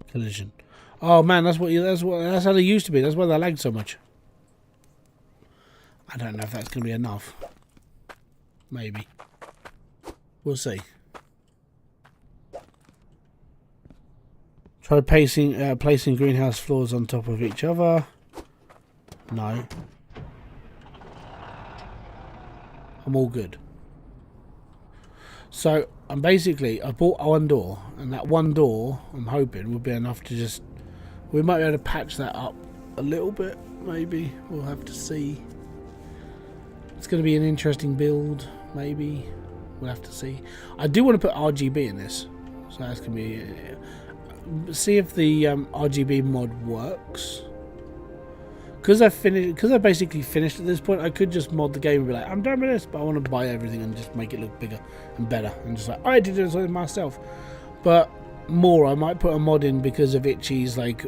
collision. Oh man, that's how they used to be. That's why they lagged so much. I don't know if that's going to be enough. Maybe. We'll see. Try placing greenhouse floors on top of each other. No. I'm all good. So I'm basically, I bought one door, and that one door I'm hoping would be enough to just, we might be able to patch that up a little bit, maybe. We'll have to see. It's going to be an interesting build, maybe. We'll have to see. I do want to put RGB in this, so that's going to be, see if the RGB mod works. Because I basically finished at this point, I could just mod the game and be like, I'm done with this, but I want to buy everything and just make it look bigger and better, and just like, I did it myself. But more, I might put a mod in because of Itchy's, like,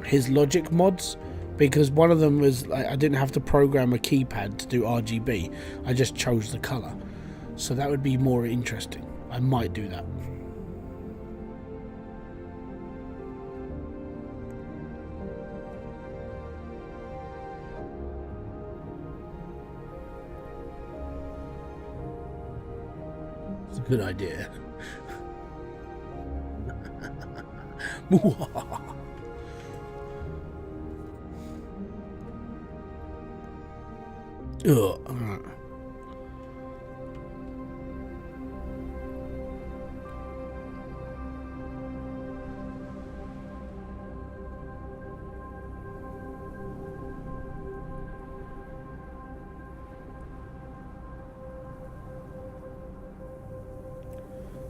his logic mods, because one of them was, like, I didn't have to program a keypad to do RGB, I just chose the colour. So that would be more interesting. I might do that. It's a good idea. Alright.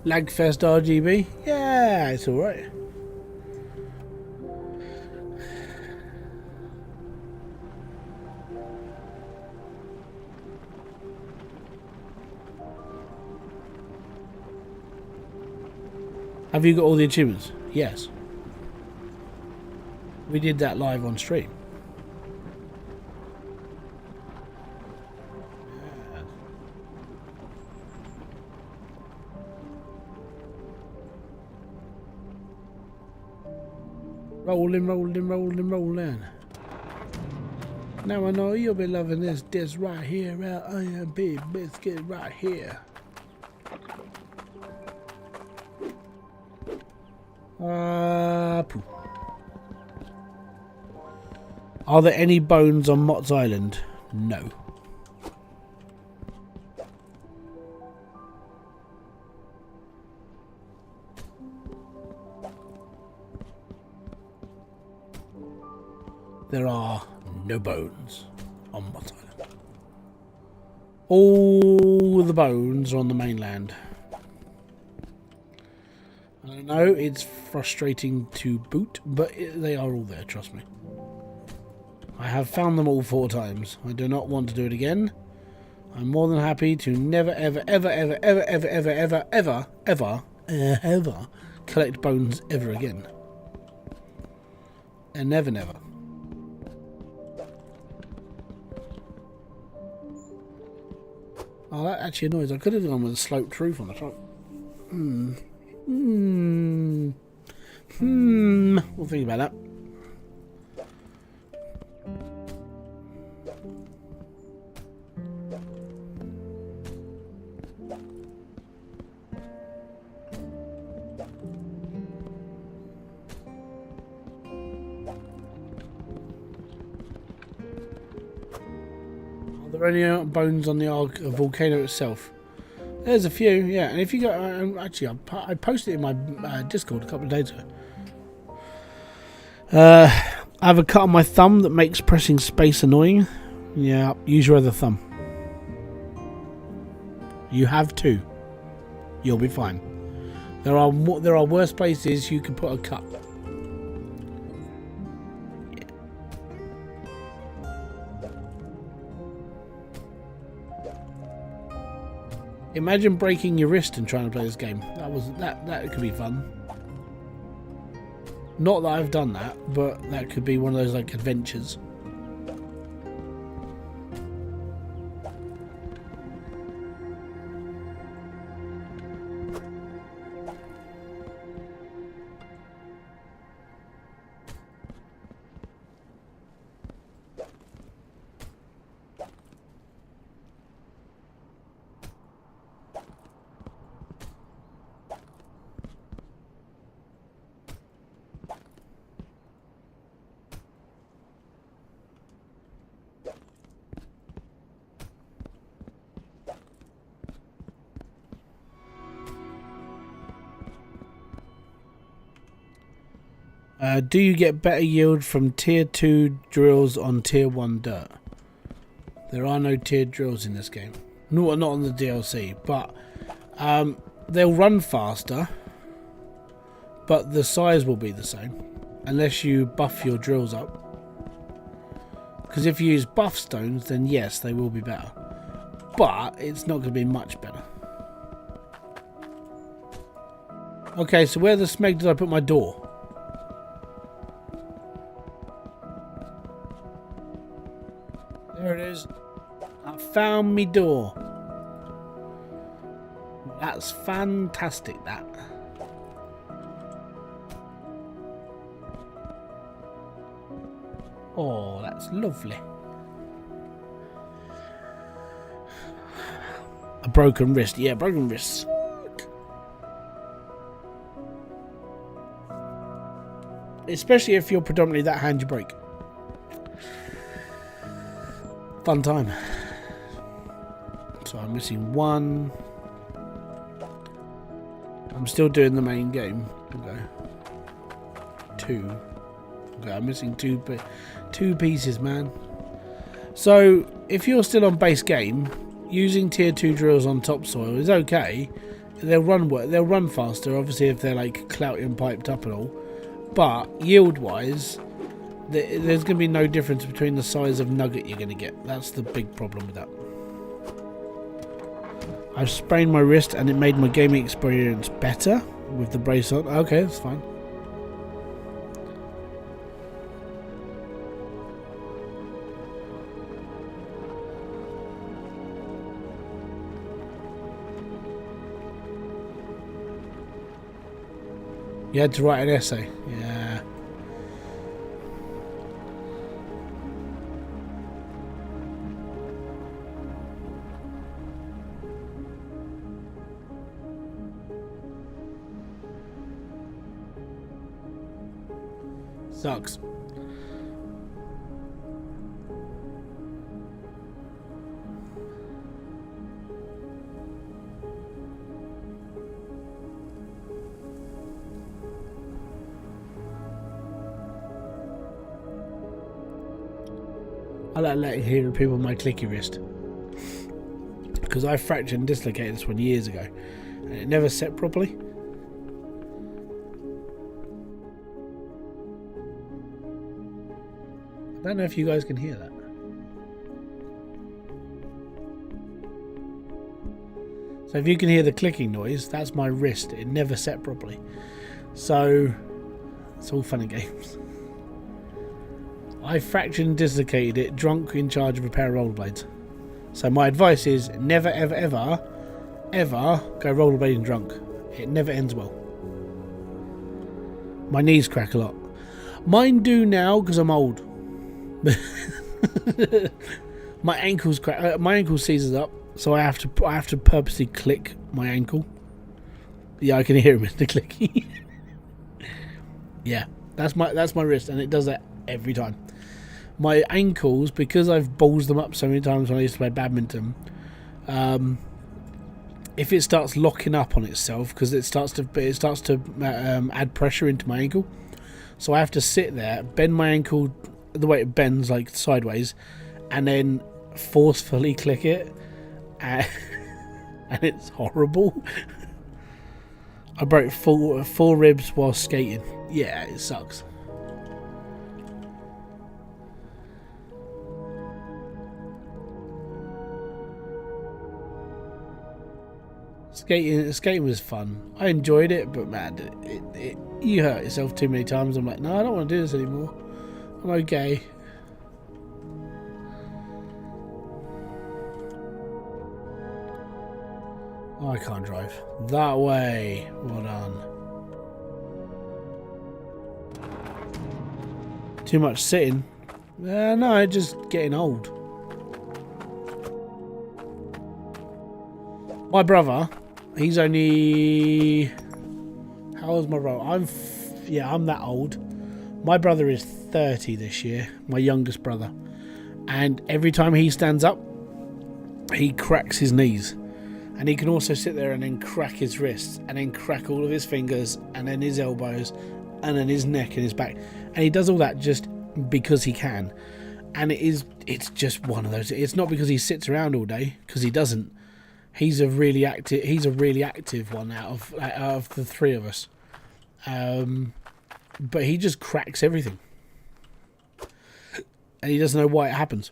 Lagfest RGB? Yeah, it's alright. Have you got all the achievements? Yes. We did that live on stream. Rolling, rolling, rolling, rolling. Now I know you'll be loving this right here, I am Big Biscuit right here. Poo. Are there any bones on Mott's Island? No. There are no bones on Mott's Island. All the bones are on the mainland. I know it's frustrating to boot, but they are all there, trust me. I have found them all 4 times. I do not want to do it again. I'm more than happy to never, ever, ever, ever, ever, ever, ever, ever, ever, ever, ever collect bones ever again. And never, never. Oh, that actually annoys. I could have gone with a sloped roof on the front. We'll think about that. Are there any bones on the volcano itself? There's a few, yeah. And if you go, actually, I posted it in my Discord a couple of days ago. I have a cut on my thumb that makes pressing space annoying. Yeah, use your other thumb. You have 2. You'll be fine. There are worse places you can put a cut. Imagine breaking your wrist and trying to play this game. That could be fun. Not that I've done that, but that could be one of those like adventures. Do you get better yield from tier 2 drills on tier 1 dirt? There are no tiered drills in this game. No, not on the DLC, but they'll run faster, but the size will be the same, unless you buff your drills up. Because if you use buff stones, then yes, they will be better. But it's not going to be much better. Okay, so where the smeg did I put my door? There it is. I found me door. That's fantastic, that. Oh, that's lovely. A broken wrist. Yeah, broken wrist. Especially if you're predominantly that hand you break. Fun time. So I'm missing one. I'm still doing the main game. Okay. Two. Okay, I'm missing two pieces, man. So if you're still on base game, using tier 2 drills on topsoil is okay. They'll run faster, obviously, if they're like clouty and piped up and all. But yield wise, there's going to be no difference between the size of nugget you're going to get. That's the big problem with that. I've sprained my wrist and it made my gaming experience better with the brace on. Okay, that's fine. You had to write an essay. Yeah. Sucks. I like letting hear people my clicky wrist, because I fractured and dislocated this one years ago and it never set properly. I don't know if you guys can hear that. So if you can hear the clicking noise, that's my wrist. It never set properly. So it's all fun and games. I fractured and dislocated it, drunk, in charge of repair rollerblades. So my advice is never, ever, ever, ever go rollerblading drunk. It never ends well. My knees crack a lot. Mine do now because I'm old. My ankles crack. My ankle seizes up, so I have to purposely click my ankle. Yeah, I can hear him in the clicking. Yeah, that's my wrist, and it does that every time. My ankles, because I've ballsed them up so many times when I used to play badminton, if it starts locking up on itself, because it starts to add pressure into my ankle, so I have to sit there, bend my ankle the way it bends, like sideways, and then forcefully click it, and it's horrible. I broke four ribs while skating. Yeah, it sucks. Skating was fun. I enjoyed it, but man, you hurt yourself too many times. I'm like, no, I don't want to do this anymore. I'm okay. Oh, I can't drive. That way. Well done. Too much sitting. No, just getting old. My brother, he's only... How old's my brother? I'm that old. My brother is 30 this year, my youngest brother. And every time he stands up, he cracks his knees. And he can also sit there and then crack his wrists, and then crack all of his fingers, and then his elbows, and then his neck and his back, and he does all that just because he can. And it's just one of those. It's not because he sits around all day, because he doesn't. He's a really active one out of the three of us. But he just cracks everything, and he doesn't know why it happens.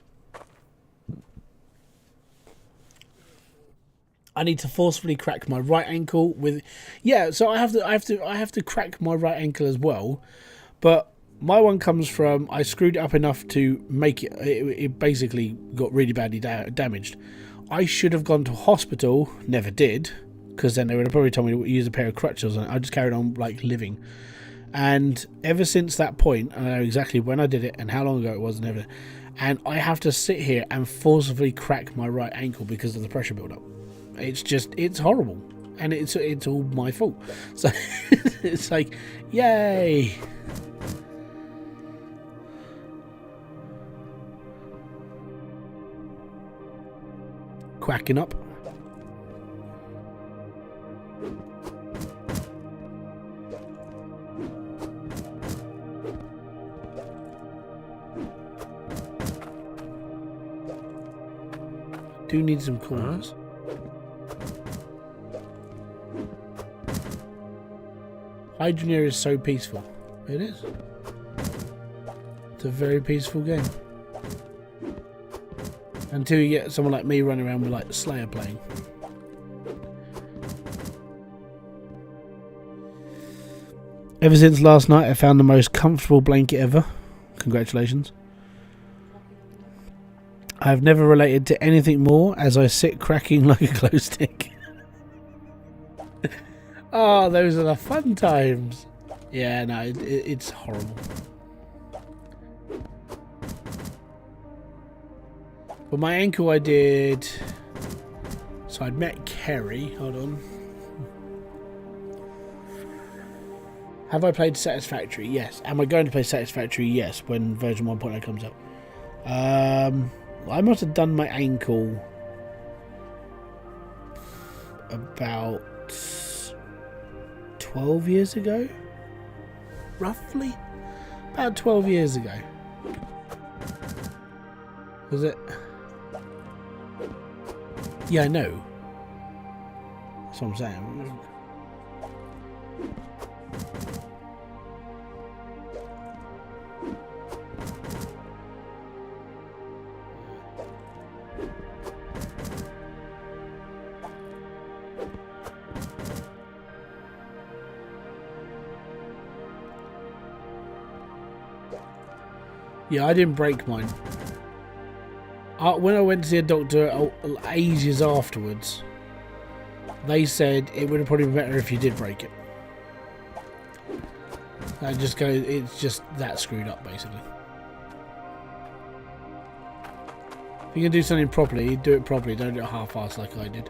I need to forcefully crack my right ankle with, so I have to crack my right ankle as well, but my one comes from I screwed it up enough to make it basically got really badly damaged. I should have gone to hospital, never did, because then they would have probably told me to use a pair of crutches, and I just carried on like living. And ever since that point, I know exactly when I did it and how long ago it was and everything, and I have to sit here and forcibly crack my right ankle because of the pressure build-up. It's horrible, and it's all my fault. So it's like, yay. Quacking up. Do need some corners. Hydroneer is so peaceful. It is. It's a very peaceful game. Until you get someone like me running around with like Slayer playing. Ever since last night, I found the most comfortable blanket ever. Congratulations. I have never related to anything more as I sit cracking like a glow stick. Oh, those are the fun times. Yeah, no, it's horrible. But my ankle I did... So I'd met Kerry. Hold on. Have I played Satisfactory? Yes. Am I going to play Satisfactory? Yes, when version 1.0 comes out. I must have done my ankle about 12 years ago, roughly. About 12 years ago. Was it? Yeah, I know. That's what I'm saying. Yeah, I didn't break mine. When I went to see a doctor ages afterwards, they said it would have probably been better if you did break it. I just go, it's just that screwed up, basically. If you're going to do something properly, do it properly. Don't do it half-assed like I did.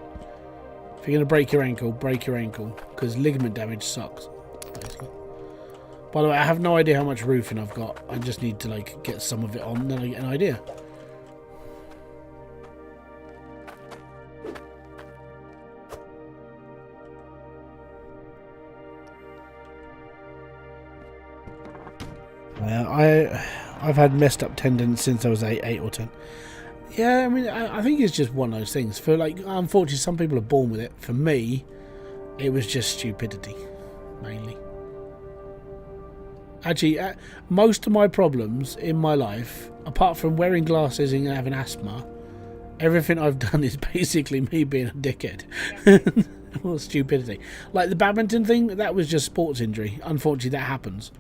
If you're going to break your ankle, because ligament damage sucks, basically. By the way, I have no idea how much roofing I've got. I just need to like get some of it on, then I get an idea. I've had messed up tendons since I was 8 or 10. Yeah, I mean, I think it's just one of those things. For like, unfortunately, some people are born with it. For me, it was just stupidity, mainly. Actually, most of my problems in my life, apart from wearing glasses and having asthma, everything I've done is basically me being a dickhead. Or stupidity. Like the badminton thing, that was just sports injury. Unfortunately, that happens.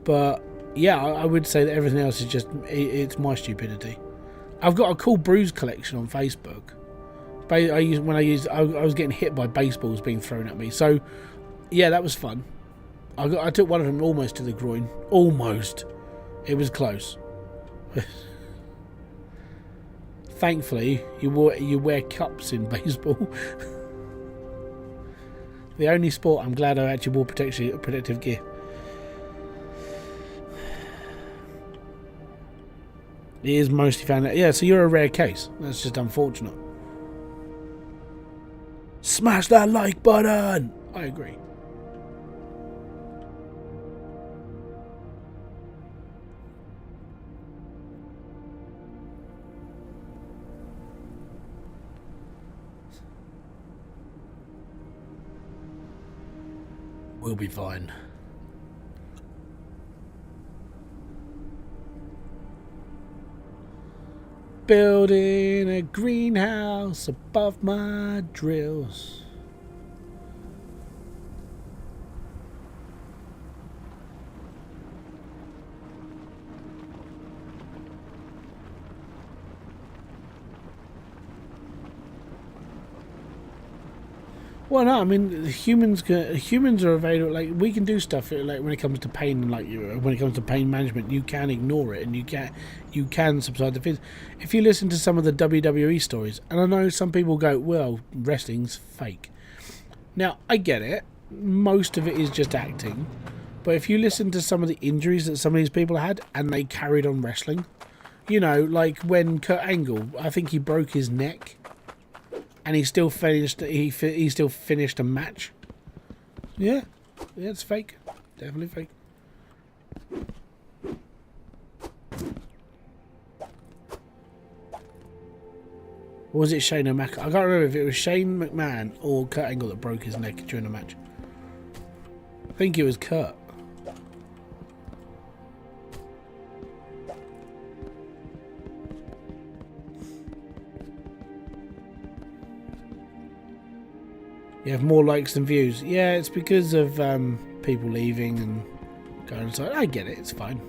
But yeah, I would say that everything else is just, it's my stupidity. I've got a cool bruise collection on Facebook. I was getting hit by baseballs being thrown at me. So yeah, that was fun. I took one of them almost to the groin. Almost. It was close. Thankfully, you wear cups in baseball. The only sport I'm glad I actually wore protective gear. It is mostly found out. Yeah, so you're a rare case. That's just unfortunate. Smash that like button! I agree. We'll be fine. Building a greenhouse above my drills. Well, no, I mean humans are available. Like we can do stuff. Like when it comes to pain, like when it comes to pain management, you can ignore it and you can subside the fears. If you listen to some of the WWE stories, and I know some people go, "Well, wrestling's fake." Now I get it. Most of it is just acting, but if you listen to some of the injuries that some of these people had, and they carried on wrestling, you know, like when Kurt Angle, I think he broke his neck. And he still finished. He still finished a match. Yeah, it's fake. Definitely fake. Or was it Shane O'Mac? I can't remember if it was Shane McMahon or Kurt Angle that broke his neck during the match. I think it was Kurt. You have more likes than views. Yeah, it's because of people leaving and going inside. I get it, it's fine.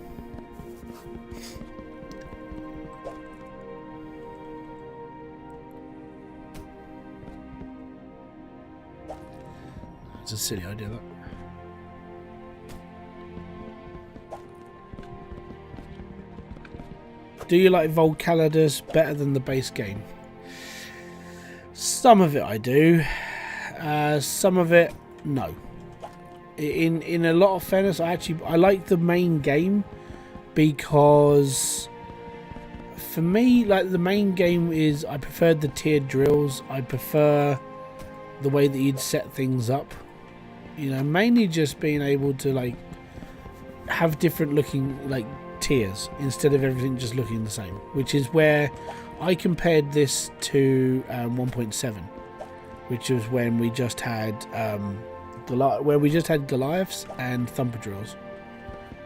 It's a silly idea, that. Do you like Volcaladus better than the base game? Some of it I do. Some of it, no. In a lot of fairness, I like the main game because for me, like the main game is I preferred the tiered drills. I prefer the way that you'd set things up. You know, mainly just being able to like have different looking like tiers instead of everything just looking the same. Which is where I compared this to 1.7. Which was when we just had Goliaths and Thumper drills,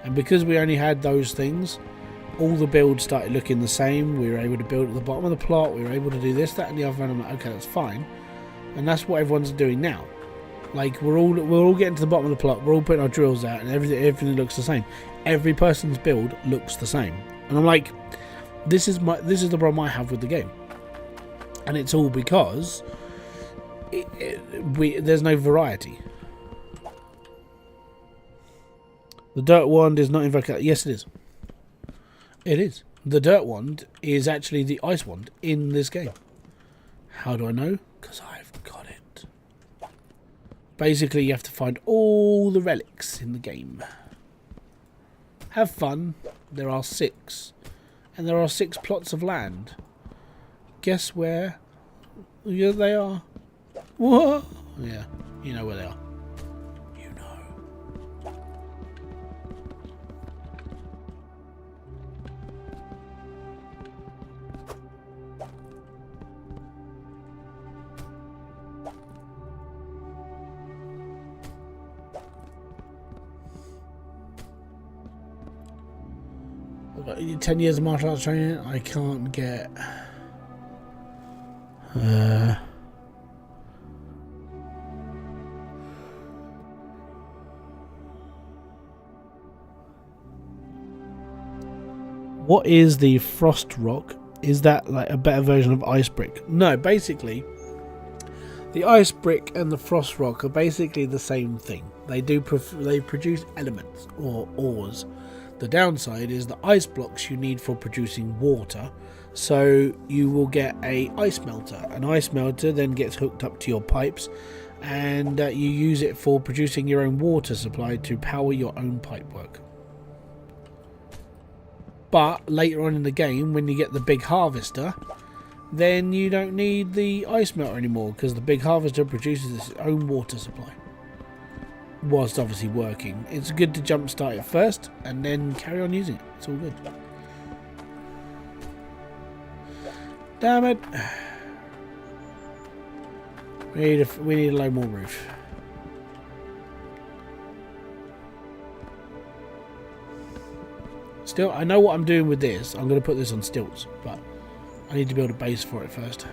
and because we only had those things, all the builds started looking the same. We were able to build at the bottom of the plot. We were able to do this, that, and the other. And I'm like, okay, that's fine, and that's what everyone's doing now. Like we're all getting to the bottom of the plot. We're all putting our drills out, and everything looks the same. Every person's build looks the same, and I'm like, this is the problem I have with the game, and it's all because. There's no variety. The dirt wand is not invocated. Yes, it is. It is. The dirt wand is actually the ice wand in this game. How do I know? Because I've got it. Basically, you have to find all the relics in the game. Have fun. There are 6. And there are 6 plots of land. Guess where? Yeah, they are. What? Yeah, you know where they are. You know. I've got 10 years of martial arts training. I can't get. What is the frost rock? Is that like a better version of ice brick? No, basically, the ice brick and the frost rock are basically the same thing. They produce elements or ores. The downside is the ice blocks you need for producing water. So you will get a ice melter. An ice melter then gets hooked up to your pipes, and you use it for producing your own water supply to power your own pipework. But later on in the game, when you get the big harvester, then you don't need the ice melter anymore because the big harvester produces its own water supply. Whilst obviously working. It's good to jumpstart it first and then carry on using it. It's all good. Damn it. We need a low more roof. Still, I know what I'm doing with this. I'm going to put this on stilts, but I need to build a base for it first.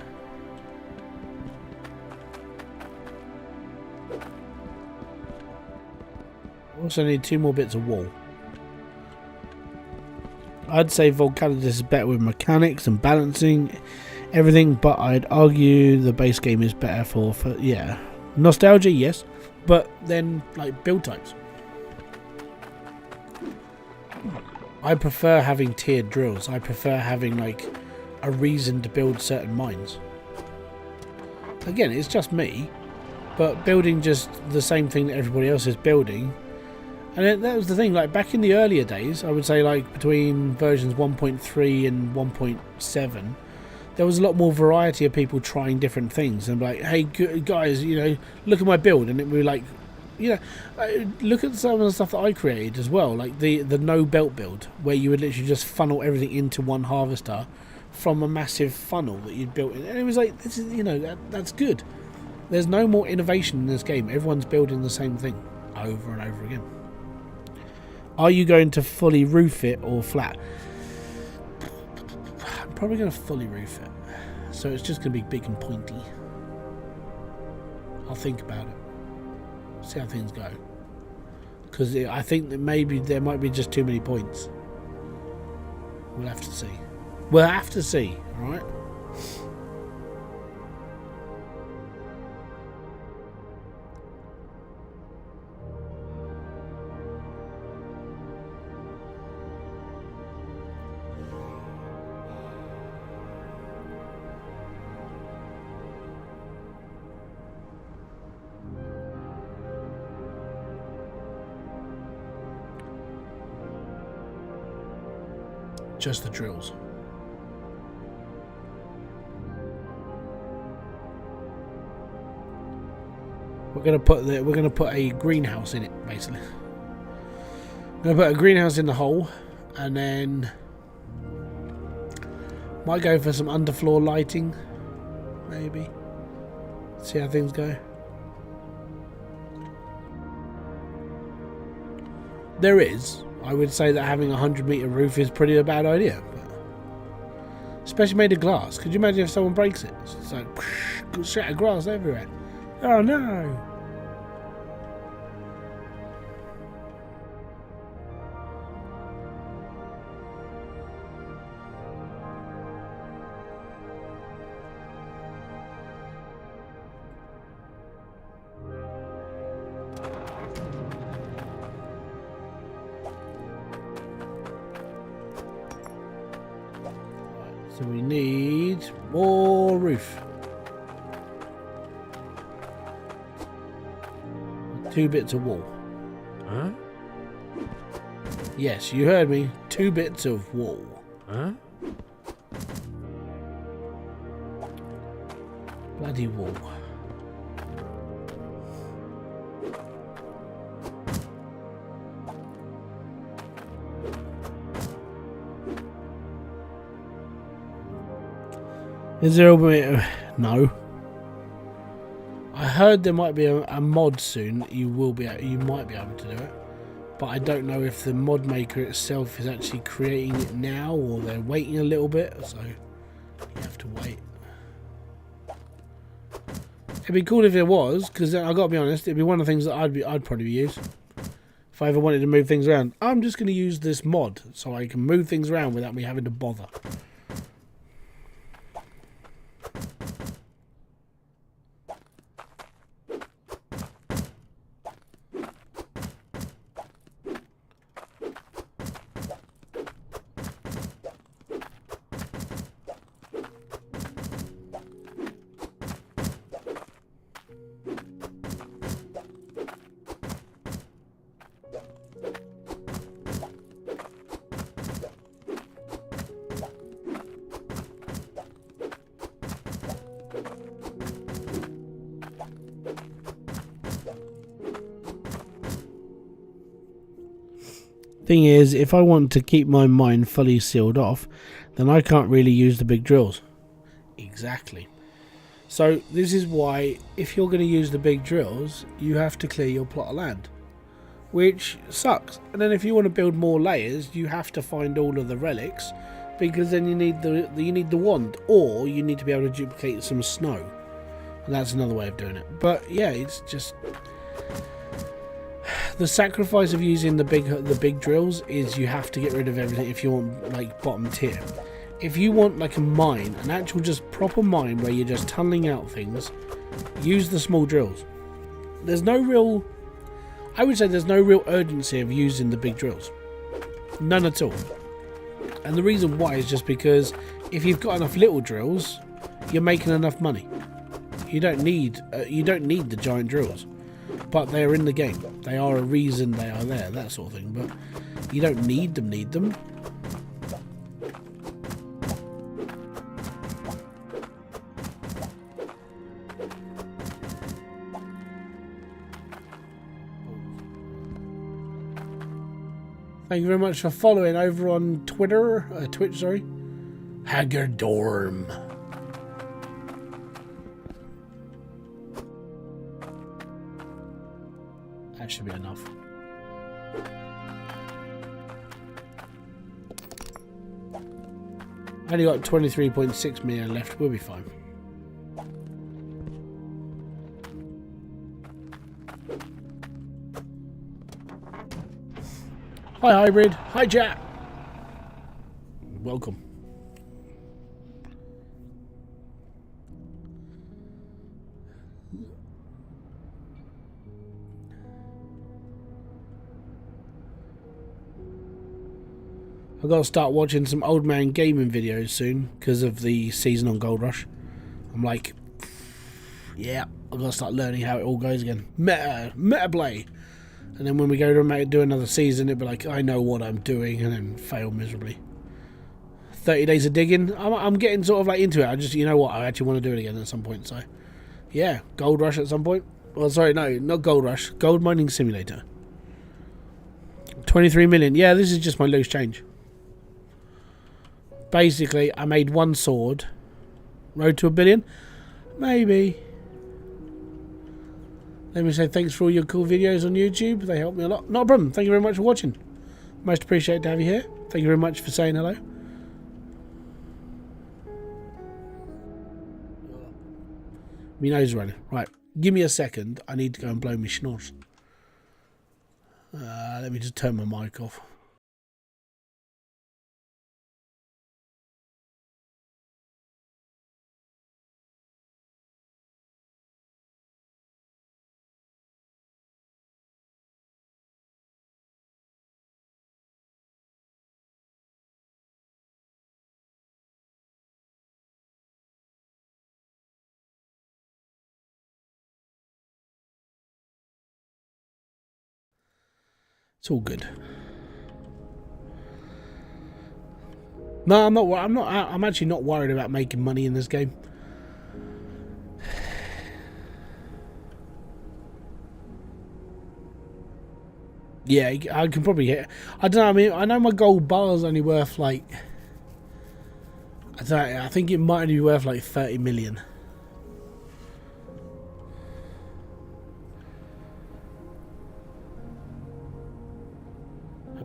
Also need 2 more bits of wall. I'd say Volcanidus is better with mechanics and balancing everything, but I'd argue the base game is better for yeah, nostalgia, yes, but then like build types. I prefer having tiered drills. I prefer having like a reason to build certain mines. Again, it's just me, but building just the same thing that everybody else is building. And that was the thing, like back in the earlier days, I would say like between versions 1.3 and 1.7, there was a lot more variety of people trying different things. And like, hey guys, you know, look at my build. And it would be like, you know, look at some of the stuff that I created as well, like the no belt build, where you would literally just funnel everything into one harvester from a massive funnel that you'd built in. And it was like, this is, you know, that's good. There's no more innovation in this game. Everyone's building the same thing over and over again. Are you going to fully roof it or flat? I'm probably going to fully roof it. So it's just going to be big and pointy. I'll think about it. See how things go. Because I think that maybe there might be just too many points. We'll have to see. We'll have to see, alright? Just the drills. We're gonna put a greenhouse in it, basically. We're gonna put a greenhouse in the hole, and then might go for some underfloor lighting, maybe. See how things go. I would say that having a 100-meter roof is pretty a bad idea, but especially made of glass. Could you imagine if someone breaks it? It's like shattered glass everywhere. Oh no! So we need more roof. 2 bits of wall. Huh? Yes, you heard me. 2 bits of wall. Huh? Bloody wall. Is there a bit? No. I heard there might be a mod soon. You might be able to do it, but I don't know if the mod maker itself is actually creating it now or they're waiting a little bit. So you have to wait. It'd be cool if it was, because I got to be honest, it'd be one of the things that I'd probably use if I ever wanted to move things around. I'm just going to use this mod so I can move things around without me having to bother. Thing is, if I want to keep my mine fully sealed off, then I can't really use the big drills. Exactly. So this is why, if you're going to use the big drills, you have to clear your plot of land. which sucks. And then if you want to build more layers, you have to find all of the relics, because then you need the wand, or you need to be able to duplicate some snow. And that's another way of doing it. But yeah, it's just the sacrifice of using the big drills is you have to get rid of everything if you want like bottom tier. If you want like a mine, an actual just proper mine where you're just tunneling out things, use the small drills. There's no real, I would say there's no real urgency of using the big drills. None at all. And the reason why is just because if you've got enough little drills, you're making enough money. You don't need the giant drills, but they're in the game. They are a reason they are there, that sort of thing. But you don't need them. Thank you very much for following over on Twitch, sorry. Hagerdorm. That should be enough. Only got 23.6 million left, we'll be fine. Hi Hybrid, hi Jack. Welcome. I've got to start watching some old man gaming videos soon because of the season on Gold Rush. I'm like, yeah, I've got to start learning how it all goes again. Meta play. And then when we go to do another season, it'll be like, I know what I'm doing, and then fail miserably. 30 days of digging. I'm getting sort of like into it. I just, you know what, I actually want to do it again at some point. So, yeah, Gold Rush at some point. Well, sorry, no, not Gold Rush. Gold Mining Simulator. 23 million. Yeah, this is just my loose change. Basically, I made one sword. Road to 1 billion? Maybe. Let me say thanks for all your cool videos on YouTube. They help me a lot. Not a problem. Thank you very much for watching. Most appreciated to have you here. Thank you very much for saying hello. My nose is running. Right. Give me a second. I need to go and blow my schnoz. Let me just turn my mic off. It's all good. No, I'm not. I'm actually not worried about making money in this game. Yeah, I can probably hit. I don't know. I mean, I know my gold bar is only worth like. I don't know, I think it might only be worth like 30 million.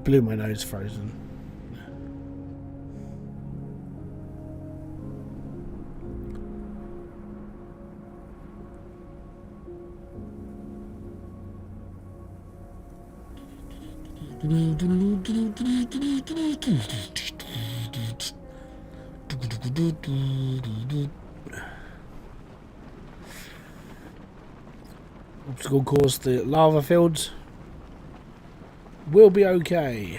Blew my nose frozen. Obstacle course, the lava fields. We'll be okay.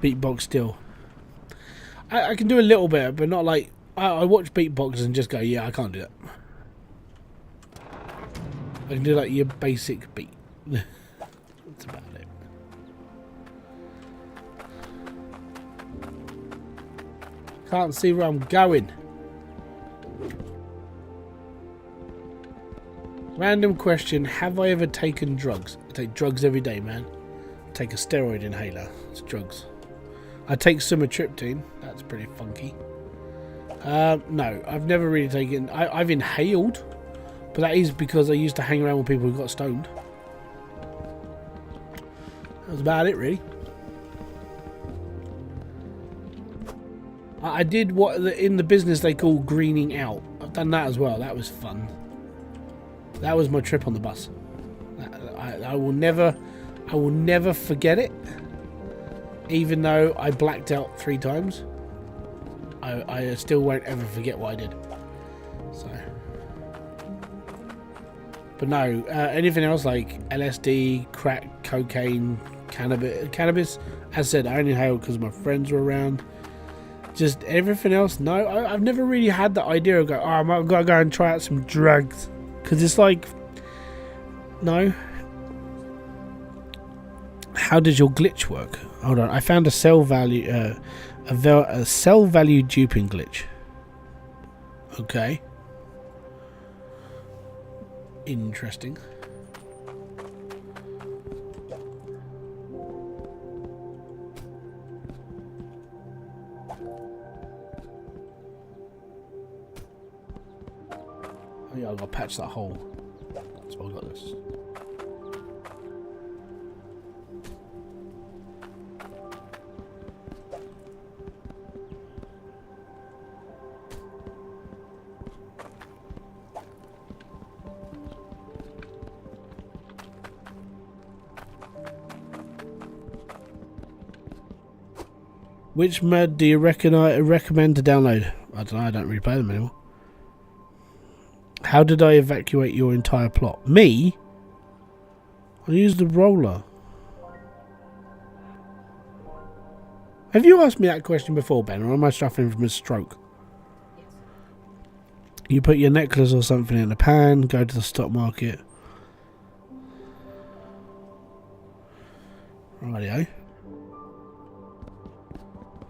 Beatbox still. I can do a little bit, but not like... I watch beatbox and just go, yeah, I can't do that. I can do like your basic beat. That's about it. Can't see where I'm going. Random question. Have I ever taken drugs? I take drugs every day, man. I take a steroid inhaler. It's drugs. I take sumatriptine. That's pretty funky. No, I've never really taken... I've inhaled, but that is because I used to hang around with people who got stoned. That was about it, really. I did what in the business they call greening out. I've done that as well. That was fun. That was my trip on the bus. I will never forget it. Even though I blacked out 3 times, I still won't ever forget what I did. So, but no, anything else like LSD, crack, cocaine, cannabis. As I said, I only inhaled because my friends were around. Just everything else, no. I've never really had the idea of going, oh, I've got to go and try out some drugs. Because it's like, no. How does your glitch work? Hold on, I found a cell value, a cell value duping glitch. Okay. Interesting. Oh yeah, I've got to patch that hole. That's why I got this. Which mod do you recommend to download? I don't know, I don't really play them anymore. How did I evacuate your entire plot? Me? I used the roller. Have you asked me that question before, Ben, or am I suffering from a stroke? Yes. You put your necklace or something in a pan, go to the stock market. Rightio.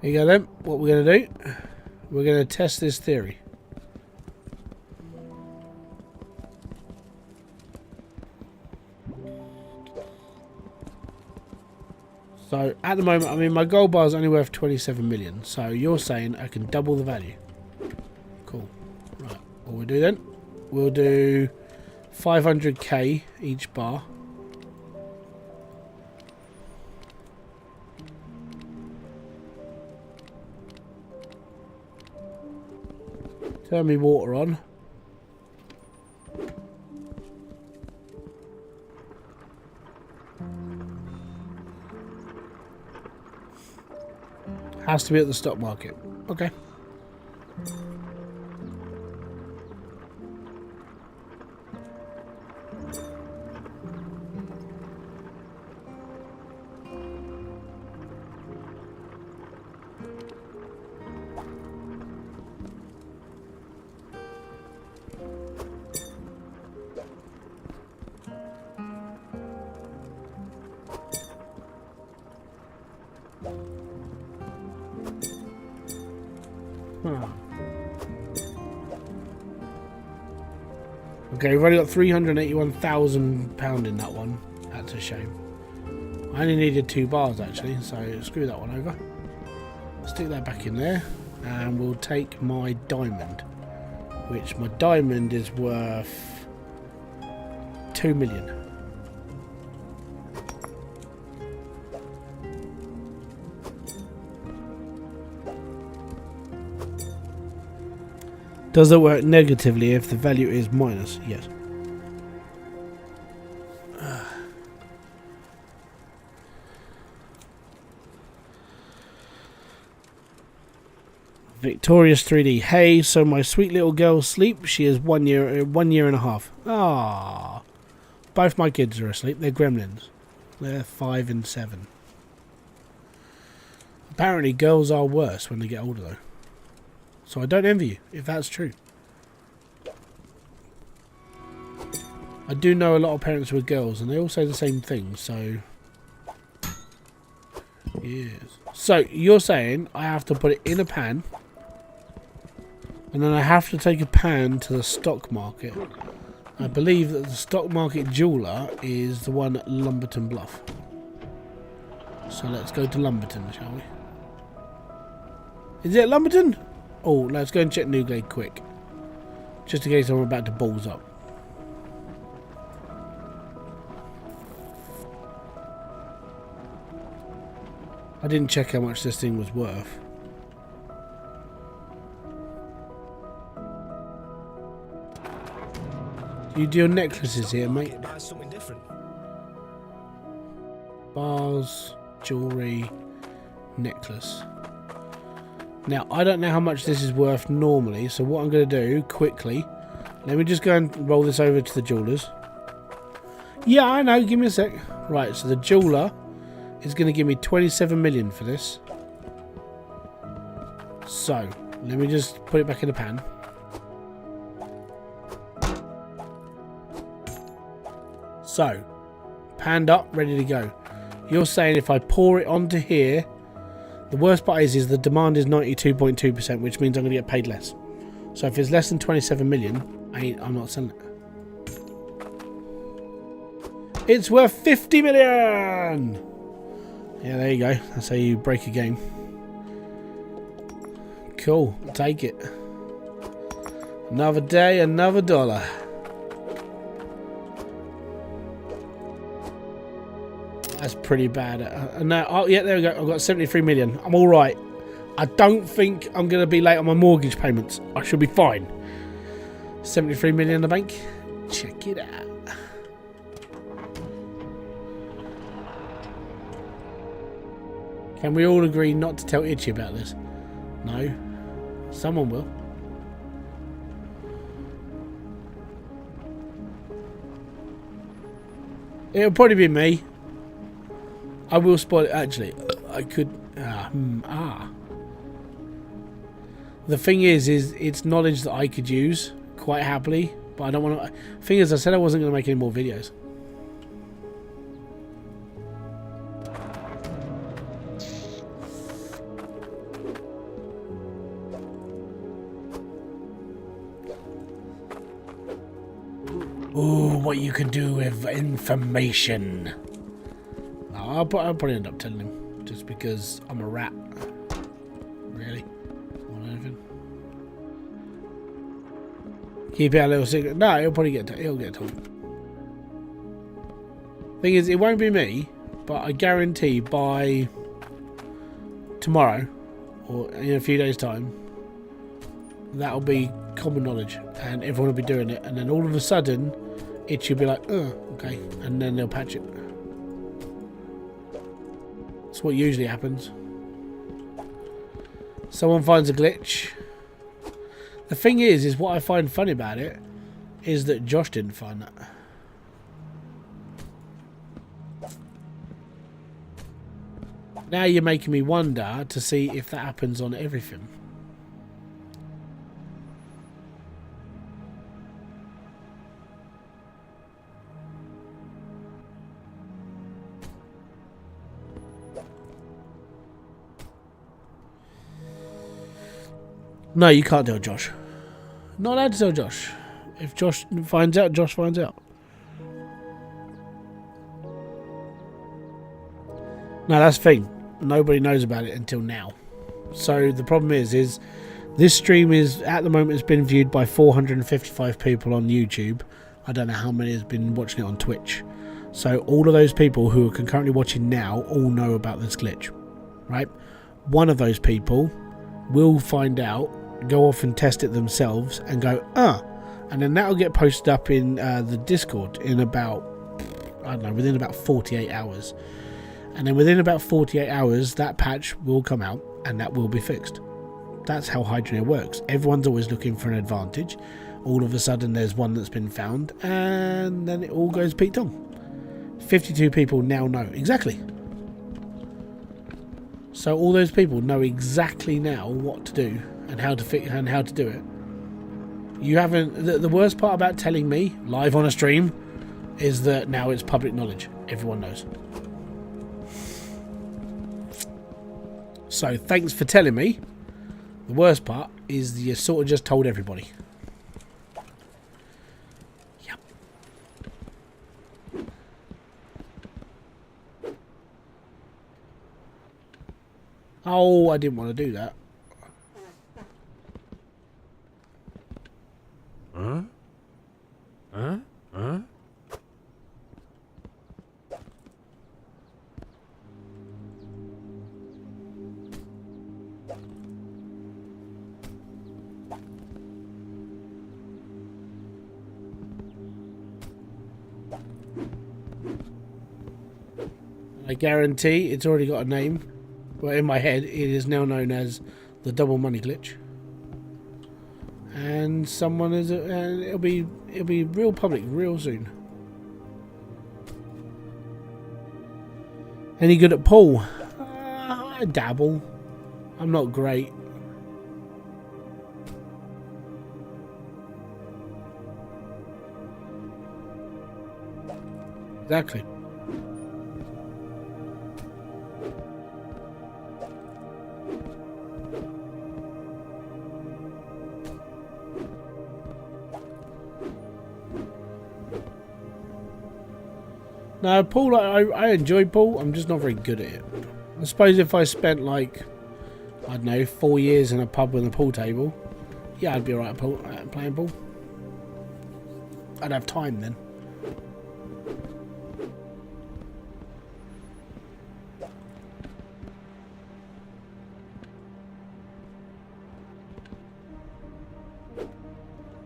Here you go then. What we're going to do, we're going to test this theory. So at the moment, I mean, my gold bar is only worth 27 million. So you're saying I can double the value. Cool. Right. What we'll do then, we'll do 500k each bar. Turn me water on. Has to be at the stock market. Okay. Okay, we've only got £381,000 in that one. That's a shame. I only needed 2 bars actually, so screw that one over. Stick that back in there, and we'll take my diamond, which my diamond is worth 2 million. Does it work negatively if the value is minus? Yes. Victorious 3D. Hey, so my sweet little girl's asleep. She is 1 year and a half. Ah, both my kids are asleep. They're gremlins. They're 5 and 7. Apparently, girls are worse when they get older, though. So I don't envy you, if that's true. I do know a lot of parents with girls, and they all say the same thing, so... Yes. So, you're saying I have to put it in a pan, and then I have to take a pan to the stock market. I believe that the stock market jeweller is the one at Lumberton Bluff. So let's go to Lumberton, shall we? Is it Lumberton? Oh, let's go and check new glade quick. Just in case I'm about to balls up. I didn't check how much this thing was worth. You do your necklaces here, mate. Buy something different. Bars, jewellery, necklace. Now, I don't know how much this is worth normally, so what I'm going to do, quickly, let me just go and roll this over to the jewellers. Yeah, I know, give me a sec. Right, so the jeweller is going to give me 27 million for this. So, let me just put it back in the pan. So, panned up, ready to go. You're saying if I pour it onto here, the worst part is the demand is 92.2%, which means I'm going to get paid less. So if it's less than 27 million, I'm not selling it. It's worth 50 million! Yeah, there you go. That's how you break a game. Cool, take it. Another day, another dollar. That's pretty bad. Now, oh yeah, there we go. I've got 73 million. I'm all right. I don't think I'm going to be late on my mortgage payments. I should be fine. 73 million in the bank. Check it out. Can we all agree not to tell Itchy about this? No. Someone will. It'll probably be me. I will spoil it. Actually, I could. The thing is it's knowledge that I could use quite happily, but I don't want to. Thing is, I said I wasn't going to make any more videos. Ooh, what you can do with information. I'll probably end up telling him, just because I'm a rat. Really? More than anything. Keep it a little secret. No, he'll probably he'll get told. Thing is, it won't be me, but I guarantee by tomorrow, or in a few days' time, that'll be common knowledge, and everyone will be doing it, and then all of a sudden, it should be like, oh, okay, and then they'll patch it. That's what usually happens. Someone finds a glitch. The thing is what I find funny about it is that Josh didn't find that. Now you're making me wonder to see if that happens on everything. No, you can't tell Josh. Not allowed to tell Josh. If Josh finds out, Josh finds out. No, that's the thing. Nobody knows about it until now. So the problem is this stream is, at the moment, it's been viewed by 455 people on YouTube. I don't know how many has been watching it on Twitch. So all of those people who are concurrently watching now all know about this glitch, right? One of those people will find out, go off and test it themselves and go, and then that'll get posted up in the Discord in about, I don't know, within about 48 hours. And then within about 48 hours, that patch will come out and that will be fixed. That's how Hydroneer works. Everyone's always looking for an advantage. All of a sudden, there's one that's been found, and then it all goes Pete Tom. 52 people now know exactly. So all those people know exactly now what to do and how to fix and how to do it. You haven't. The worst part about telling me live on a stream is that now it's public knowledge. Everyone knows. So thanks for telling me. The worst part is you sort of just told everybody. Yep. Oh, I didn't want to do that. I guarantee it's already got a name. Well, in my head, it is now known as the double money glitch. And someone is, and it'll be real public real soon. Any good at pool? I dabble. I'm not great. Exactly. No, pool, I enjoy pool. I'm just not very good at it. I suppose if I spent like, I don't know, 4 years in a pub with a pool table, yeah, I'd be alright at playing pool. I'd have time then.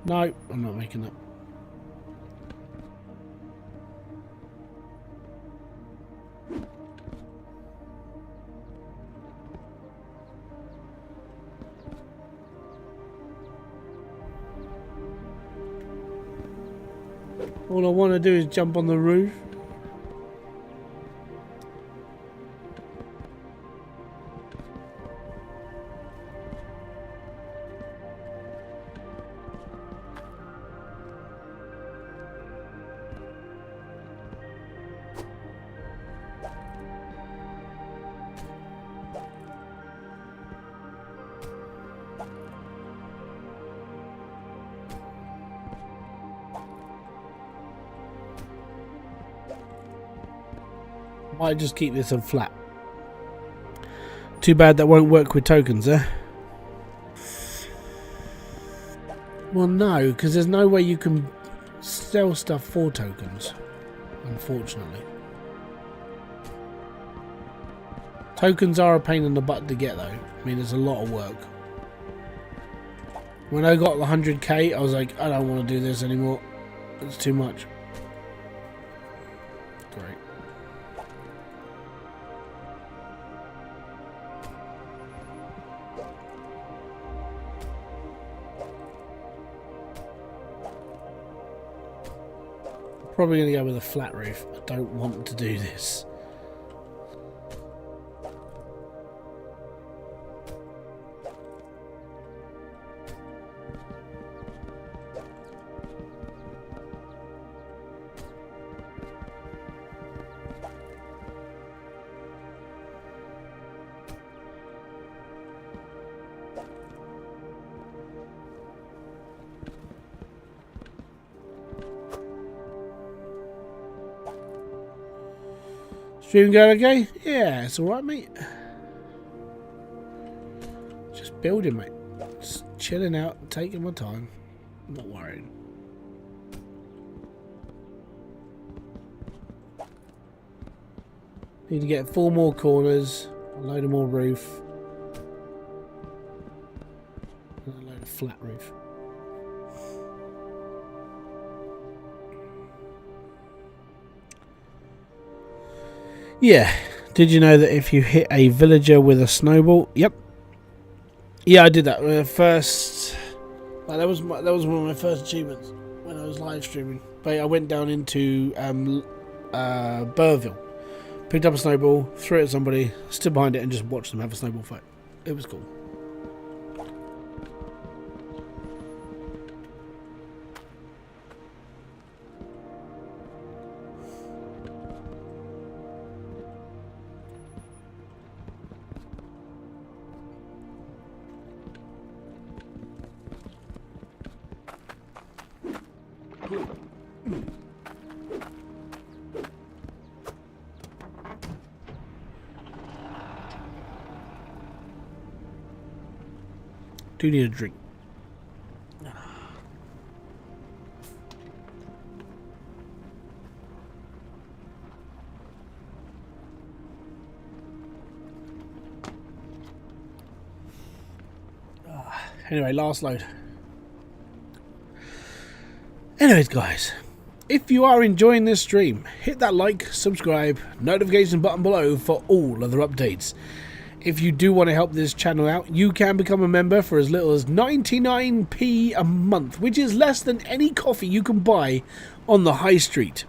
No, I'm not making that. All I want to do is jump on the roof. Might just keep this on flat. Too bad that won't work with tokens, eh? Well, no, because there's no way you can sell stuff for tokens, unfortunately. Tokens are a pain in the butt to get, though. I mean, there's a lot of work. When I got the 100k, I was like, I don't want to do this anymore. It's too much. Great. Probably going to go with a flat roof. I don't want to do this. Stream going okay? Yeah, it's alright, mate. Just building, mate. Just chilling out, taking my time. I'm not worrying. Need to get 4 more corners, a load of more roof, and a load of flat roof. Yeah. Did you know that if you hit a villager with a snowball? Yep. Yeah, I did that when I first. Like, that was one of my first achievements when I was live streaming. But I went down into Burville, picked up a snowball, threw it at somebody, stood behind it, and just watched them have a snowball fight. It was cool. Do need a drink. Anyway, last load. Anyways, guys, If you are enjoying this stream, hit that like, subscribe, notification button below for all other updates. If you do want to help this channel out, you can become a member for as little as 99p a month, which is less than any coffee you can buy on the high street.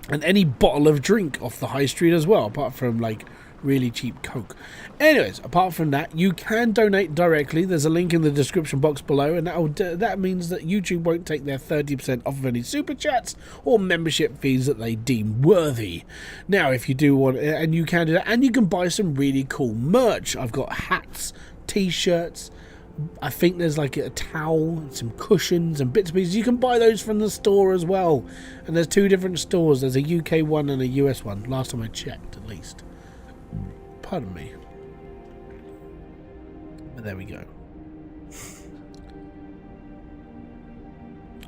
And any bottle of drink off the high street as well, apart from like really cheap Coke. Anyways, apart from that, you can donate directly. There's a link in the description box below, and that means that YouTube won't take their 30% off of any super chats or membership fees that they deem worthy. Now, if you do want, and you can do that, and you can buy some really cool merch. I've got hats, t-shirts. I think there's like a towel, some cushions and bits and pieces. You can buy those from the store as well. And there's two different stores. There's a UK one and a US one. Last time I checked, at least. Pardon me. But there we go.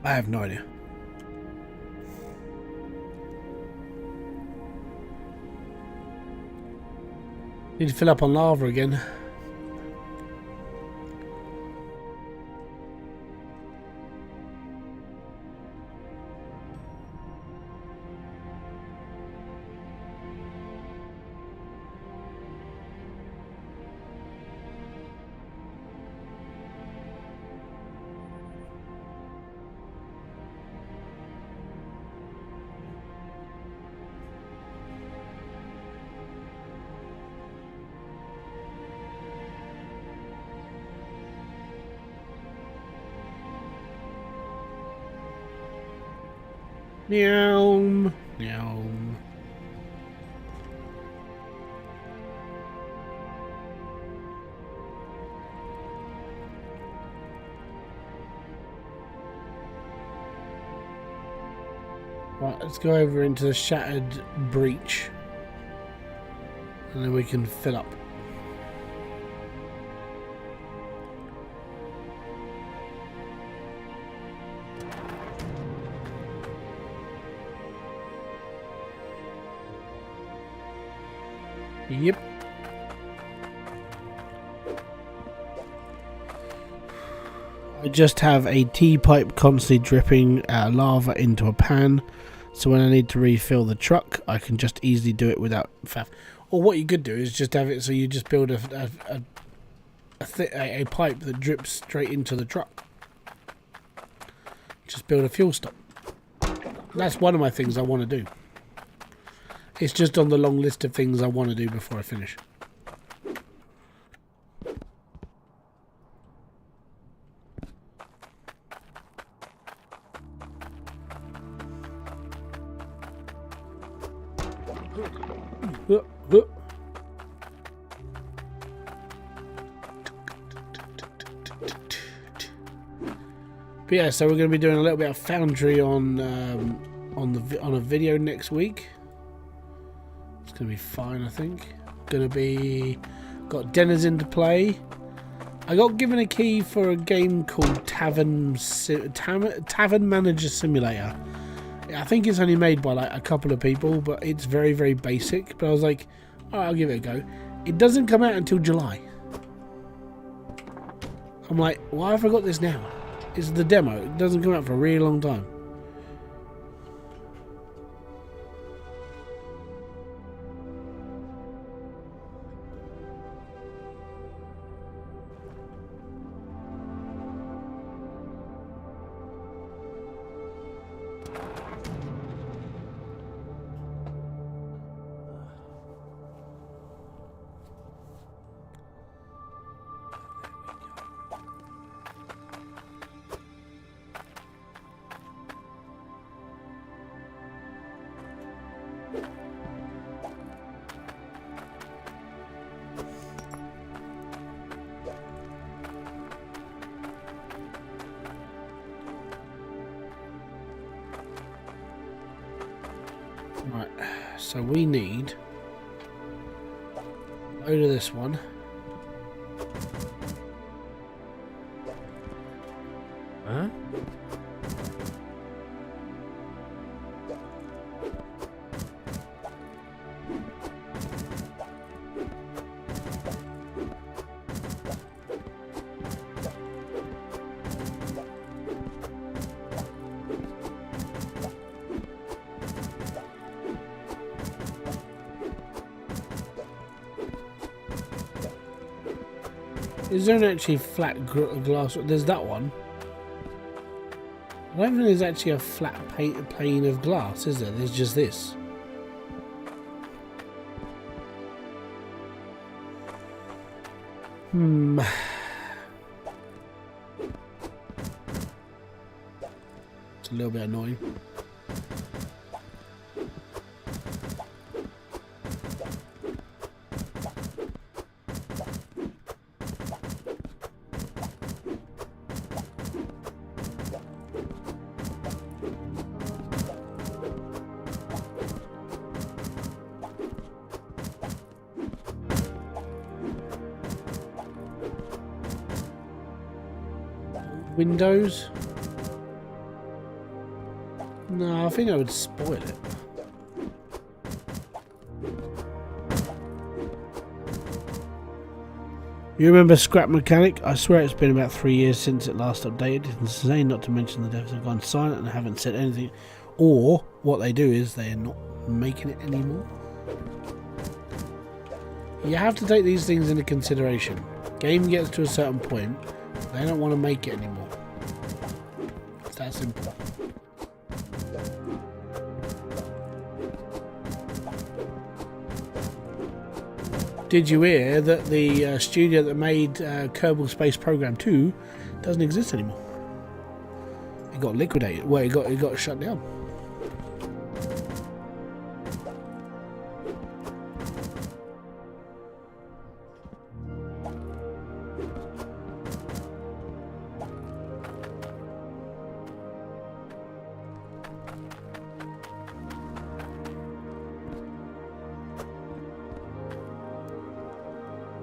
I have no idea. Need to fill up on lava again. Meow, meow. Right, let's go over into the shattered breach, and then we can fill up. Yep. I just have a tea pipe constantly dripping lava into a pan, so when I need to refill the truck, I can just easily do it without faff. Or what you could do is just have it so you just build a pipe that drips straight into the truck. Just build a fuel stop. That's one of my things I want to do. It's just on the long list of things I want to do before I finish. But yeah, so we're going to be doing a little bit of Foundry on a video next week. It's going to be fine, I think. Got Denizen to play. I got given a key for a game called Tavern Manager Simulator. I think it's only made by like a couple of people, but it's very, very basic. But I was like, alright, I'll give it a go. It doesn't come out until July. I'm like, why have I got this now? It's the demo. It doesn't come out for a really long time. Right, so we need a load of this one. Huh? Is there an actually flat glass? There's that one. I don't think there's actually a flat pane of glass, is there? There's just this. It's a little bit annoying. Windows? No, I think I would spoil it. You remember Scrap Mechanic? I swear it's been about 3 years since it last updated. It's insane, not to mention the devs have gone silent and haven't said anything. Or what they do is they're not making it anymore. You have to take these things into consideration. Game gets to a certain point, they don't want to make it anymore. It's that simple. Did you hear that the studio that made Kerbal Space Program 2 doesn't exist anymore? It got liquidated. Well, it got shut down.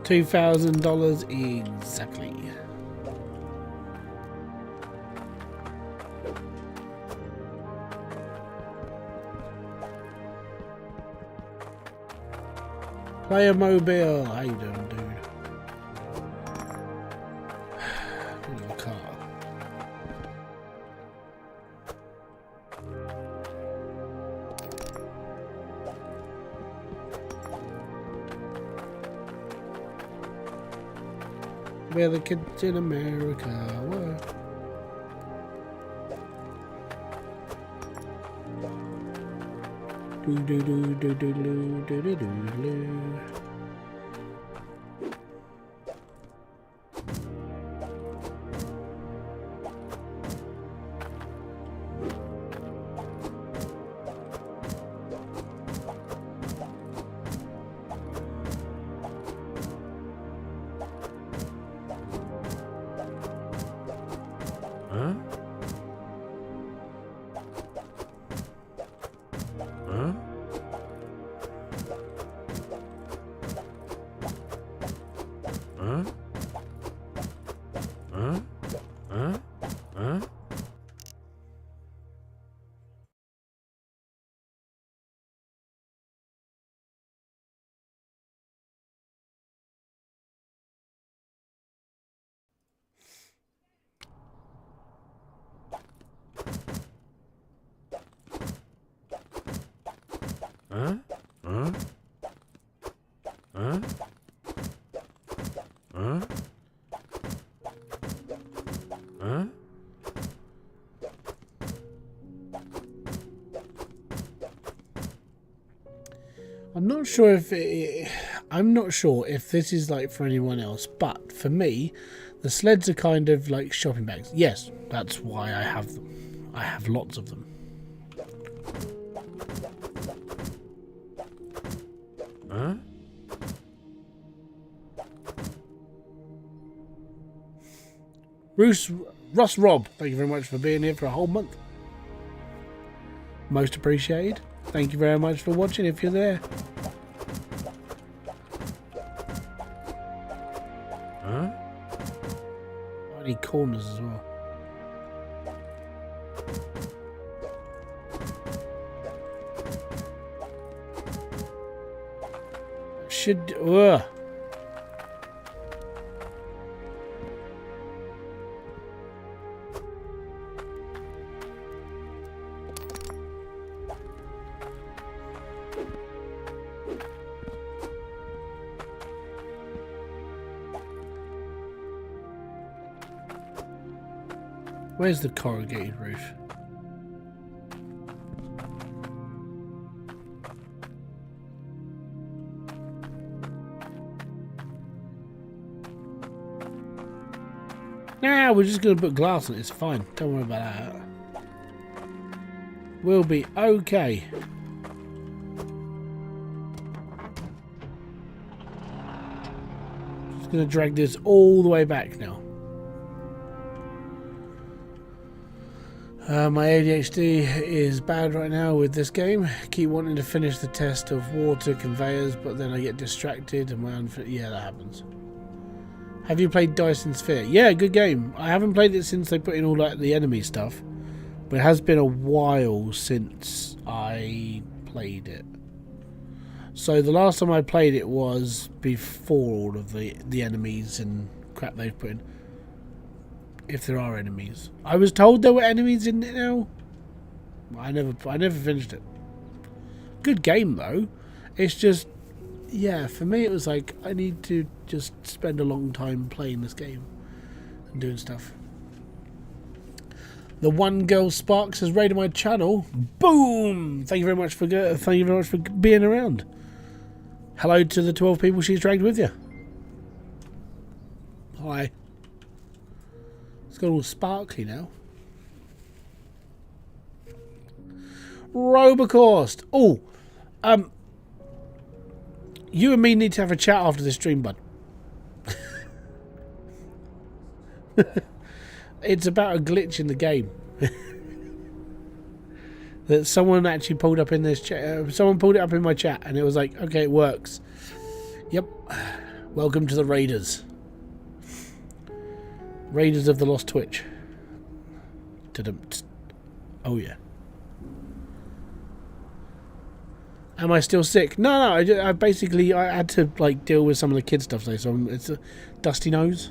$2,000 exactly. Player Mobile, how you doing, dude? Little car. Where the kids in America were. Do do do do do do do do do. Huh? Huh? Huh? Huh? Huh? Huh? Huh? Huh? Huh? Huh? Huh? I'm not sure if I'm not sure if this is like for anyone else, but for me, the sleds are kind of like shopping bags. Yes, that's why I have them. I have lots of them. Huh? Russ Rob, thank you very much for being here for a whole month. Most appreciated. Thank you very much for watching if you're there. Huh? I need corners as well. Should Where's the corrugated roof? Nah, we're just going to put glass on it. It's fine. Don't worry about that. We'll be okay. Just going to drag this all the way back now. My ADHD is bad right now with this game. Keep wanting to finish the test of water conveyors, but then I get distracted and yeah, that happens. Have you played Dyson Sphere? Yeah, good game. I haven't played it since they put in all like the enemy stuff, but it has been a while since I played it. So the last time I played it was before all of the enemies and crap they've put in. If there are enemies, I was told there were enemies in it now. I never finished it. Good game though. It's just, yeah, for me it was like I need to just spend a long time playing this game and doing stuff. The One Girl Sparks has raided my channel. Boom! Thank you very much for being around. Hello to the 12 people she's dragged with you. Hi. It's got all sparkly now. Robocaust. Oh, you and me need to have a chat after this stream, bud. It's about a glitch in the game that someone actually pulled up in this chat. Someone pulled it up in my chat, and it was like, okay, it works. Yep. Welcome to the Raiders. Raiders of the Lost Twitch. Oh yeah. Am I still sick? No. I basically had to like deal with some of the kid stuff today, so it's a dusty nose.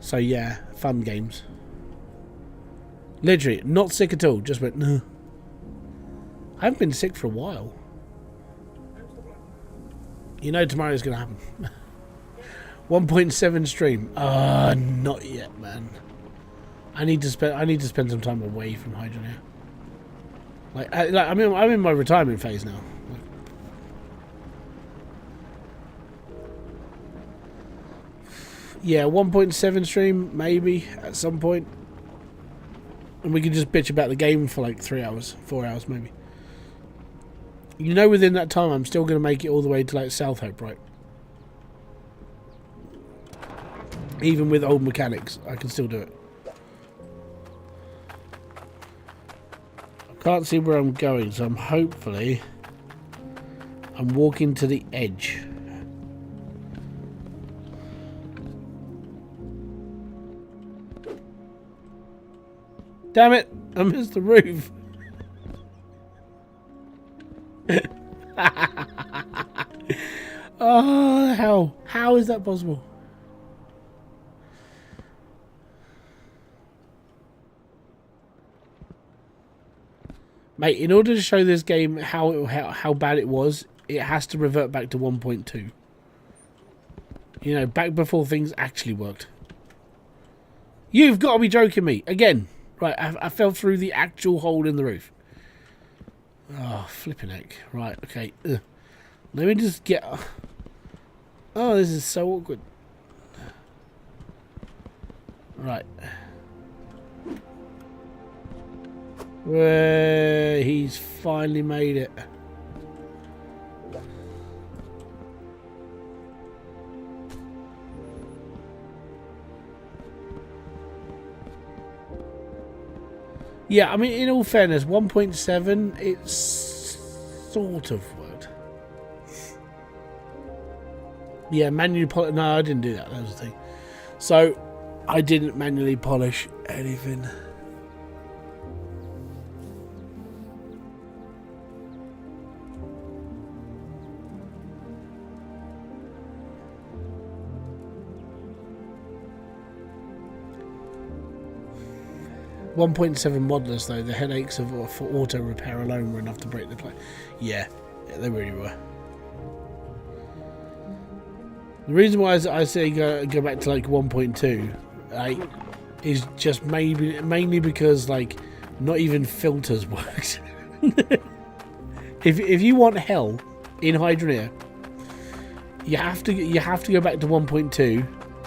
So yeah, fun games. Literally, not sick at all. Just went no. I haven't been sick for a while. You know tomorrow's gonna happen. 1.7 stream. Not yet, man. I need to spend some time away from Hydroneer. I'm in my retirement phase now. Yeah, 1.7 stream maybe at some point, and we can just bitch about the game for like 3 hours, 4 hours maybe. You know, within that time, I'm still going to make it all the way to like South Hope, right? Even with old mechanics, I can still do it. I can't see where I'm going, so I'm walking to the edge. Damn it! I missed the roof. Oh, how is that possible? Mate, in order to show this game how bad it was, it has to revert back to 1.2. You know, back before things actually worked. You've got to be joking me. Again. Right, I fell through the actual hole in the roof. Oh, flipping heck. Right, okay. Ugh. Let me just get... Oh, this is so awkward. Right. Where he's finally made it. Yeah, I mean, in all fairness, 1.7, it's sort of worked. Yeah, manually polish. No, I didn't do that. That was the thing. So, I didn't manually polish anything. .7 modulus though, the headaches for auto repair alone were enough to break the play. Yeah, they really were. The reason why I say go back to like 1.2, is just mainly because like not even filters worked. If you want hell in Hydroneer, you have to go back to 1.2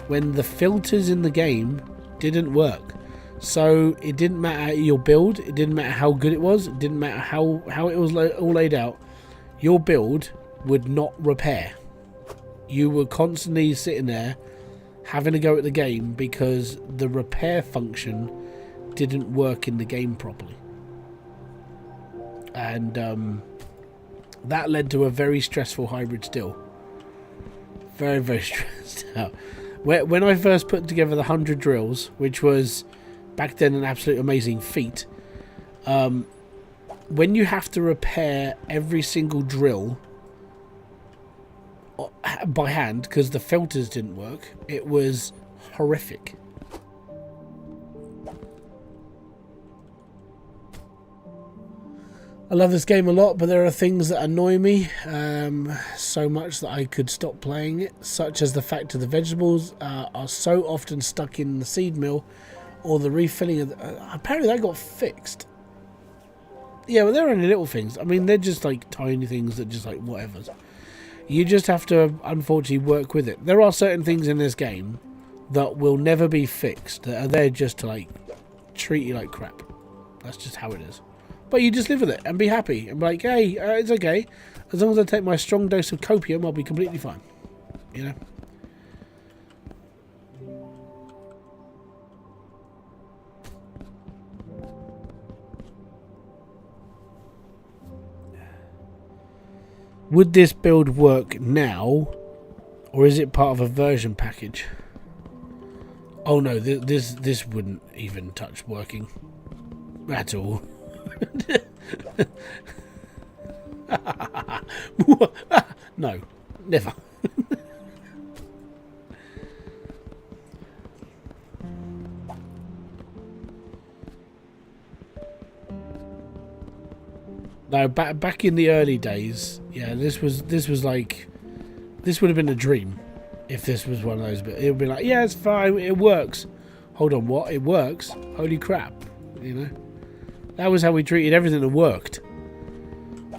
when the filters in the game didn't work. So it didn't matter your build, it didn't matter how good it was, it didn't matter how it was all laid out. Your build would not repair. You were constantly sitting there having to go at the game because the repair function didn't work in the game properly. And that led to a very stressful Hybridsteel. Very, very stressed out. When I first put together the 100 drills, which was back then an absolute amazing feat, when you have to repair every single drill by hand because the filters didn't work, it was horrific. I love this game a lot, but there are things that annoy me so much that I could stop playing it, such as the fact that the vegetables are so often stuck in the seed mill, or the refilling of apparently that got fixed. Yeah, well, they're only little things. I mean, they're just like tiny things that just like whatever. You just have to unfortunately work with it. There are certain things in this game that will never be fixed, that are there just to like treat you like crap. That's just how it is. But you just live with it and be happy and be like, hey, it's okay. As long as I take my strong dose of copium, I'll be completely fine. You know? Would this build work now, or is it part of a version package? Oh no, this wouldn't even touch working at all. No, never. No, back in the early days, yeah, this was like, this would have been a dream if this was one of those. But it would be like, yeah, it's fine, it works. Hold on, what? It works? Holy crap! You know, that was how we treated everything that worked.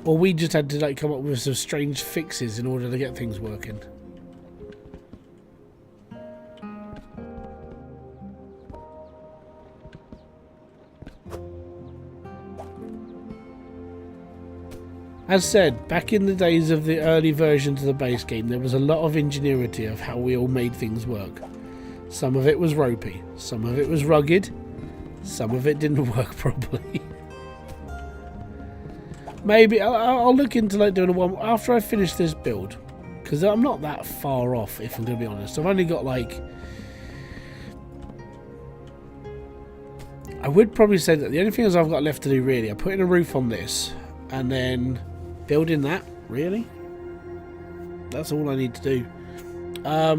Or we just had to like come up with some strange fixes in order to get things working. As said, back in the days of the early versions of the base game, there was a lot of ingenuity of how we all made things work. Some of it was ropey, some of it was rugged, some of it didn't work properly. Maybe I'll look into like doing a one after I finish this build, because I'm not that far off, if I'm going to be honest. I've only got like, I would probably say that the only thing I've got left to do really, I'm putting a roof on this and then building that, really. That's all I need to do. I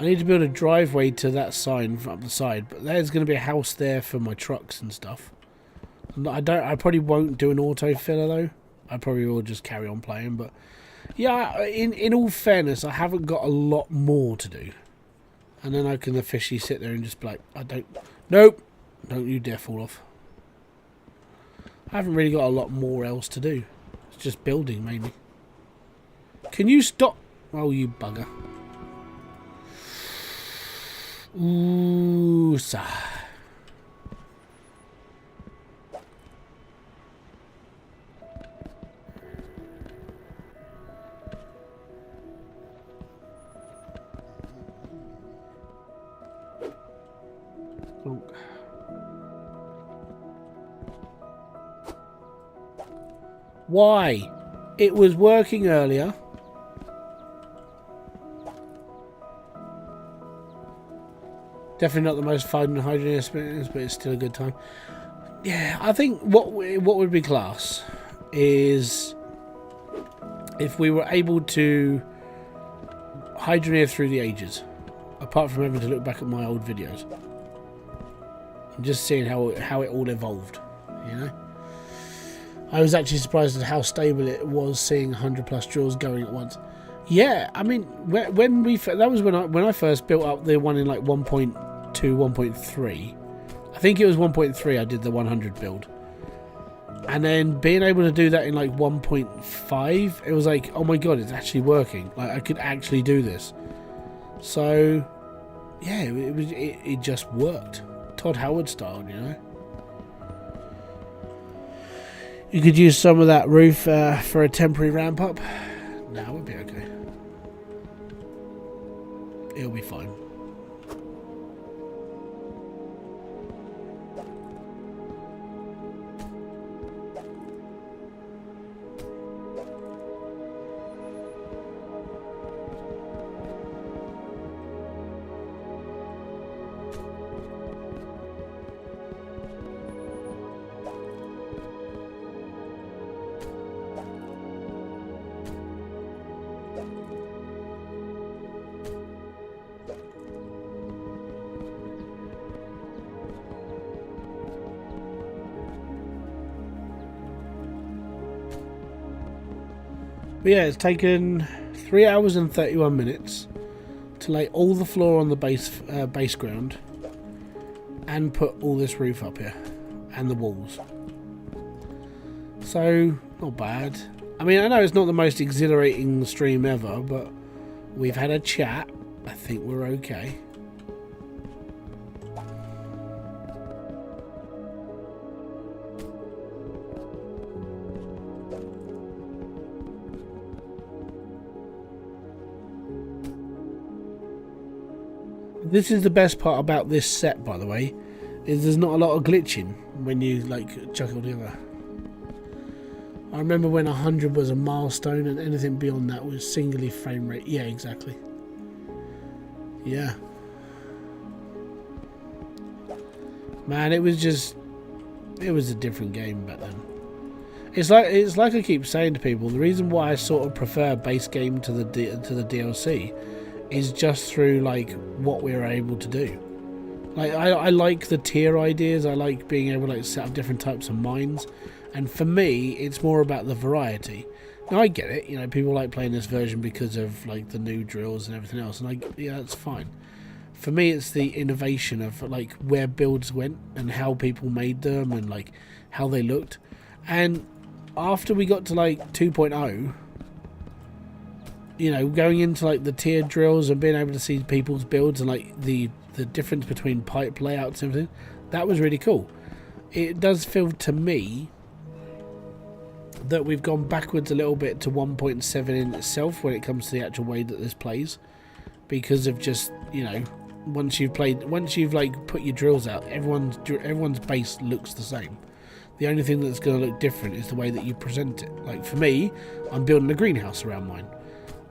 need to build a driveway to that sign from up the side, but there's going to be a house there for my trucks and stuff. I probably won't do an auto filler though. I probably will just carry on playing, but yeah, in all fairness, I haven't got a lot more to do. And then I can officially sit there and just be like, nope, don't you dare fall off. I haven't really got a lot more else to do. It's just building mainly. Can you stop? Oh, you bugger. Ooh, sir. Why? It was working earlier. Definitely not the most fun Hydroneer experience, but it's still a good time. Yeah, I think what would be class is if we were able to Hydroneer through the ages, apart from having to look back at my old videos and just seeing how it all evolved, you know. I was actually surprised at how stable it was, seeing 100 plus drills going at once. Yeah, I mean, that was when I first built up the one in like 1.8 to 1.3. I think it was 1.3 I did the 100 build. And then being able to do that in like 1.5, it was like, oh my god, it's actually working. Like I could actually do this. So yeah, it just worked. Todd Howard style, you know. You could use some of that roof for a temporary ramp up. No, it would be okay. It'll be fine. But yeah, it's taken 3 hours and 31 minutes to lay all the floor on the base ground and put all this roof up here and the walls. So, not bad. I mean, I know it's not the most exhilarating stream ever, but we've had a chat. I think we're okay. This is the best part about this set, by the way, is there's not a lot of glitching when you like chuck it all together. I remember when 100 was a milestone and anything beyond that was singly frame rate. Yeah, exactly. Yeah. Man, it was a different game back then. It's like I keep saying to people, the reason why I sort of prefer base game to the DLC is just through like what we were able to do. Like I like the tier ideas. I like being able to like set up different types of mines, and for me it's more about the variety. Now I get it, you know, people like playing this version because of like the new drills and everything else, and yeah, that's fine. For me it's the innovation of like where builds went and how people made them and like how they looked. And after we got to like 2.0, you know, going into like the tiered drills and being able to see people's builds and like the difference between pipe layouts and everything, that was really cool. It does feel to me that we've gone backwards a little bit to 1.7 in itself when it comes to the actual way that this plays, because of just, you know, once you've like put your drills out, everyone's base looks the same. The only thing that's going to look different is the way that you present it. Like for me, I'm building a greenhouse around mine.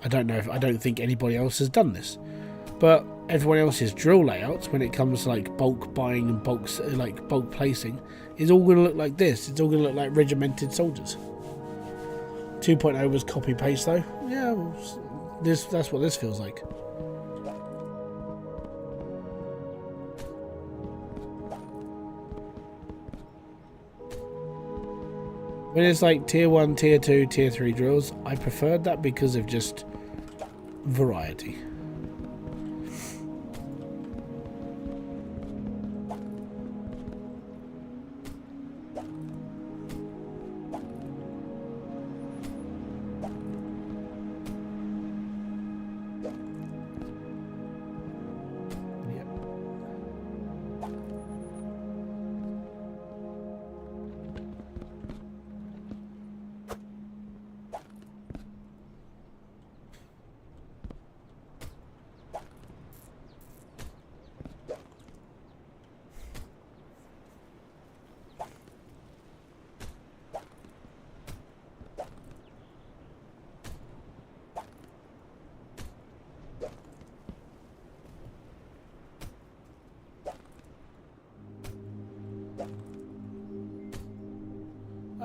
I don't think anybody else has done this, but everyone else's drill layouts, when it comes to like bulk buying and bulk placing, is all going to look like this. It's all going to look like regimented soldiers. 2.0 was copy paste though. Yeah, well, that's what this feels like. When it's like tier 1, tier 2, tier 3 drills, I preferred that because of just variety.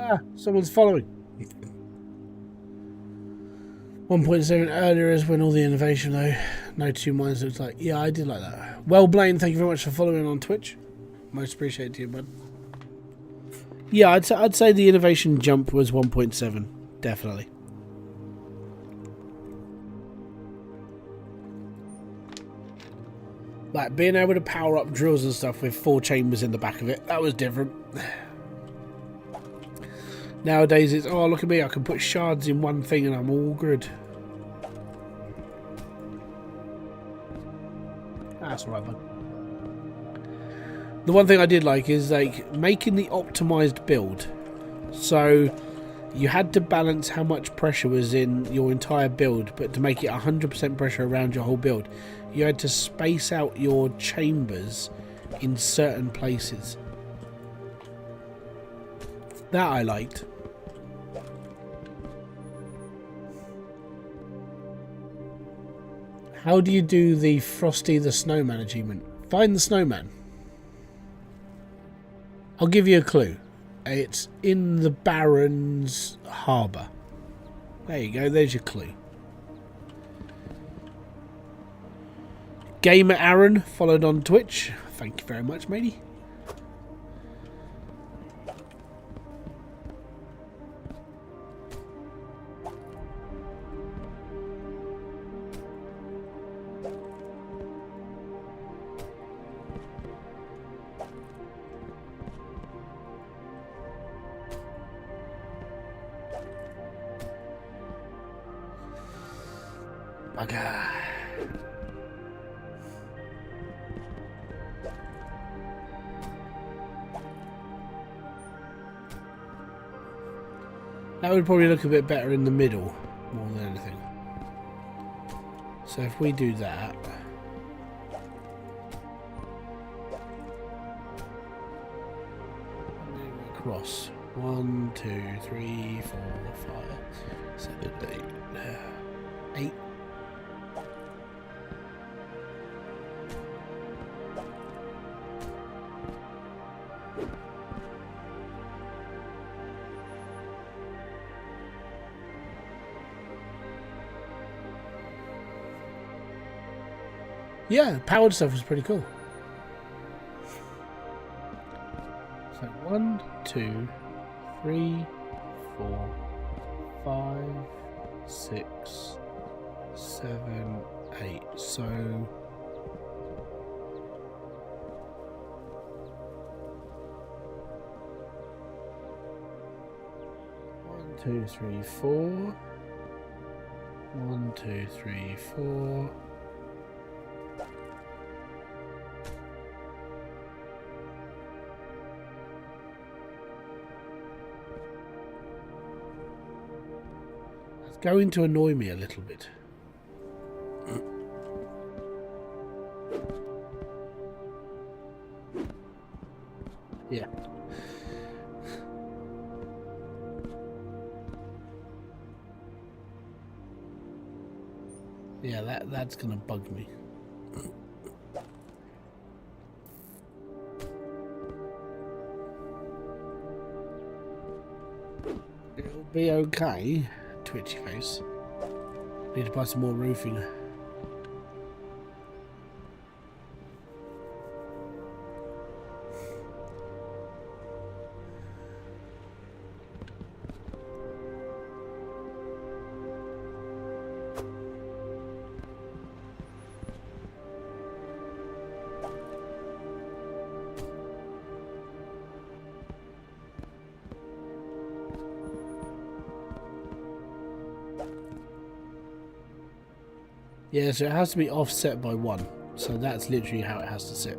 Ah, someone's following. 1.7 earlier is when all the innovation though. No two minds looks like. Yeah, I did like that. Well, Blaine, thank you very much for following on Twitch. Most appreciated to you, bud. Yeah, I'd say the innovation jump was 1.7, definitely. Like being able to power up drills and stuff with 4 chambers in the back of it, that was different. Nowadays it's, oh look at me, I can put shards in one thing and I'm all good. That's alright, bud. The one thing I did like is like making the optimized build. So you had to balance how much pressure was in your entire build, but to make it 100% pressure around your whole build, you had to space out your chambers in certain places. That I liked. How do you do the Frosty the Snowman achievement? Find the snowman. I'll give you a clue. It's in the Baron's Harbour. There you go, there's your clue. Gamer Aaron, followed on Twitch. Thank you very much, matey. Bugger. That would probably look a bit better in the middle, more than anything. So if we do that... across. 1, 2, 3, 4, 5, 7, 8. 8. Yeah, powered stuff is pretty cool. So 1, 2, 3, 4, 5, 6, 7, 8. So 1, 2, 3, 4. 1, 2, 3, 4. Going to annoy me a little bit. Yeah. Yeah, that's gonna bug me. It'll be okay. Twitchy face. Need to buy some more roofing. Yeah, so it has to be offset by 1. So that's literally how it has to sit.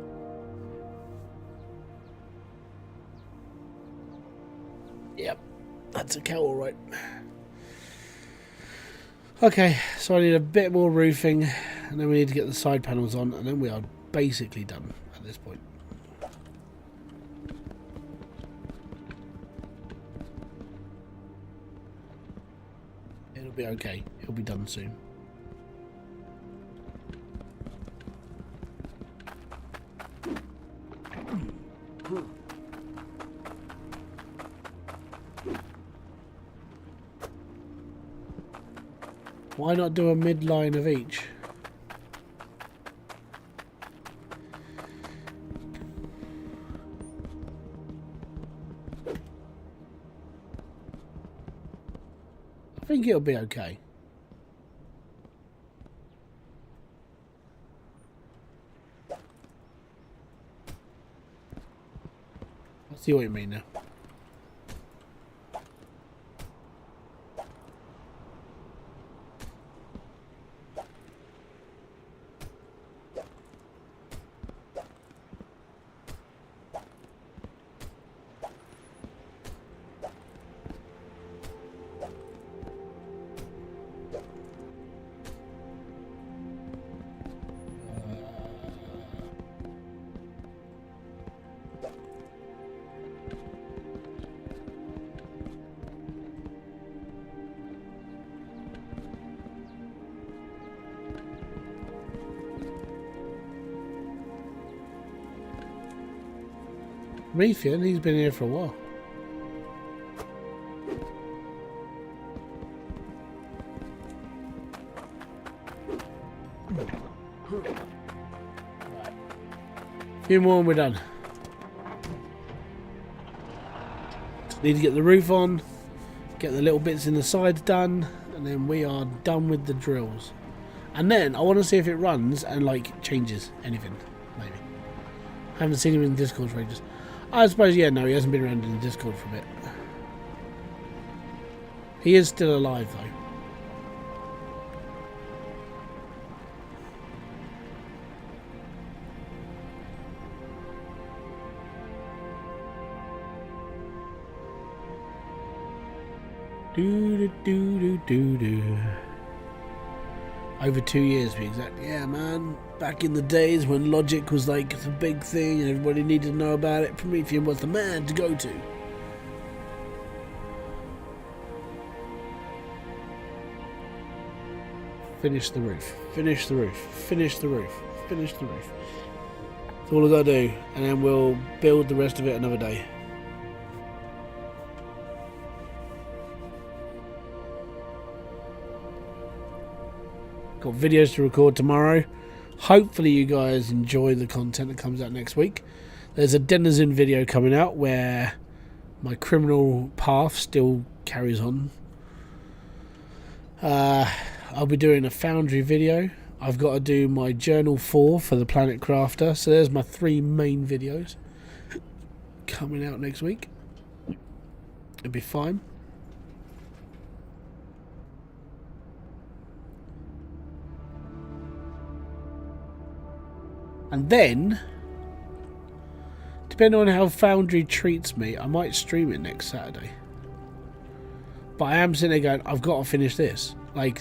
Yep, that's okay, all right. Okay, so I need a bit more roofing, and then we need to get the side panels on, and then we are basically done at this point. It'll be okay. It'll be done soon. Why not do a midline of each? I think it'll be okay. See what you mean now. Mayfield, he's been here for a while. A few more and we're done. Need to get the roof on, get the little bits in the sides done, and then we are done with the drills. And then I want to see if it runs and like changes anything, maybe. I haven't seen him in Discord for ages. I suppose, yeah, no, he hasn't been around in the Discord for a bit. He is still alive, though. Do. Over 2 years, to be exact. Yeah, man. Back in the days when Logic was like the big thing and everybody needed to know about it, Promethean was the man to go to. Finish the roof. Finish the roof. Finish the roof. Finish the roof. That's all I gotta do. And then we'll build the rest of it another day. Got videos to record tomorrow. Hopefully you guys enjoy the content that comes out next week. There's a Denizen video coming out where my criminal path still carries on. I'll be doing a Foundry video. I've got to do my Journal 4 for the Planet Crafter. So there's my 3 main videos coming out next week. It'll be fine. And then, depending on how Foundry treats me, I might stream it next Saturday. But I am sitting there going, I've got to finish this. Like,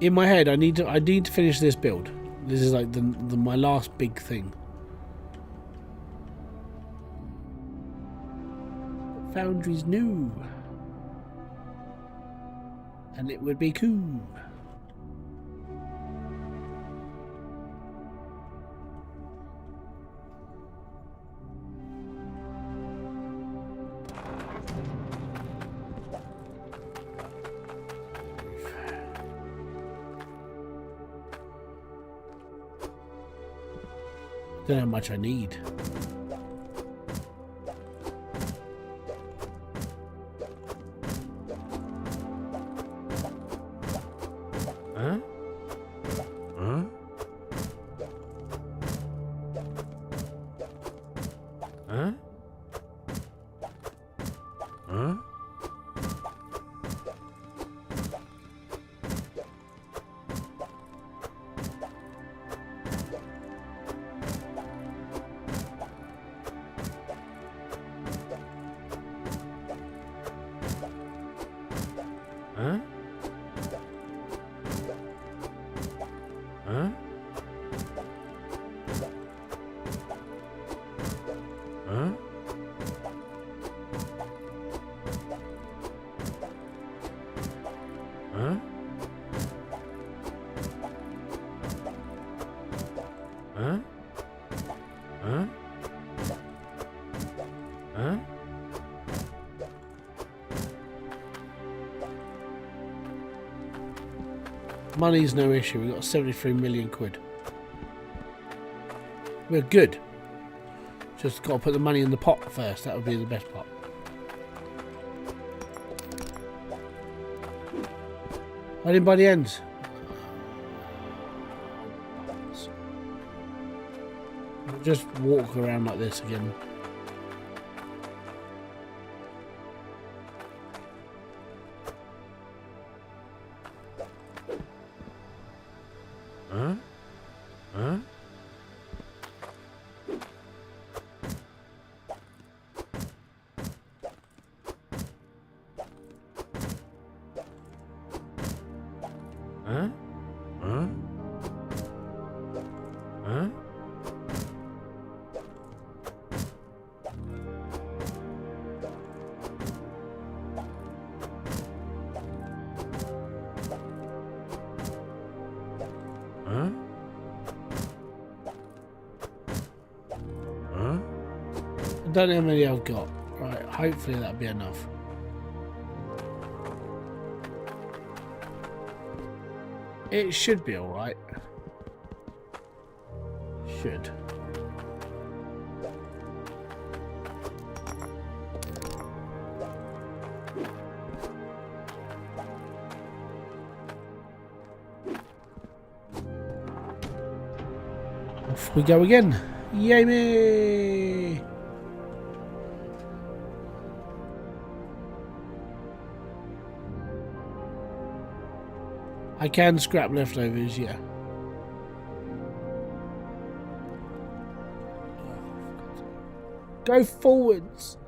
in my head, I need to finish this build. This is like my last big thing. Foundry's new, and it would be cool. Don't know how much I need. Huh? Huh? Huh? Huh? Huh? Huh? Huh? Huh? Huh? Huh? Huh? Money's no issue. We've got 73 million quid. We're good. Just got to put the money in the pot first. That would be the best part. I didn't buy the ends. We'll just walk around like this again. don't know how many I've got. Right, hopefully that'll be enough. It should be alright. Should. Off we go again. Yay me! I can scrap leftovers, yeah. Go forwards!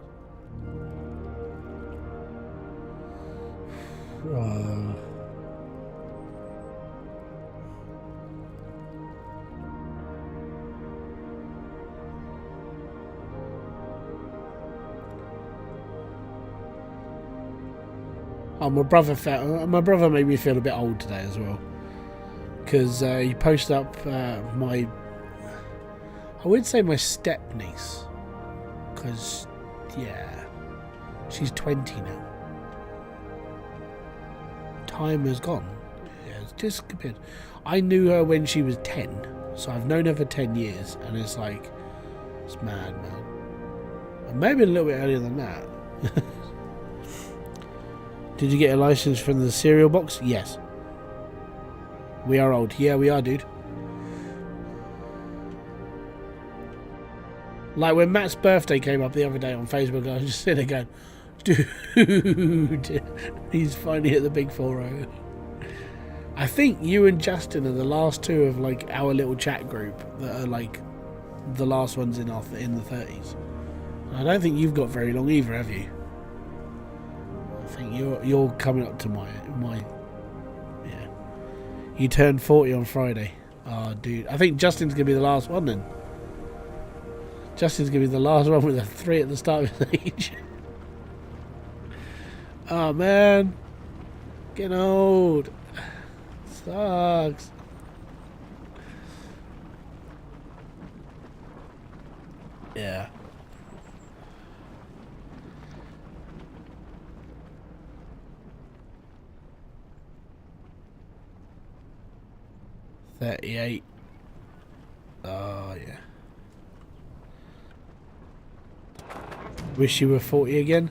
Oh, my brother made me feel a bit old today as well, because he posted up I would say my step niece, because yeah, she's 20 now. Time has gone. Yeah, it's disappeared. I knew her when she was 10, so I've known her for 10 years, and it's like, it's mad, man. And maybe a little bit earlier than that. Did you get a license from the cereal box? Yes. We are old. Yeah, we are, dude. Like when Matt's birthday came up the other day on Facebook, I was just sitting there going, dude, he's finally hit the big 4-0. I think you and Justin are the last two of like our little chat group that are like the last ones in the 30s. I don't think you've got very long either, have you? I think you're coming up to my yeah. You turned 40 on Friday. Oh, dude. I think Justin's gonna be the last one then. Justin's gonna be the last one with a 3 at the start of his age. Oh man, getting old. Sucks. Yeah. $38. Oh yeah. Wish you were 40 again.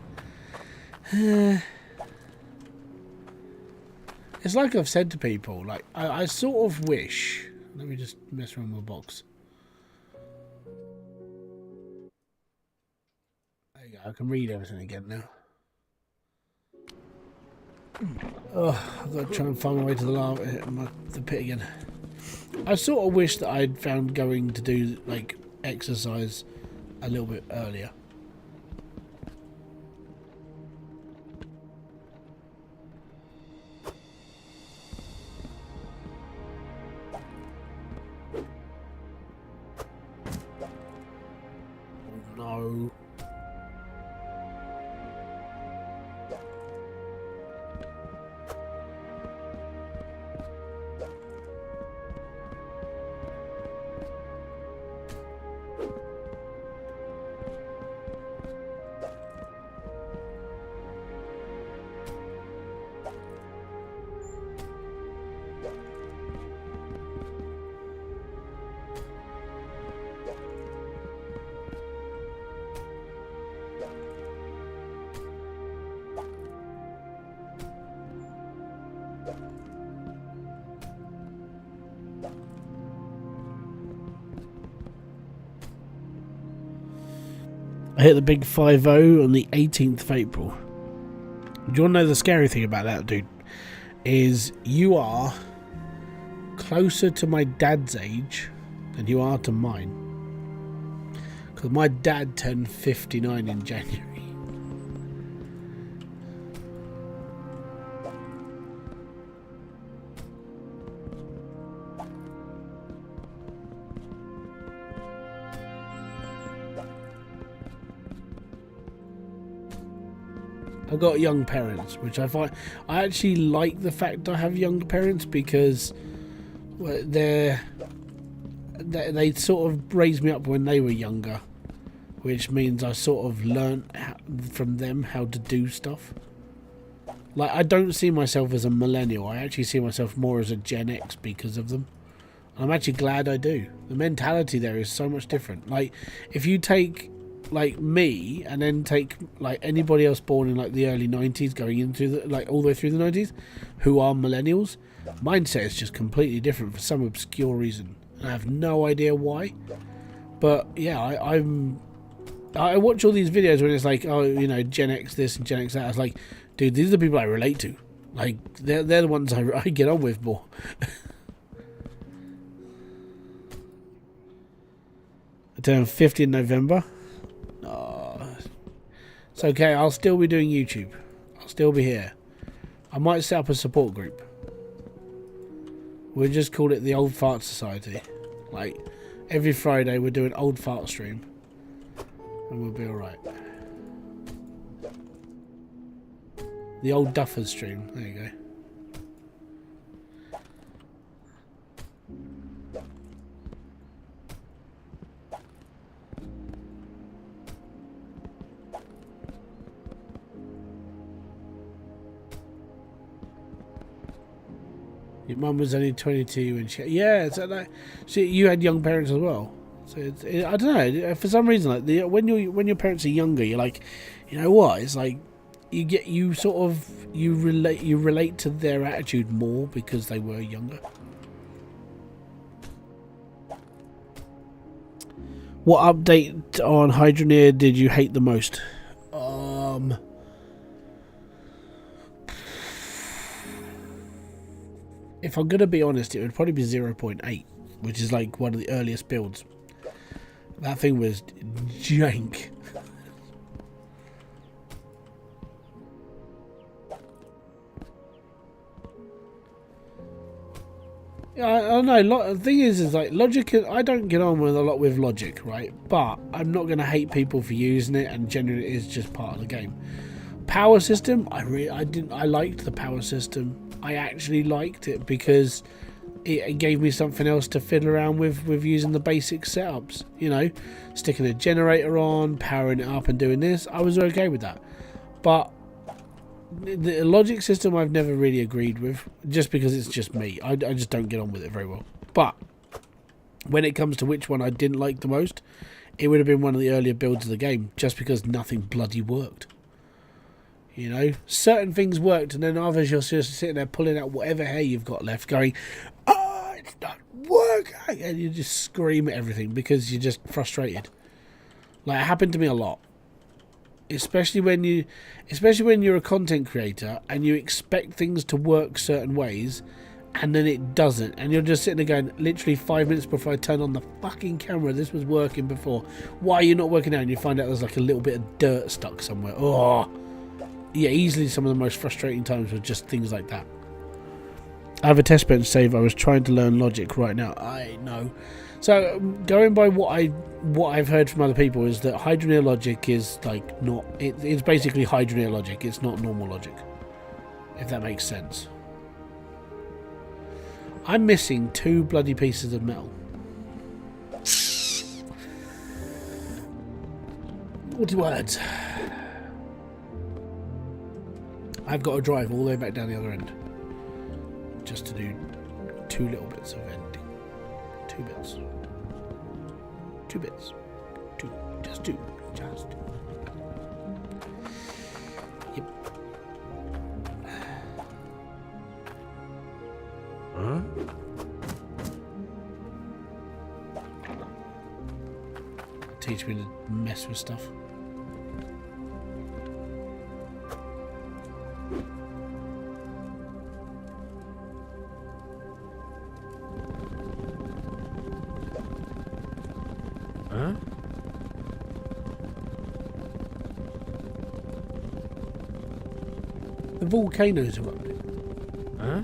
It's like I've said to people, like I sort of wish. Let me just mess around with my box. There you go. I can read everything again now. Oh, I've got to try and find my way to the pit again. I sort of wish that I'd found going to do like exercise a little bit earlier. No. I hit the big 5-0 on the 18th of April. Do you want to know the scary thing about that, dude? Is you are closer to my dad's age than you are to mine. Because my dad turned 59 in January. I've got young parents, which I actually like the fact I have young parents because they sort of raised me up when they were younger, which means I sort of learnt from them how to do stuff. Like, I don't see myself as a millennial. I actually see myself more as a Gen X because of them. I'm actually glad I do. The mentality there is so much different. Like, if you take, like, me and then take, like, anybody else born in, like, the early 90s going into, the, like, all the way through the 90s, who are millennials, mindset is just completely different for some obscure reason. And I have no idea why. But, yeah, I watch all these videos when it's like, oh, you know, Gen X this and Gen X that. I was like, dude, these are the people I relate to. Like, they're the ones I get on with more. I turned 50 in November. Oh, it's okay. I'll still be doing YouTube. I'll still be here. I might set up a support group. We'll just call it the Old Fart Society. Like, every Friday we're doing Old Fart stream. And we'll be alright. The Old Duffers stream. There you go. Your mum was only 22 when she... Yeah, so like, so you had young parents as well. So I don't know. For some reason, like when your parents are younger, you're like, you know what? It's like you relate to their attitude more because they were younger. What update on Hydroneer did you hate the most? If I'm gonna be honest, it would probably be 0.8, which is like one of the earliest builds. That thing was jank. Yeah, I don't know. The thing is like logic. I don't get on with a lot with logic, right? But I'm not gonna hate people for using it, and generally, it is just part of the game. Power system. I liked the power system. I actually liked it because it gave me something else to fiddle around with using the basic setups. You know, sticking a generator on, powering it up and doing this. I was okay with that. But the logic system I've never really agreed with, just because it's just me. I just don't get on with it very well. But when it comes to which one I didn't like the most, it would have been one of the earlier builds of the game, just because nothing bloody worked. You know, certain things worked, and then others you're just sitting there pulling out whatever hair you've got left, going, "Oh, it's not working," and you just scream at everything because you're just frustrated. Like, it happened to me a lot, especially when you're a content creator and you expect things to work certain ways, and then it doesn't, and you're just sitting there going, literally 5 minutes before I turn on the fucking camera, this was working before. Why are you not working now? And you find out there's like a little bit of dirt stuck somewhere. Oh. Yeah, easily some of the most frustrating times were just things like that. I have a test bench save. I was trying to learn logic right now. I know. So going by what I've heard from other people is that Hydroneer logic is like not. It's basically Hydroneer logic. It's not normal logic. If that makes sense. I'm missing 2 bloody pieces of metal. What words? I've got to drive all the way back down the other end just to do 2 little bits of ending. 2 bits. 2 bits. 2. Just 2. Just 2. Yep. Huh? Teach me to mess with stuff. Huh? The volcanoes are up. Huh?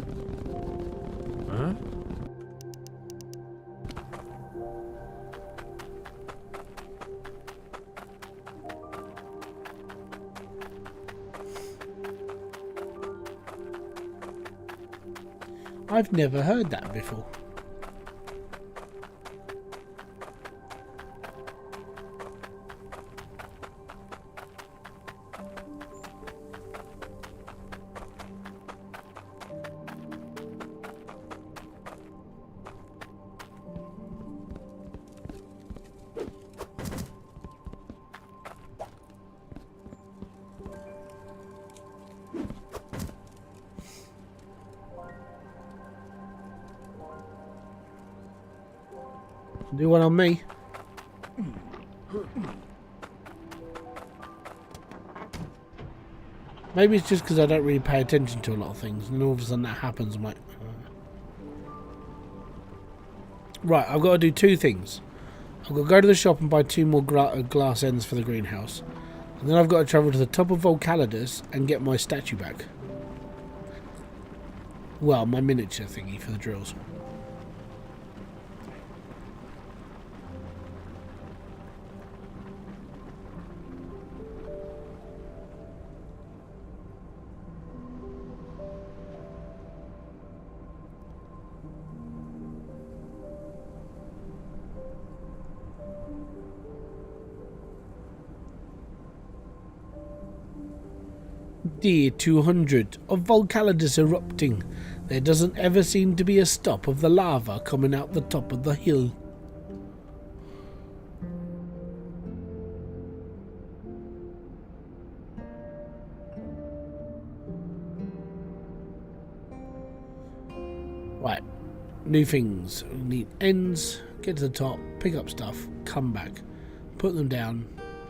Huh? I've never heard that before. Do one on me. Maybe it's just because I don't really pay attention to a lot of things, and then all of a sudden that happens. I'm like, right, I've got to do two things. I've got to go to the shop and buy 2 more glass ends for the greenhouse, and then I've got to travel to the top of Volcalidus and get my statue back. Well, my miniature thingy for the drills. Day 200 of Volcalidus erupting. There doesn't ever seem to be a stop of the lava coming out the top of the hill. Right, new things. We need ends, get to the top, pick up stuff, come back, put them down,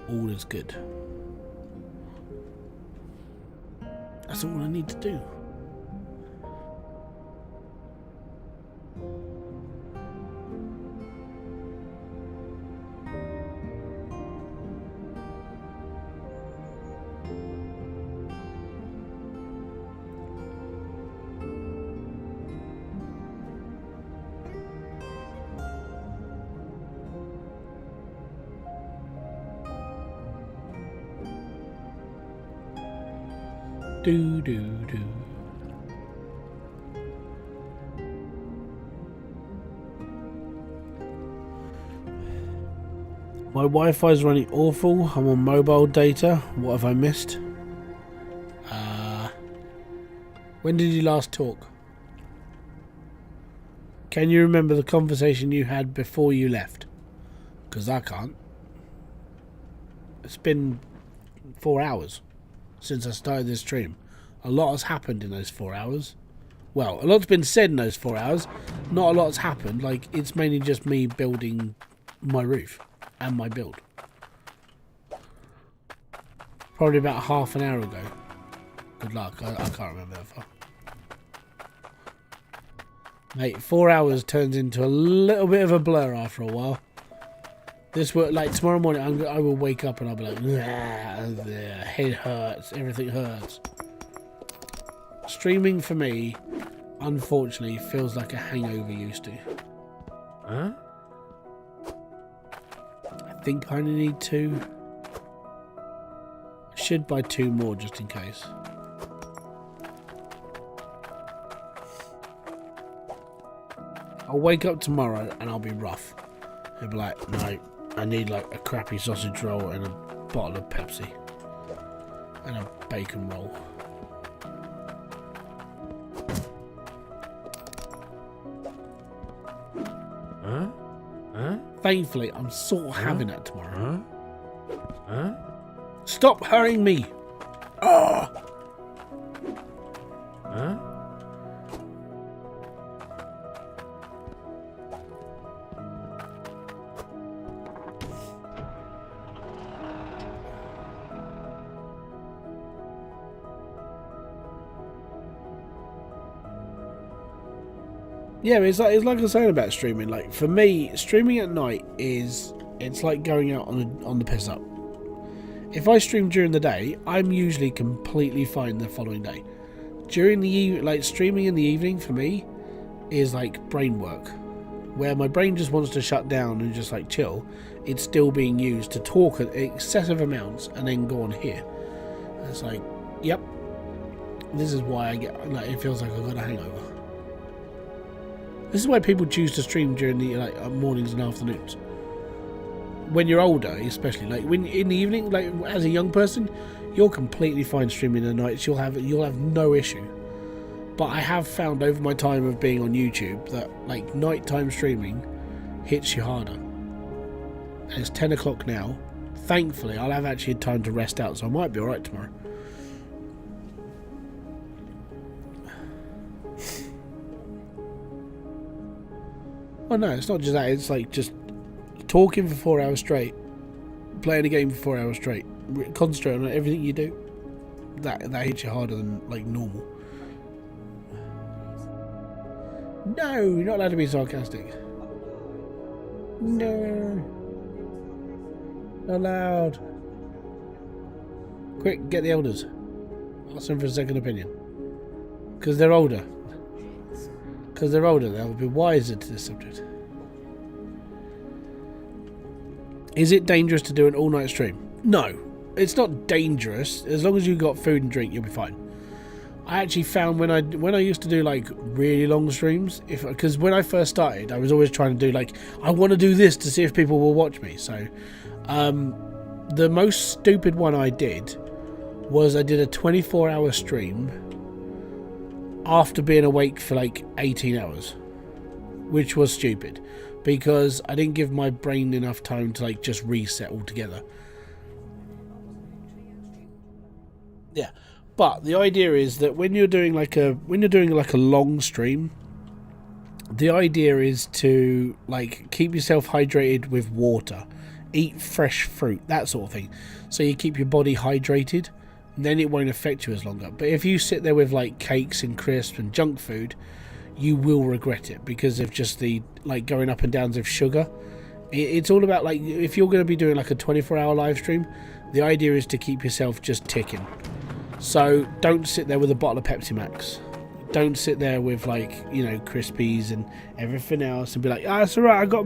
all is good. That's all I need to do. Do do do. My Wi-Fi is running awful. I'm on mobile data. What have I missed? When did you last talk? Can you remember the conversation you had before you left? Because I can't. It's been 4 hours since I started this stream. A lot has happened in those 4 hours. Well, a lot's been said in those 4 hours. Not a lot's happened. Like, it's mainly just me building my roof and my build. Probably about half an hour ago. Good luck. I can't remember that far. Mate, 4 hours turns into a little bit of a blur after a while. This work, like tomorrow morning, I will wake up and I'll be like, head hurts, everything hurts. Streaming for me, unfortunately, feels like a hangover used to. Huh? I think I only need 2. I should buy 2 more just in case. I'll wake up tomorrow and I'll be rough. I'll be like, no, I need like a crappy sausage roll and a bottle of Pepsi. And a bacon roll. Huh? Huh? Thankfully, I'm sort of having that tomorrow. Huh? Huh? Stop hurrying me! Ah! Huh? Yeah, it's like I was saying about streaming. Like for me, streaming at night it's like going out on the piss up. If I stream during the day, I'm usually completely fine the following day. During the streaming in the evening for me is like brain work, where my brain just wants to shut down and just like chill. It's still being used to talk at excessive amounts and then go on here. And it's like, yep, this is why I get like it feels like I've got a hangover. This is why people choose to stream during the mornings and afternoons. When you're older, especially like when in the evening, like as a young person, you're completely fine streaming at nights. You'll have no issue. But I have found over my time of being on YouTube that like nighttime streaming hits you harder. And it's 10 o'clock now. Thankfully, I'll have actually had time to rest out, so I might be alright tomorrow. Well, no, it's not just that. It's like just talking for 4 hours straight, playing a game for 4 hours straight, concentrating on everything you do, that hits you harder than like normal. No, you're not allowed to be sarcastic. No. Not allowed. Quick, get the elders. Ask them for a second opinion. Because they're older. Because they're older, they'll be wiser to this subject. Is it dangerous to do an all-night stream? No. It's not dangerous. As long as you've got food and drink, you'll be fine. I actually found when I used to do like really long streams, because when I first started, I was always trying to do like, I want to do this to see if people will watch me. So the most stupid one I did was I did a 24-hour stream after being awake for like 18 hours, which was stupid because I didn't give my brain enough time to like just reset altogether. Yeah. But the idea is that when you're doing like a long stream, the idea is to like keep yourself hydrated with water, eat fresh fruit, that sort of thing, so you keep your body hydrated, and then it won't affect you as longer. But if you sit there with like cakes and crisps and junk food, you will regret it because of just the like going up and downs of sugar. It's all about like if you're going to be doing like a 24-hour live stream, the idea is to keep yourself just ticking. So don't sit there with a bottle of Pepsi Max. Don't sit there with like, you know, Crispies and everything else and be like, it's alright, I got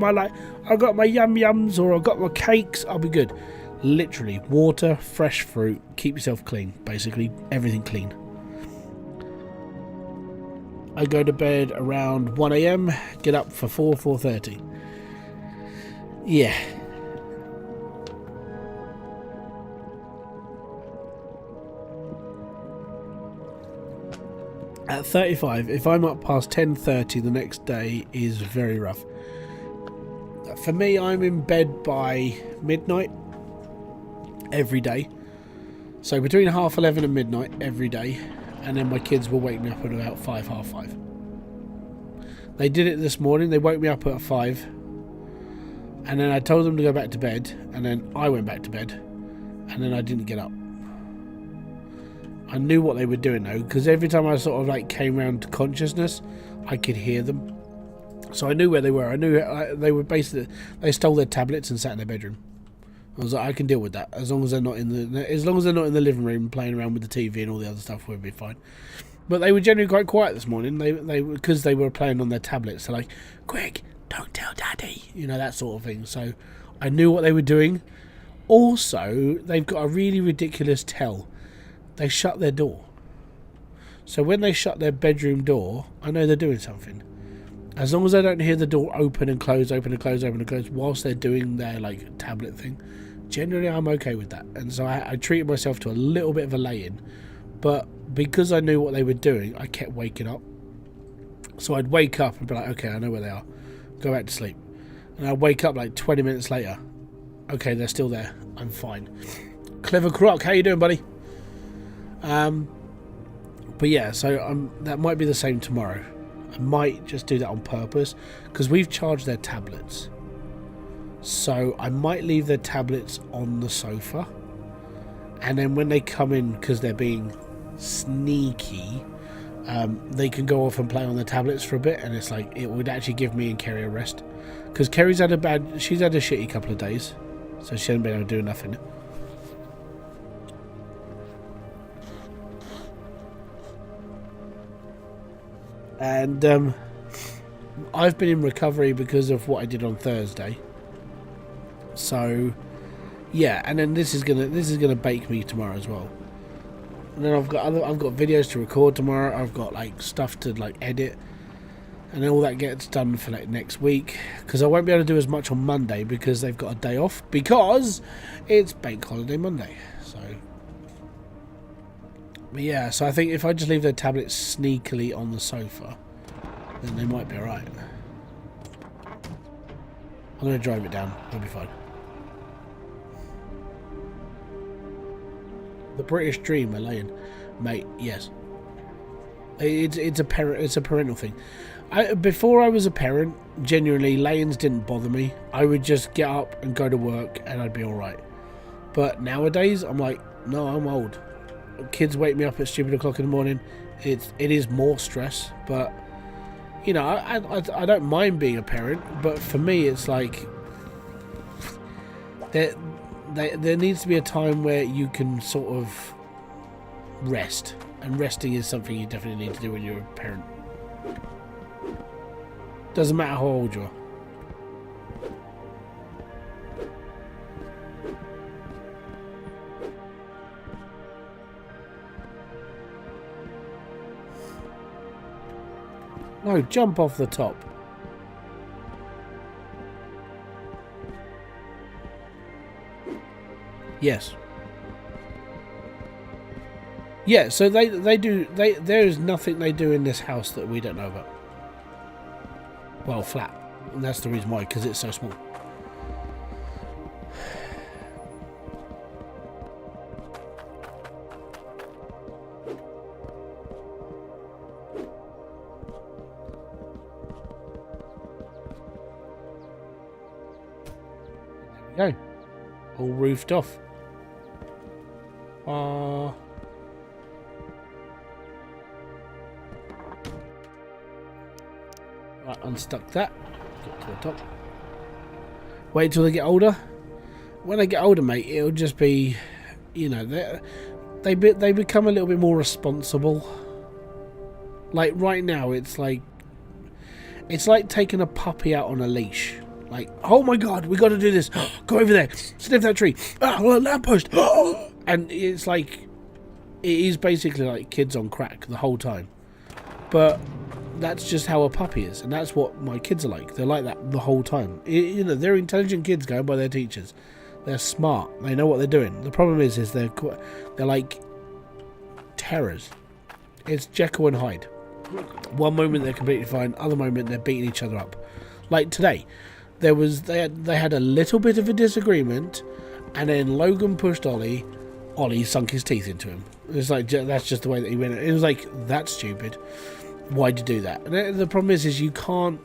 my yum yums or I got my cakes, I'll be good. Literally, water, fresh fruit, keep yourself clean. Basically, everything clean. I go to bed around 1 AM, get up for 4:30. Yeah. At 35, if I'm up past 10:30 the next day is very rough. For me, I'm in bed by midnight every day. So between 11:30 and midnight every day. And then my kids will wake me up at about 5, half 5. They did it this morning. They woke me up at 5. And then I told them to go back to bed. And then I went back to bed. And then I didn't get up. I knew what they were doing though, because every time I sort of like came round to consciousness, I could hear them. So I knew where they were. I knew they were basically, they stole their tablets and sat in their bedroom. I was like, I can deal with that as long as they're not in the living room playing around with the TV and all the other stuff. We'll be fine. But they were generally quite quiet this morning. They because they were playing on their tablets. They're like, quick, don't tell Daddy, you know, that sort of thing. So I knew what they were doing. Also, they've got a really ridiculous tell. They shut their door. So when they shut their bedroom door, I know they're doing something. As long as I don't hear the door open and close, open and close, open and close, whilst they're doing their like tablet thing, generally I'm okay with that. And so I treated myself to a little bit of a lay-in. But because I knew what they were doing, I kept waking up. So I'd wake up and be like, okay, I know where they are. Go back to sleep. And I'd wake up like 20 minutes later. Okay, they're still there. I'm fine. Clever Croc, how you doing, buddy? But yeah, so that might be the same tomorrow. I might just do that on purpose because we've charged their tablets. So I might leave their tablets on the sofa, and then when they come in, because they're being sneaky, they can go off and play on the tablets for a bit, and it's like it would actually give me and Kerry a rest because Kerry's had a shitty couple of days, so she hasn't been able to do nothing. And I've been in recovery because of what I did on Thursday. So yeah, and then this is gonna bake me tomorrow as well. And then I've got videos to record tomorrow. I've got like stuff to like edit, and then all that gets done for like next week because I won't be able to do as much on Monday because they've got a day off because it's Bank Holiday Monday. So. But yeah, so I think if I just leave their tablets sneakily on the sofa, then they might be alright. I'm going to drive it down. It'll be fine. The British dream, Elaine. Mate, yes. It's a parental thing. Before I was a parent, genuinely, layings didn't bother me. I would just get up and go to work and I'd be alright. But nowadays, I'm like, no, I'm old. Kids wake me up at stupid o'clock in the morning. It is more stress, but you know, I don't mind being a parent, but for me, it's like there needs to be a time where you can sort of rest, and resting is something you definitely need to do when you're a parent. Doesn't matter how old you are. No, jump off the top. Yes. Yeah, so there is nothing they do in this house that we don't know about. Well, flat. And that's the reason why, because it's so small. There we go. All roofed off. Right, unstuck that. Got to the top. Wait till they get older. When they get older, mate, it'll just be, you know, they become a little bit more responsible. Like right now, it's like taking a puppy out on a leash. Like, oh my god, we got to do this. Go over there, sniff that tree. Oh, lamppost. And it's like, it is basically like kids on crack the whole time. But that's just how a puppy is, and that's what my kids are like. They're like that the whole time. You know, they're intelligent kids going by their teachers. They're smart. They know what they're doing. The problem is they're like terrors. It's Jekyll and Hyde. One moment they're completely fine, other moment they're beating each other up. Like today, they had a little bit of a disagreement, and then Logan pushed Ollie. Ollie sunk his teeth into him. It's like, that's just the way that he went. It was like, that's stupid. Why'd you do that? And the problem is you can't,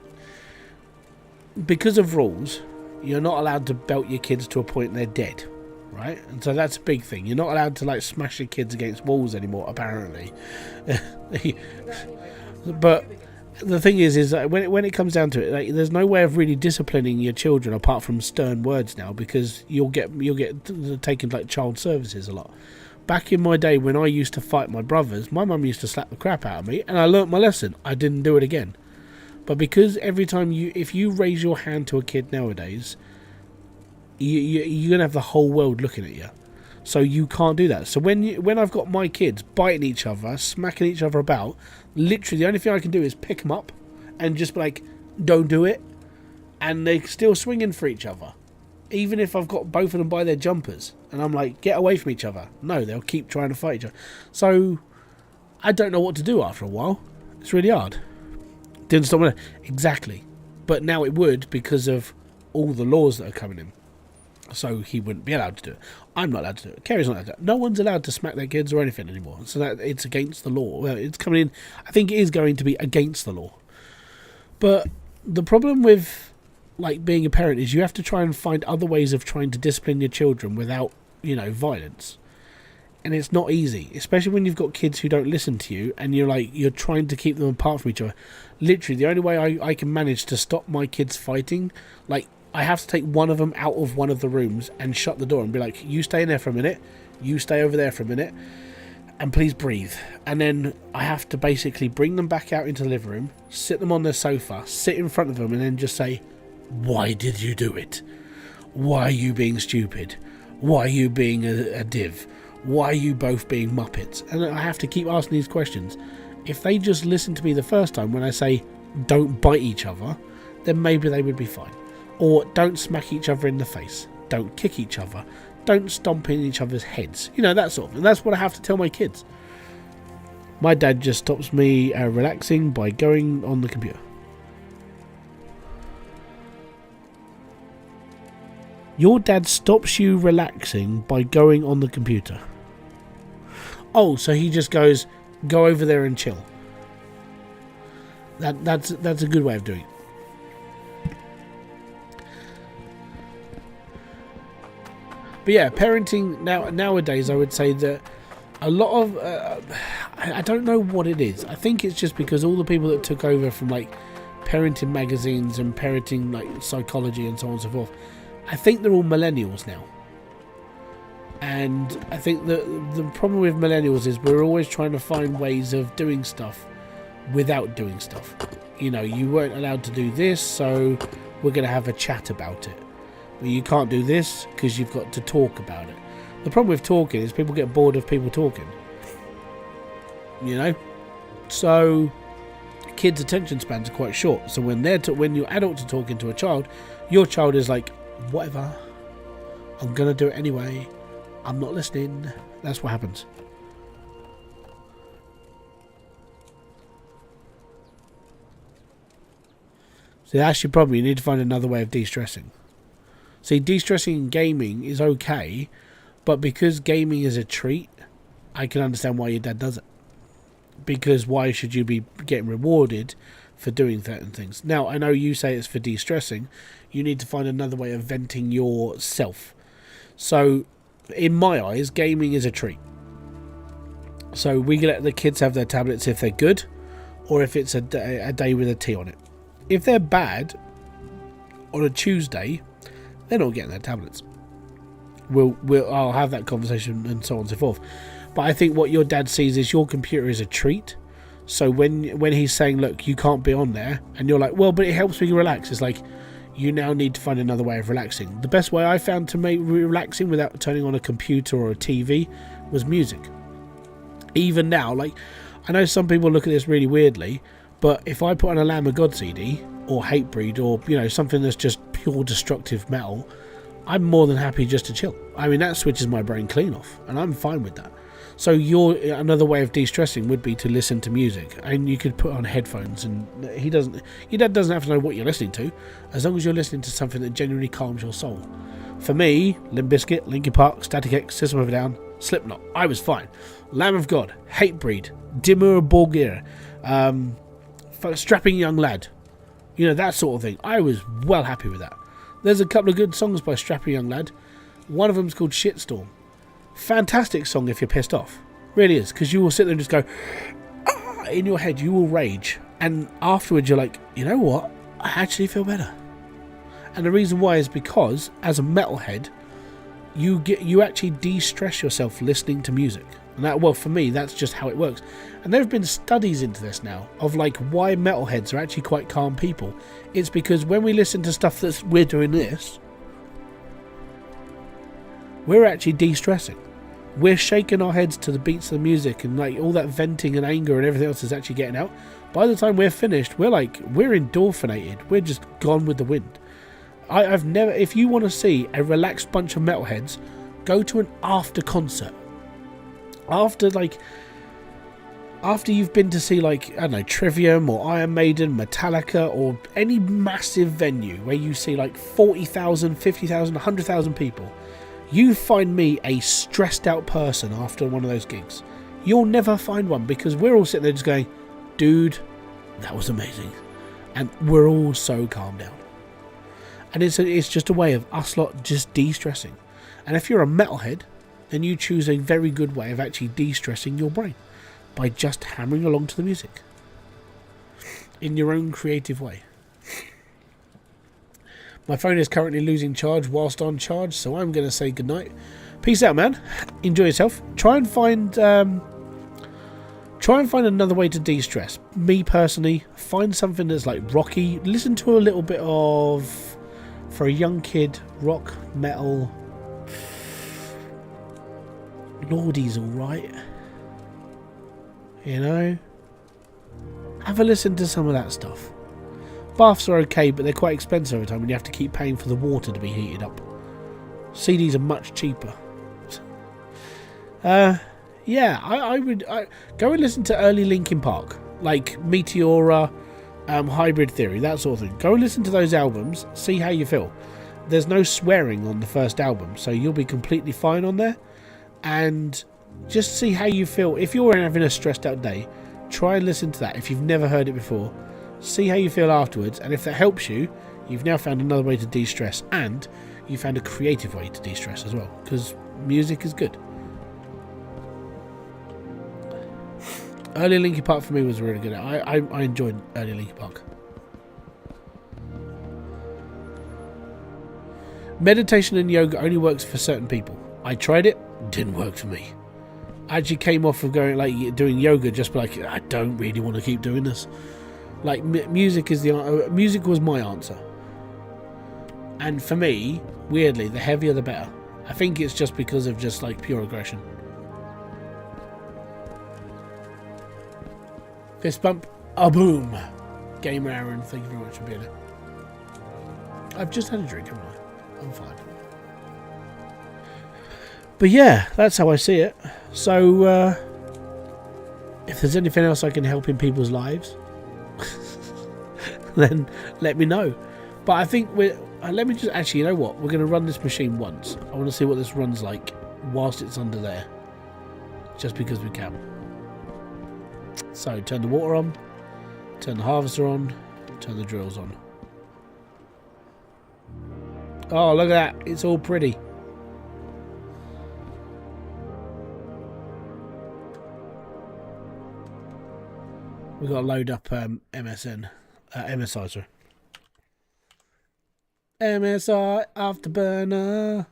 because of rules, you're not allowed to belt your kids to a point they're dead, right? And so that's a big thing. You're not allowed to like smash your kids against walls anymore, apparently. But the thing is that when it comes down to it, like, there's no way of really disciplining your children apart from stern words now, because you'll get taken like child services a lot. Back in my day when I used to fight my brothers, my mum used to slap the crap out of me, and I learnt my lesson. I didn't do it again. But because every time if you raise your hand to a kid nowadays, you're gonna have the whole world looking at you. So you can't do that. So when I've got my kids biting each other, smacking each other about, literally the only thing I can do is pick them up and just be like, don't do it, and they're still swinging for each other. Even if I've got both of them by their jumpers, and I'm like, get away from each other. No, they'll keep trying to fight each other. So I don't know what to do after a while. It's really hard. Didn't stop me. Exactly. But now it would, because of all the laws that are coming in. So he wouldn't be allowed to do it. I'm not allowed to do it. Kerry's not allowed to do it. No one's allowed to smack their kids or anything anymore. So that it's against the law. Well, it's coming in. I think it is going to be against the law. But the problem with like being a parent is you have to try and find other ways of trying to discipline your children without, you know, violence. And it's not easy, especially when you've got kids who don't listen to you and you're trying to keep them apart from each other. Literally, the only way I can manage to stop my kids fighting, like, I have to take one of them out of one of the rooms and shut the door and be like, you stay in there for a minute, you stay over there for a minute, and please breathe. And then I have to basically bring them back out into the living room, sit them on their sofa, sit in front of them, and then just say, why did you do it? Why are you being stupid? Why are you being a div? Why are you both being muppets? And I have to keep asking these questions. If they just listen to me the first time when I say don't bite each other, then maybe they would be fine. Or don't smack each other in the face. Don't kick each other. Don't stomp in each other's heads. You know, that sort of thing. That's what I have to tell my kids. My dad just stops me relaxing by going on the computer. Your dad stops you relaxing by going on the computer. Oh, so he just goes, go over there and chill. That's a good way of doing it. But yeah, parenting nowadays, I would say that a lot of I don't know what it is. I think it's just because all the people that took over from like parenting magazines and parenting like psychology and so on and so forth, I think they're all millennials now. And I think that the problem with millennials is we're always trying to find ways of doing stuff without doing stuff. You know, you weren't allowed to do this, so we're going to have a chat about it. Well, you can't do this because you've got to talk about it. The problem with talking is people get bored of people talking. You know? So kids' attention spans are quite short. So when your adults are talking to a child, your child is like, whatever, I'm going to do it anyway. I'm not listening. That's what happens. See, that's your problem. You need to find another way of de-stressing. See, de-stressing in gaming is okay, but because gaming is a treat, I can understand why your dad does it. Because why should you be getting rewarded for doing certain things? Now, I know you say it's for de-stressing. You need to find another way of venting yourself. So, in my eyes, gaming is a treat. So we let the kids have their tablets if they're good, or if it's a day with a T on it. If they're bad, on a Tuesday, they're not getting their tablets. I'll have that conversation and so on and so forth. But I think what your dad sees is your computer is a treat. So when he's saying, look, you can't be on there, and you're like, well, but it helps me relax. It's like, you now need to find another way of relaxing. The best way I found to make relaxing without turning on a computer or a TV was music. Even now, like, I know some people look at this really weirdly, but if I put on a Lamb of God CD or Hatebreed or, you know, something that's just pure destructive metal, I'm more than happy just to chill. I mean, that switches my brain clean off, and I'm fine with that. So another way of de-stressing would be to listen to music, and you could put on headphones, and your dad doesn't have to know what you're listening to, as long as you're listening to something that genuinely calms your soul. For me, Limp Bizkit, Linkin Park, Static X, System of a Down, Slipknot, I was fine. Lamb of God, Hatebreed, Dimmu Borgir, Strapping Young Lad, you know, that sort of thing. I was well happy with that. There's a couple of good songs by Strapping Young Lad. One of them's called Shitstorm. Fantastic song if you're pissed off. Really is, because you will sit there and just go, ah, in your head, you will rage. And afterwards you're like, you know what? I actually feel better. And the reason why is because, as a metalhead, you actually de-stress yourself listening to music. And that, well, for me, that's just how it works. And there have been studies into this now of like why metalheads are actually quite calm people. It's because when we listen to stuff that's we're doing this, we're actually de-stressing. We're shaking our heads to the beats of the music, and like all that venting and anger and everything else is actually getting out. By the time we're finished, we're endorphinated. We're just gone with the wind. I've never, if you want to see a relaxed bunch of metalheads, go to an after concert. After you've been to see, like, I don't know, Trivium or Iron Maiden, Metallica, or any massive venue where you see like 40,000, 50,000, 100,000 people, you find me a stressed out person after one of those gigs. You'll never find one, because we're all sitting there just going, dude, that was amazing. And we're all so calmed down. And it's just a way of us lot just de-stressing. And if you're a metalhead, then you choose a very good way of actually de-stressing your brain by just hammering along to the music in your own creative way. My phone is currently losing charge whilst on charge, so I'm going to say goodnight. Peace out, man. Enjoy yourself. Try and find another way to de-stress. Me personally, find something that's like rocky. Listen to a little bit of, for a young kid, rock, metal. Lordy's alright. You know? Have a listen to some of that stuff. Baths are okay, but they're quite expensive every time, and you have to keep paying for the water to be heated up. CDs are much cheaper. Yeah, I would go and listen to early Linkin Park, like Meteora, Hybrid Theory, that sort of thing. Go and listen to those albums, see how you feel. There's no swearing on the first album, so you'll be completely fine on there. And just see how you feel. If you're having a stressed out day, try and listen to that if you've never heard it before, See how you feel afterwards, and if that helps you, you've now found another way to de-stress, and you found a creative way to de-stress as well, because music is good. Early Linkin Park for me was really good. I enjoyed early Linkin Park. Meditation and yoga only works for certain people. I tried it, didn't work for me. I actually came off of going like doing yoga just like I don't really want to keep doing this. Like music is music was my answer. And for me, weirdly, the heavier the better. I think it's just because of just like pure aggression. Fist bump, boom. Gamer Aaron, thank you very much for being here. I've just had a drink, haven't I? I'm fine. But yeah, that's how I see it. So, if there's anything else I can help in people's lives, then let me know. But I think let me just actually, you know what? We're going to run this machine once. I want to see what this runs like whilst it's under there. Just because we can. So, turn the water on, turn the harvester on, turn the drills on. Oh, look at that. It's all pretty. We've got to load up MSI, sorry. MSI Afterburner.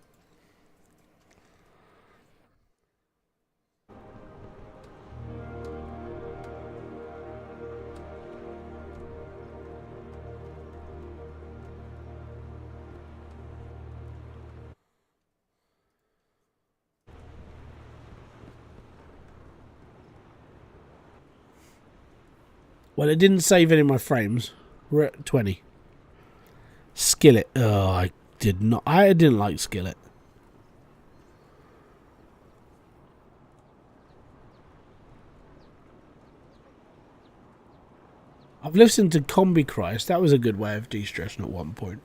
Well, it didn't save any of my frames. We're at 20. Skillet. Oh, I didn't like Skillet. I've listened to Combi Christ. That was a good way of de-stressing at one point.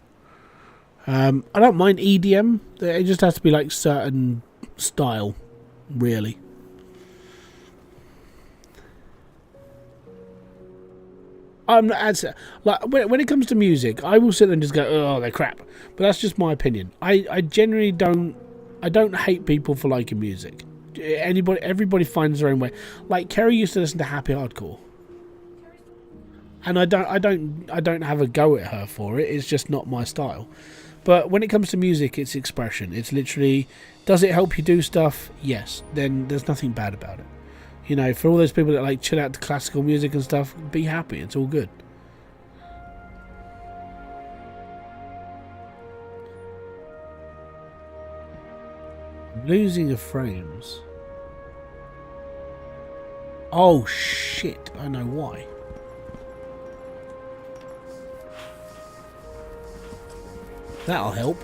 I don't mind EDM. It just has to be like certain style, really. I'm not like when it comes to music, I will sit there and just go, "Oh, they're crap." But that's just my opinion. I generally don't. I don't hate people for liking music. Everybody finds their own way. Like Kerry used to listen to happy hardcore, and I don't have a go at her for it. It's just not my style. But when it comes to music, it's expression. It's literally, does it help you do stuff? Yes. Then there's nothing bad about it. You know, for all those people that like chill out to classical music and stuff, be happy. It's all good. Losing of frames. Oh shit, I know why. That'll help.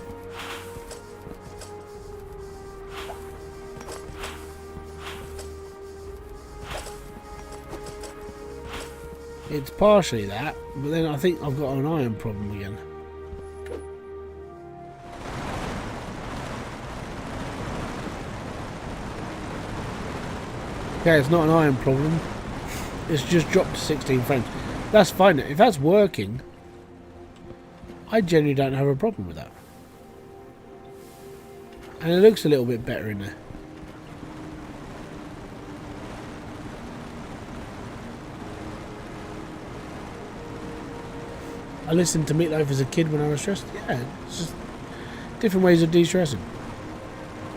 It's partially that, but then I think I've got an iron problem again. Okay, it's not an iron problem. It's just dropped to 16 frames. That's fine. If that's working, I generally don't have a problem with that. And it looks a little bit better in there. I listened to Meatloaf as a kid when I was stressed. Yeah, it's just different ways of de-stressing.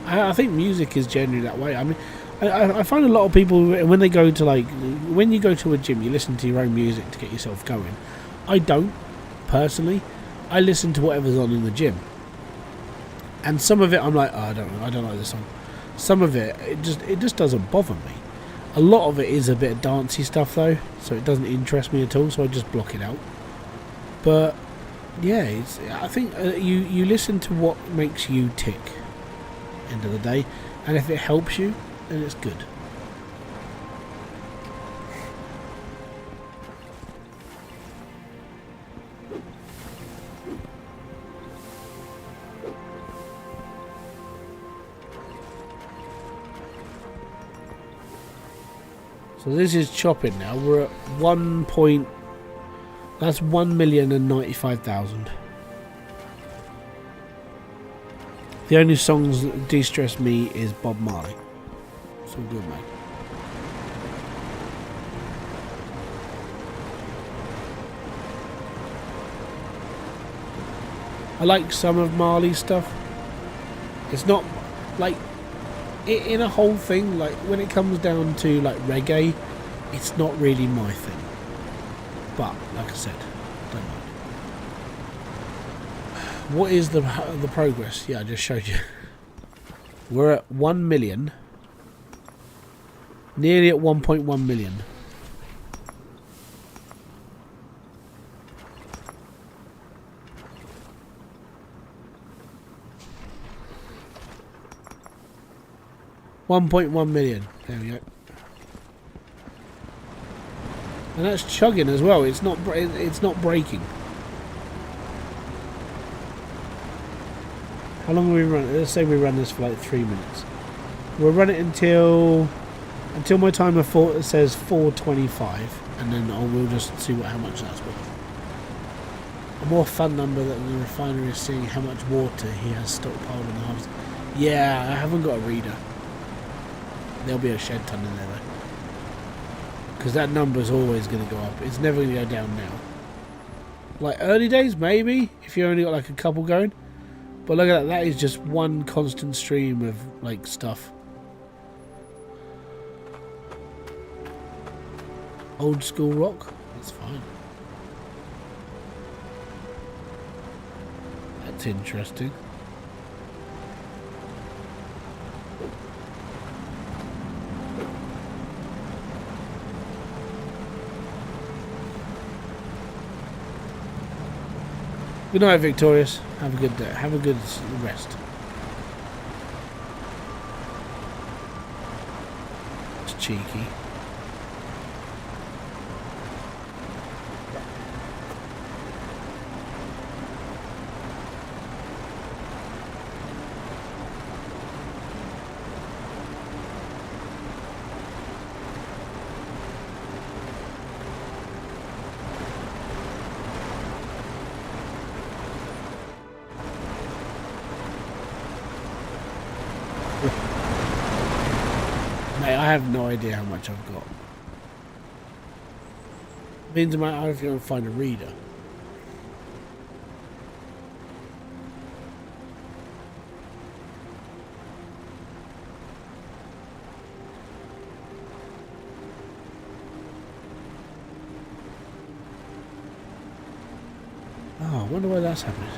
I think music is generally that way. I mean, I find a lot of people, when they go to like, when you go to a gym, you listen to your own music to get yourself going. I don't, personally. I listen to whatever's on in the gym. And some of it I'm like, oh, I don't like this song. Some of it, it just doesn't bother me. A lot of it is a bit of dancey stuff though, so it doesn't interest me at all, so I just block it out. But yeah, I think you listen to what makes you tick. End of the day, and if it helps you, then it's good. So this is chopping now. We're at 1 point. That's 1,095,000. The only songs that de-stress me is Bob Marley. It's all good, mate. I like some of Marley's stuff. It's not like in a whole thing. Like when it comes down to like reggae, it's not really my thing. But like I said, don't mind. What is the progress? Yeah, I just showed you. We're at 1 million. Nearly at 1.1 million. $1.1 million. There we go. And that's chugging as well. It's not breaking. How long have we run? Let's say we run this for like 3 minutes. We'll run it until my timer says 4:25, and then we'll just see how much that's worth. A more fun number that the refinery is seeing how much water he has stockpiled in the harvest. Yeah, I haven't got a reader. There'll be a shed ton in there though, because that number's always going to go up. It's never going to go down now. Like early days, maybe if you only got like a couple going. But look at that. That is just one constant stream of like stuff. Old school rock. That's fine. That's interesting. Good night, Victorious. Have a good day. Have a good rest. It's cheeky. Mate, I have no idea how much I've got. Means I might have to go and find a reader. Oh, I wonder why that's happening.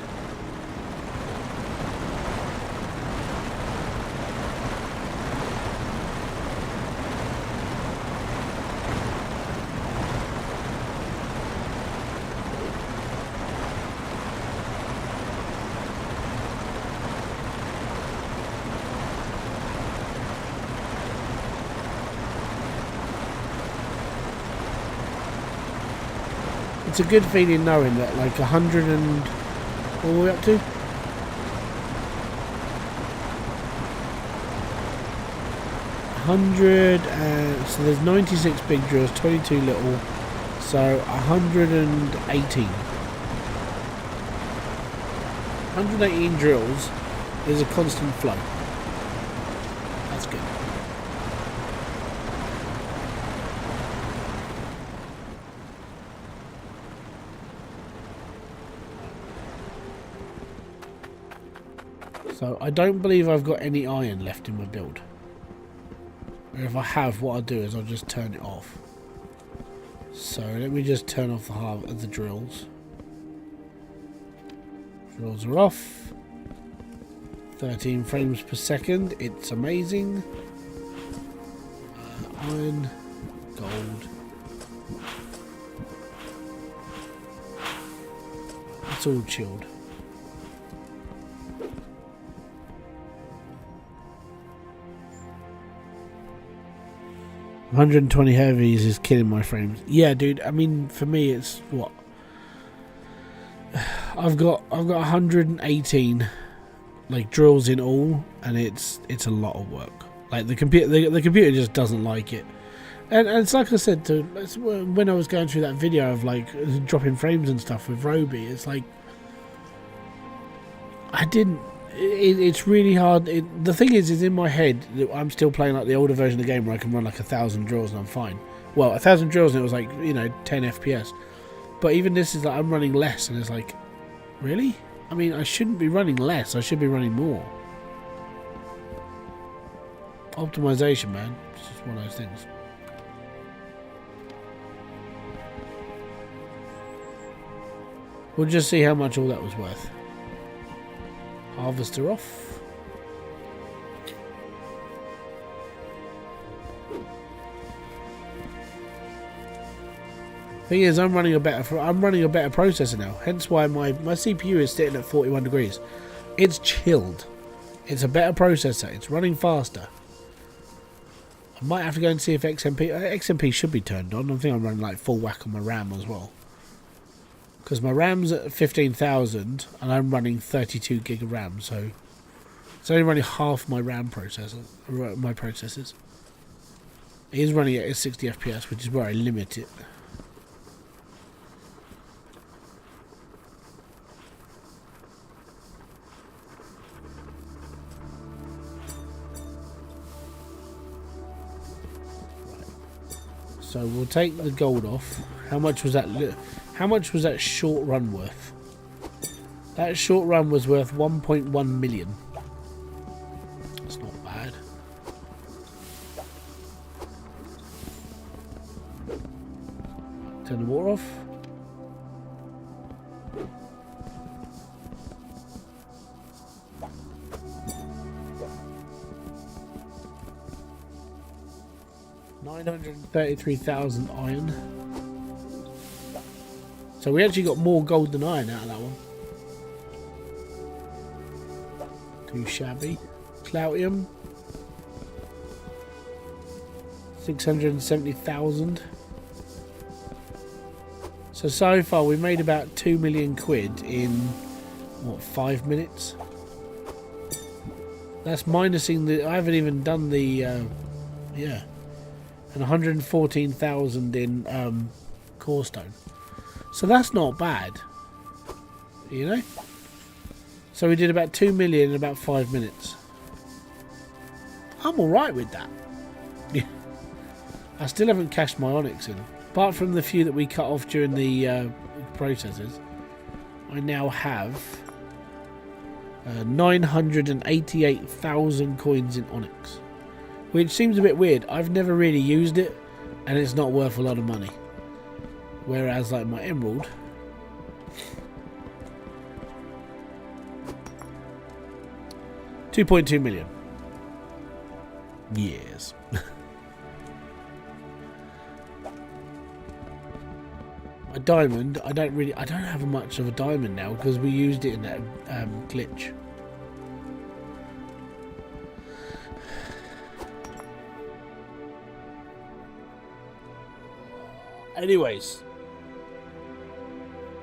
It's a good feeling knowing that like 100 and what are we up to? 100 and so there's 96 big drills, 22 little, so 118. 118 drills is a constant flow. That's good. So I don't believe I've got any iron left in my build. Or if I have, what I'll do is I'll just turn it off. So let me just turn off the drills. Drills are off. 13 frames per second. It's amazing. Iron, gold. It's all chilled. 120 heavies is killing my frames. Yeah, dude. I mean, for me, it's what I've got 118 like drills in all, and it's a lot of work. Like the computer just doesn't like it. And it's like I said, when I was going through that video of like dropping frames and stuff with Roby, it's like I didn't. It's really hard. The thing is in my head, I'm still playing like the older version of the game where I can run like 1,000 drills and I'm fine. Well, 1,000 drills and it was like 10 FPS. But even this is like I'm running less, and it's like, really? I mean, I shouldn't be running less. I should be running more. Optimization, man. It's just one of those things. We'll just see how much all that was worth. Harvester off. Thing is, I'm running a better processor now. Hence why my CPU is sitting at 41 degrees. It's chilled. It's a better processor. It's running faster. I might have to go and see if XMP should be turned on. I think I'm running like full whack on my RAM as well. Because my RAM's at 15,000 and I'm running 32 gig of RAM, so it's only running half my RAM processor. My processors. It is running at 60 FPS, which is where I limit it. So we'll take the gold off. How much was that? How much was that short run worth? That short run was worth 1.1 million. That's not bad. Turn the water off. $933,000 iron. So we actually got more gold than iron out of that one. Too shabby. Cloutium. 670,000. So far we made about 2 million quid in what, 5 minutes? That's minusing the. I haven't even done the. Yeah. And 114,000 in core stone. So that's not bad, you know. So we did about 2 million in about 5 minutes. I'm all right with that. Yeah. I still haven't cashed my onyx in, apart from the few that we cut off during the processes. I now have 988,000 coins in onyx, which seems a bit weird. I've never really used it, and it's not worth a lot of money. Whereas, like my emerald, $2.2 million. Yes. A diamond. I don't have much of a diamond now because we used it in that glitch. Anyways,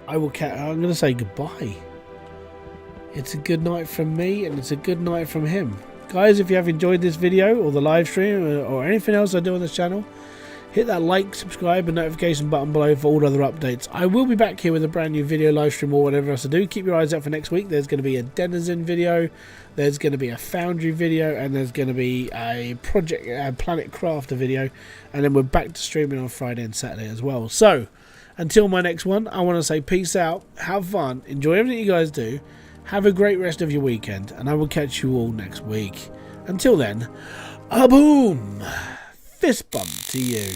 I'm going to say goodbye. It's a good night from me, and it's a good night from him. Guys, if you have enjoyed this video, or the live stream, or anything else I do on this channel, hit that like, subscribe, and notification button below for all other updates. I will be back here with a brand new video, live stream, or whatever else I do. Keep your eyes out for next week. There's going to be a Denizen video, there's going to be a Foundry video, and there's going to be a Planet Crafter video, and then we're back to streaming on Friday and Saturday as well. So, until my next one, I want to say peace out, have fun, enjoy everything you guys do, have a great rest of your weekend, and I will catch you all next week. Until then, a boom! Fist bump to you.